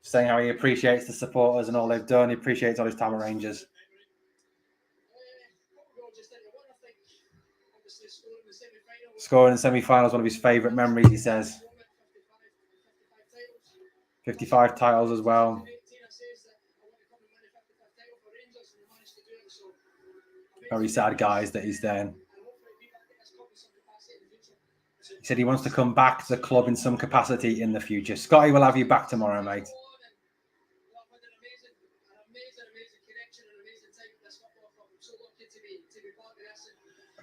Saying how he appreciates the supporters and all they've done. He appreciates all his time at Rangers. Scoring in semi-finals, one of his favourite memories, he says. 55 titles as well. Very sad, guys, that he's there. He said he wants to come back to the club in some capacity in the future. Scotty, we'll have you back tomorrow, mate.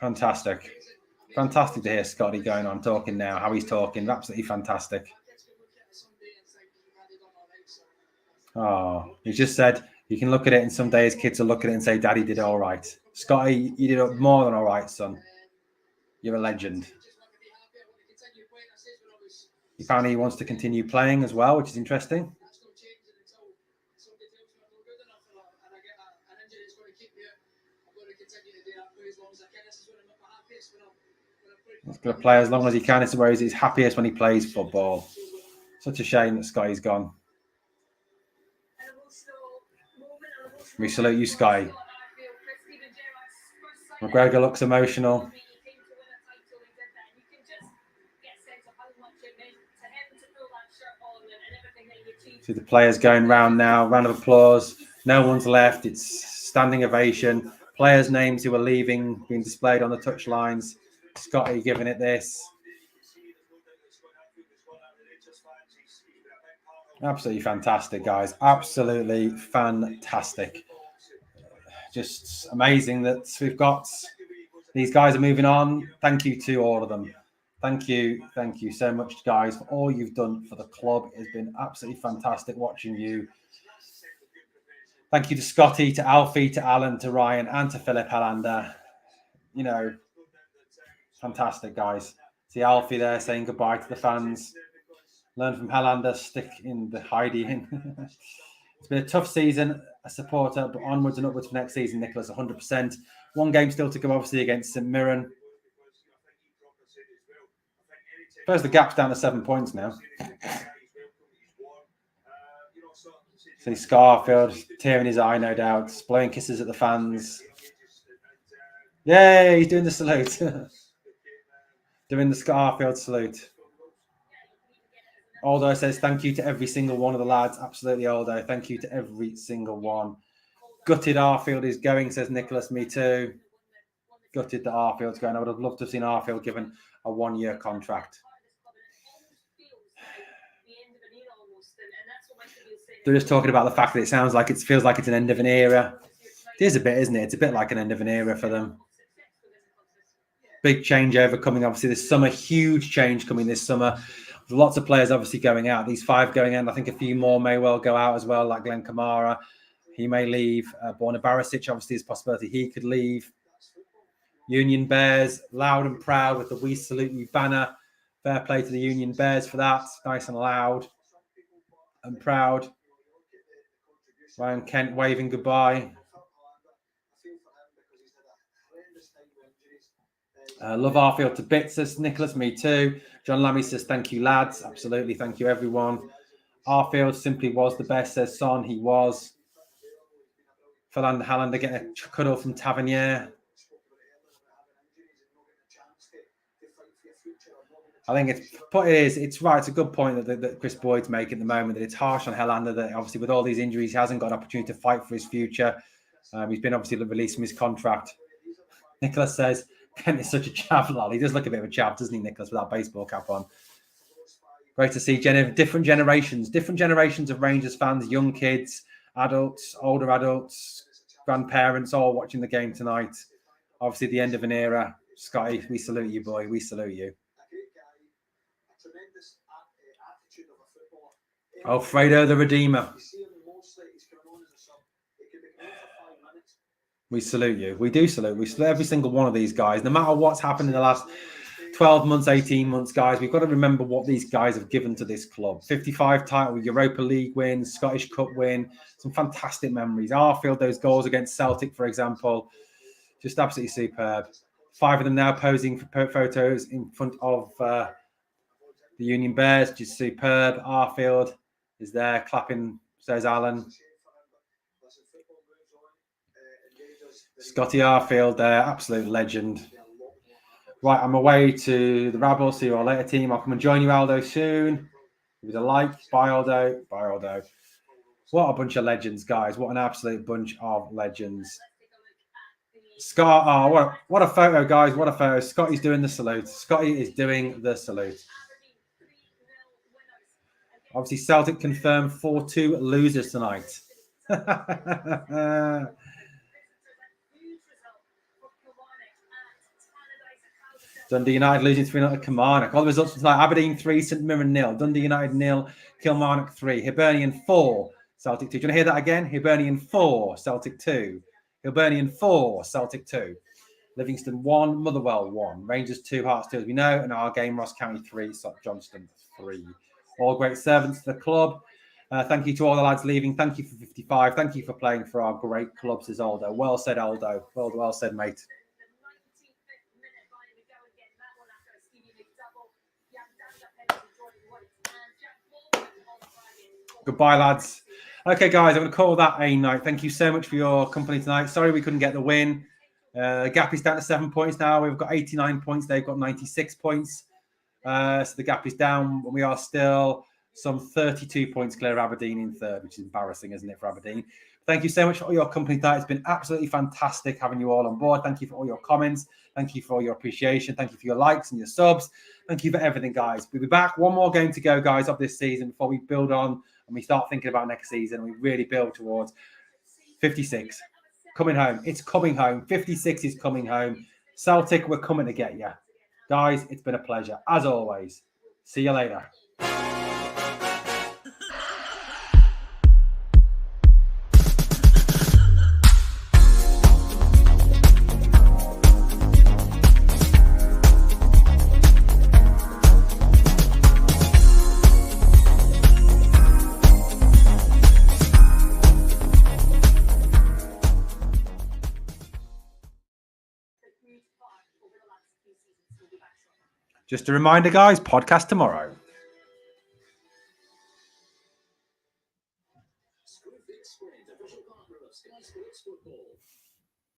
Fantastic. Fantastic to hear Scotty going on, talking now, how he's talking. Absolutely fantastic. Oh, he just said you can look at it and some days kids will look at it and say, Daddy did all right. Scotty, you did more than all right, son. You're a legend. Apparently he wants to continue playing as well, which is interesting. He's going to play as long as he can. It's where he's happiest when he plays football. Such a shame that Scotty's gone. We salute you, Scotty. McGregor looks emotional. See the players going round now. Round of applause. No one's left. It's standing ovation. Players' names who are leaving being displayed on the touch lines. Scotty giving it this. Absolutely fantastic, guys. Absolutely fantastic. Just amazing that we've got these guys are moving on. Thank you to all of them. Thank you so much, guys, for all you've done for the club. It's been absolutely fantastic watching you. Thank you to Scotty, to Alfie, to Alan, to Ryan, and to Philip Helander. You know, fantastic, guys. See Alfie there saying goodbye to the fans. Learn from Helander, stick in the hiding. It's been a tough season, a supporter, but onwards and upwards for next season, Nicholas, 100%. One game still to go, obviously, against St Mirren. First, the gap's down to 7 points now. See Scarfield tearing his eye, no doubt, blowing kisses at the fans. Yay, he's doing the salute. Doing the Scarfield salute. Aldo says thank you to every single one of the lads. Absolutely, Aldo. Thank you to every single one. Gutted Arfield is going, says Nicholas. Me too. Gutted that Arfield's going. I would have loved to have seen Arfield given a 1-year contract. They're just talking about the fact that it sounds like it feels like it's an end of an era. It is a bit, isn't it? It's a bit like an end of an era for them. Big changeover coming, obviously, this summer. Huge change coming this summer. Lots of players obviously going out. These 5 going out. I think a few more may well go out as well, like Glenn Kamara. He may leave. Borna Barisic, obviously, is a possibility he could leave. Union Bears, loud and proud with the "We Salute You" banner. Fair play to the Union Bears for that. Nice and loud and proud. Ryan Kent waving goodbye. Love Arfield to bits, says Nicholas. Me too. John Lammy says, thank you, lads. Absolutely. Thank you, everyone. Arfield simply was the best, says Son. He was. Philander Hallander getting a cuddle from Tavernier. I think it's right. It's a good point that Chris Boyd's making at the moment, that it's harsh on Helander that obviously with all these injuries, he hasn't got an opportunity to fight for his future. He's been obviously released from his contract. Nicholas says, Kent is such a chav, lol. He does look a bit of a chav, doesn't he, Nicholas, with that baseball cap on. Great to see different generations of Rangers fans, young kids, adults, older adults, grandparents, all watching the game tonight. Obviously, the end of an era. Scotty, we salute you, boy. We salute you. Alfredo the Redeemer. We salute you. We do salute. We salute every single one of these guys. No matter what's happened in the last 12 months, 18 months, guys, we've got to remember what these guys have given to this club. 55 title, Europa League win, Scottish Cup win, some fantastic memories. Arfield, those goals against Celtic, for example, just absolutely superb. 5 of them now posing for photos in front of the Union Bears, just superb. Arfield is there clapping, says Alan. Scotty Arfield there, absolute legend. Right, I'm away to the Rabble. See you all later, team. I'll come and join you, Aldo, soon. With a like. Bye, Aldo. Bye, Aldo. What a bunch of legends, guys. What an absolute bunch of legends. Scott, oh, what a photo, guys. What a photo. Scotty's doing the salute. Scotty is doing the salute. Obviously, Celtic confirmed 4-2 losers tonight. Dundee United losing 3-0 to Kilmarnock. All the results tonight: Aberdeen 3, St Mirren 0, Dundee United 0, Kilmarnock 3, Hibernian 4, Celtic 2. Do you want to hear that again? Hibernian 4, Celtic 2. Hibernian 4, Celtic 2. Livingston 1, Motherwell 1. Rangers 2, Hearts 2, as we know. And our game, Ross County 3, St Johnstone 3. All great servants to the club. Thank you to all the lads leaving. Thank you for 55. Thank you for playing for our great club, says Aldo. Well said, Aldo. Well said, mate. Goodbye, lads. Okay, guys, I'm going to call that a night. Thank you so much for your company tonight. Sorry we couldn't get the win. The gap is down to 7 points now. We've got 89 points. They've got 96 points. So the gap is down. We are still some 32 points clear of Aberdeen in third, which is embarrassing, isn't it, for Aberdeen? Thank you so much for all your company tonight. It's been absolutely fantastic having you all on board. Thank you for all your comments. Thank you for all your appreciation. Thank you for your likes and your subs. Thank you for everything, guys. We'll be back. One more game to go, guys, of this season before we build on and we start thinking about next season and we really build towards 56. Coming home. It's coming home. 56 is coming home. Celtic, we're coming to get you. Guys, it's been a pleasure. As always. See you later. Just a reminder, guys, podcast tomorrow.